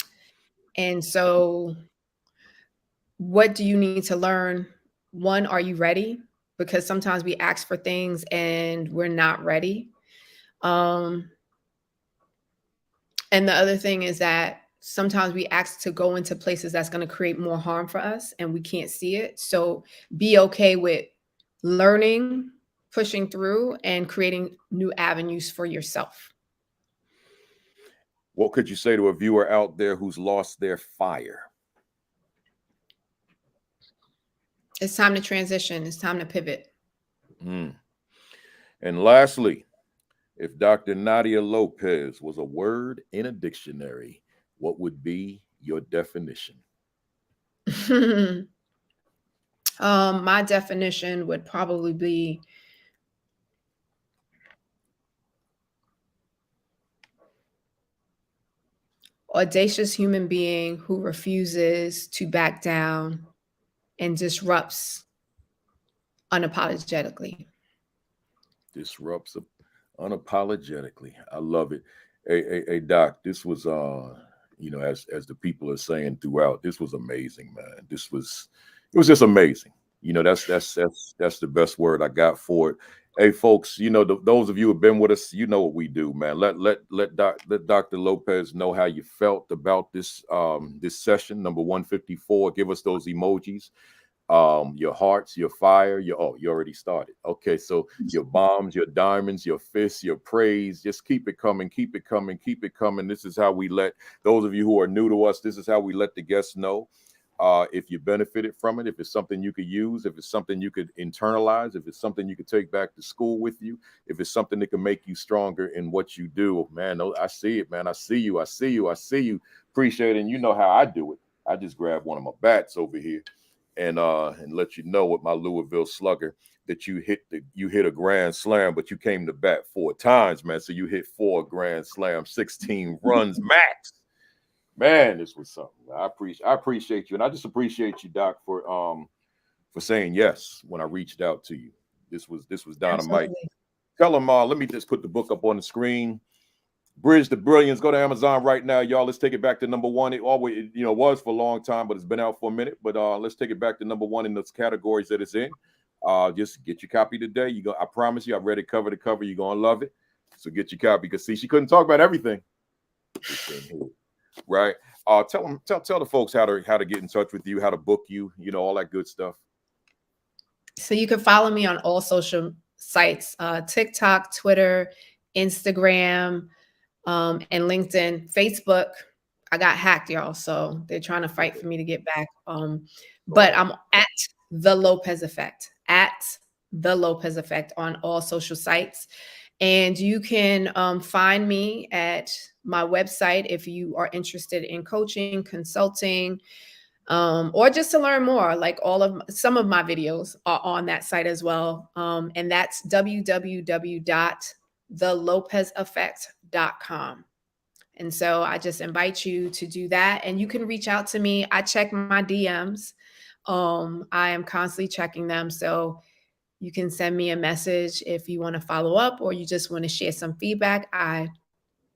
And so what do you need to learn? One, are you ready? Because sometimes we ask for things and we're not ready. And the other thing is that sometimes we ask to go into places that's going to create more harm for us and we can't see it. So be okay with learning, pushing through, and creating new avenues for yourself. What could you say to a viewer out there who's lost their fire? It's time to transition. It's time to pivot. Mm. And lastly, if Dr. Nadia Lopez was a word in a dictionary, what would be your definition? My definition would probably be audacious human being who refuses to back down and disrupts unapologetically. Disrupts unapologetically. I love it. Hey, Doc, this was as the people are saying throughout, this was amazing, man. It was just amazing. That's the best word I got for it. Hey, folks, those of you who have been with us, you know what we do, man. Let Dr. Lopez know how you felt about this session, number 154. Give us those emojis. Your hearts, your fire, you already started. Okay, so your bombs, your diamonds, your fists, your praise, just keep it coming, keep it coming, keep it coming. This is how we let those of you who are new to us, this is how we let the guests know if you benefited from it, if it's something you could use, if it's something you could internalize, if it's something you could take back to school with you, if it's something that can make you stronger in what you do. Man, I see it, man. I see you. Appreciate it. And you know how I do it. I just grab one of my bats over here and let you know with my Louisville Slugger that you hit a grand slam, but you came to bat 4 times, man. So you hit 4 grand slams, 16 runs max. Man, this was something. I appreciate you, and I just appreciate you, Doc, for saying yes when I reached out to you. This was dynamite. Absolutely. Tell them, let me just put the book up on the screen. Bridge to Brilliance. Go to Amazon right now, y'all. Let's take it back to number 1. It always, was for a long time, but it's been out for a minute. But let's take it back to number 1 in those categories that it's in. Just get your copy today. I promise you, I've read it cover to cover. You're gonna love it. So get your copy. Because see, she couldn't talk about everything. Right. Tell the folks how to get in touch with you, how to book you, all that good stuff. So you can follow me on all social sites, TikTok, Twitter, Instagram, and LinkedIn. Facebook, I got hacked, y'all. So they're trying to fight for me to get back. But I'm at The Lopez Effect, on all social sites. And you can find me at my website if you are interested in coaching, consulting, or just to learn more. Like some of my videos are on that site as well. And that's www.thelopezeffect.com. And so I just invite you to do that. And you can reach out to me. I check my DMs. I am constantly checking them. So you can send me a message if you want to follow up or you just want to share some feedback. I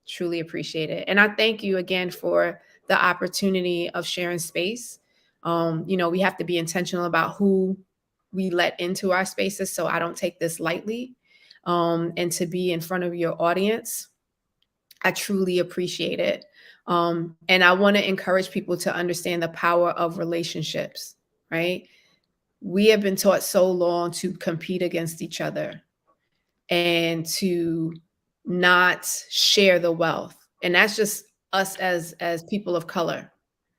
truly appreciate it. And I thank you again for the opportunity of sharing space. We have to be intentional about who we let into our spaces. So I don't take this lightly. And to be in front of your audience, I truly appreciate it. And I want to encourage people to understand the power of relationships, right? We have been taught so long to compete against each other and to not share the wealth. And that's just us as people of color.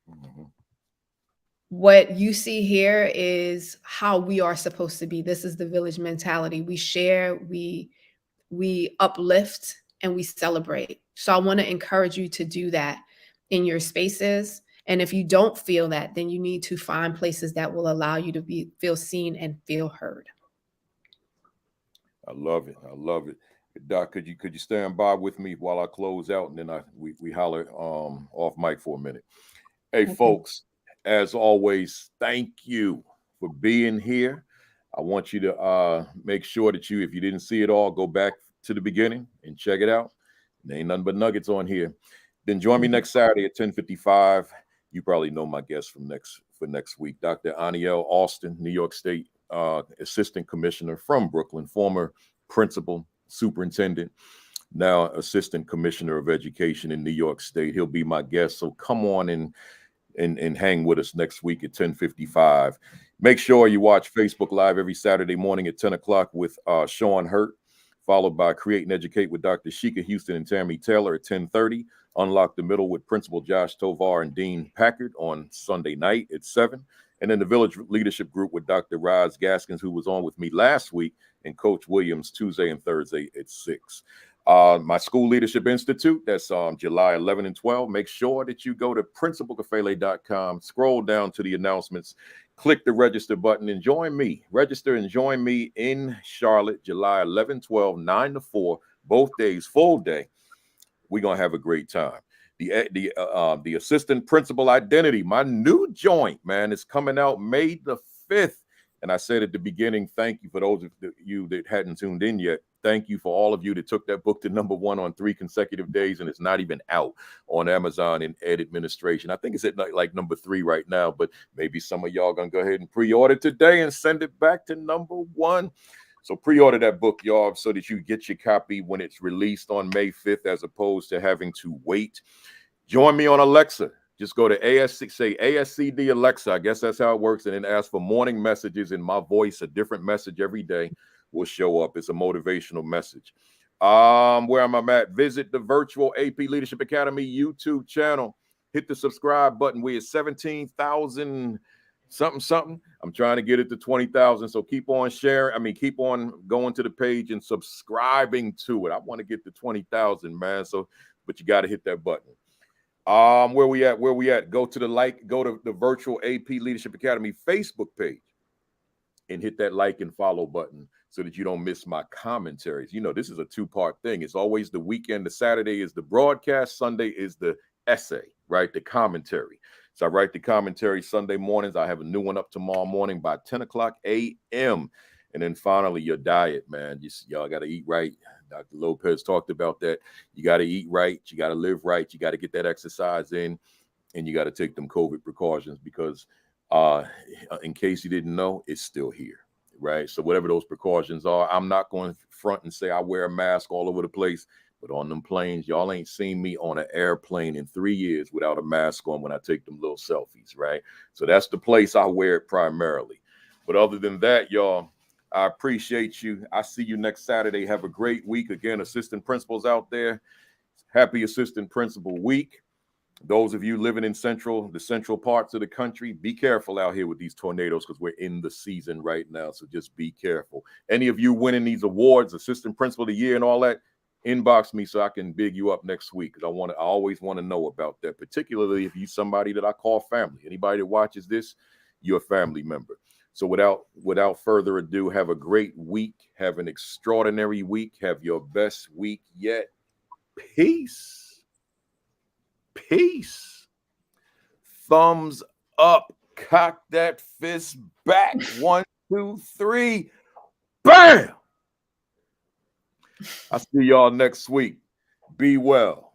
Mm-hmm. What you see here is how we are supposed to be. This is the village mentality. We share, we we uplift, and we celebrate. So I want to encourage you to do that in your spaces. And if you don't feel that, then you need to find places that will allow you to feel seen and feel heard. I love it. I love it. Doc, could you stand by with me while I close out, and then we holler off mic for a minute. Hey, Okay. folks, as always, thank you for being here. I want you to make sure that if you didn't see it all, go back to the beginning and check it out. There ain't nothing but nuggets on here. Then join me next Saturday at 10:55. You probably know my guest for next week, Dr. Aniel Austin, New York State Assistant Commissioner from Brooklyn, former principal, superintendent, now Assistant Commissioner of Education in New York State. He'll be my guest. So come on and hang with us next week at 10:55. Make sure you watch Facebook Live every Saturday morning at 10 o'clock with Sean Hurt, followed by Create and Educate with Dr. Sheikah Houston and Tammy Taylor at 10:30. Unlock the Middle with Principal Josh Tovar and Dean Packard on Sunday night at 7. And then the Village Leadership Group with Dr. Roz Gaskins, who was on with me last week, and Coach Williams Tuesday and Thursday at 6. My School Leadership Institute, that's July 11 and 12. Make sure that you go to principalkafele.com, scroll down to the announcements, click the register button, and join me. Register and join me in Charlotte, July 11, 12, 9 to 4, both days, full day. We're going to have a great time. The Assistant Principal Identity, my new joint, man, is coming out May the 5th. And I said at the beginning, thank you for those of you that hadn't tuned in yet. Thank you for all of you that took that book to #1 on 3 consecutive days, and it's not even out on Amazon in Ed Administration. I think it's at like #3 right now, but maybe some of y'all gonna go ahead and pre-order today and send it back to #1. So pre-order that book, y'all, so that you get your copy when it's released on May 5th, as opposed to having to wait. Join me on Alexa. Just go to say ASCD Alexa. I guess that's how it works. And then ask for morning messages in my voice. A different message every day will show up. It's a motivational message. Where am I at? Visit the virtual AP Leadership Academy YouTube channel. Hit the subscribe button. We're at 17,000 something. I'm trying to get it to 20,000. So keep on sharing. Keep on going to the page and subscribing to it. I want to get to 20,000, man. So, but you got to hit that button. Where we at? Go to the virtual AP Leadership Academy Facebook page and hit that like and follow button so that you don't miss my commentaries. You know, this is a 2-part thing. It's always the weekend. The Saturday is the broadcast. Sunday is the essay, right? The commentary. So I write the commentary Sunday mornings. I have a new one up tomorrow morning by 10 o'clock a.m. And then finally, your diet, man. Y'all got to eat right. Dr. Lopez talked about that. You got to eat right. You got to live right. You got to get that exercise in, and you got to take them COVID precautions because in case you didn't know, it's still here, right? So whatever those precautions are, I'm not going to front and say I wear a mask all over the place, but on them planes, y'all ain't seen me on an airplane in 3 years without a mask on when I take them little selfies, right? So that's the place I wear it primarily. But other than that, y'all, I appreciate you. I see you next Saturday. Have a great week. Again, assistant principals out there, happy Assistant Principal Week. Those of you living in the central parts of the country, be careful out here with these tornadoes because we're in the season right now. So just be careful. Any of you winning these awards, Assistant Principal of the Year and all that, inbox me so I can big you up next week because I always want to know about that, particularly if you're somebody that I call family. Anybody that watches this, you're a family member. So without further ado, have a great week. Have an extraordinary week. Have your best week yet. Peace. Peace. Thumbs up. Cock that fist back. 1, 2, 3. Bam! I'll see y'all next week. Be well.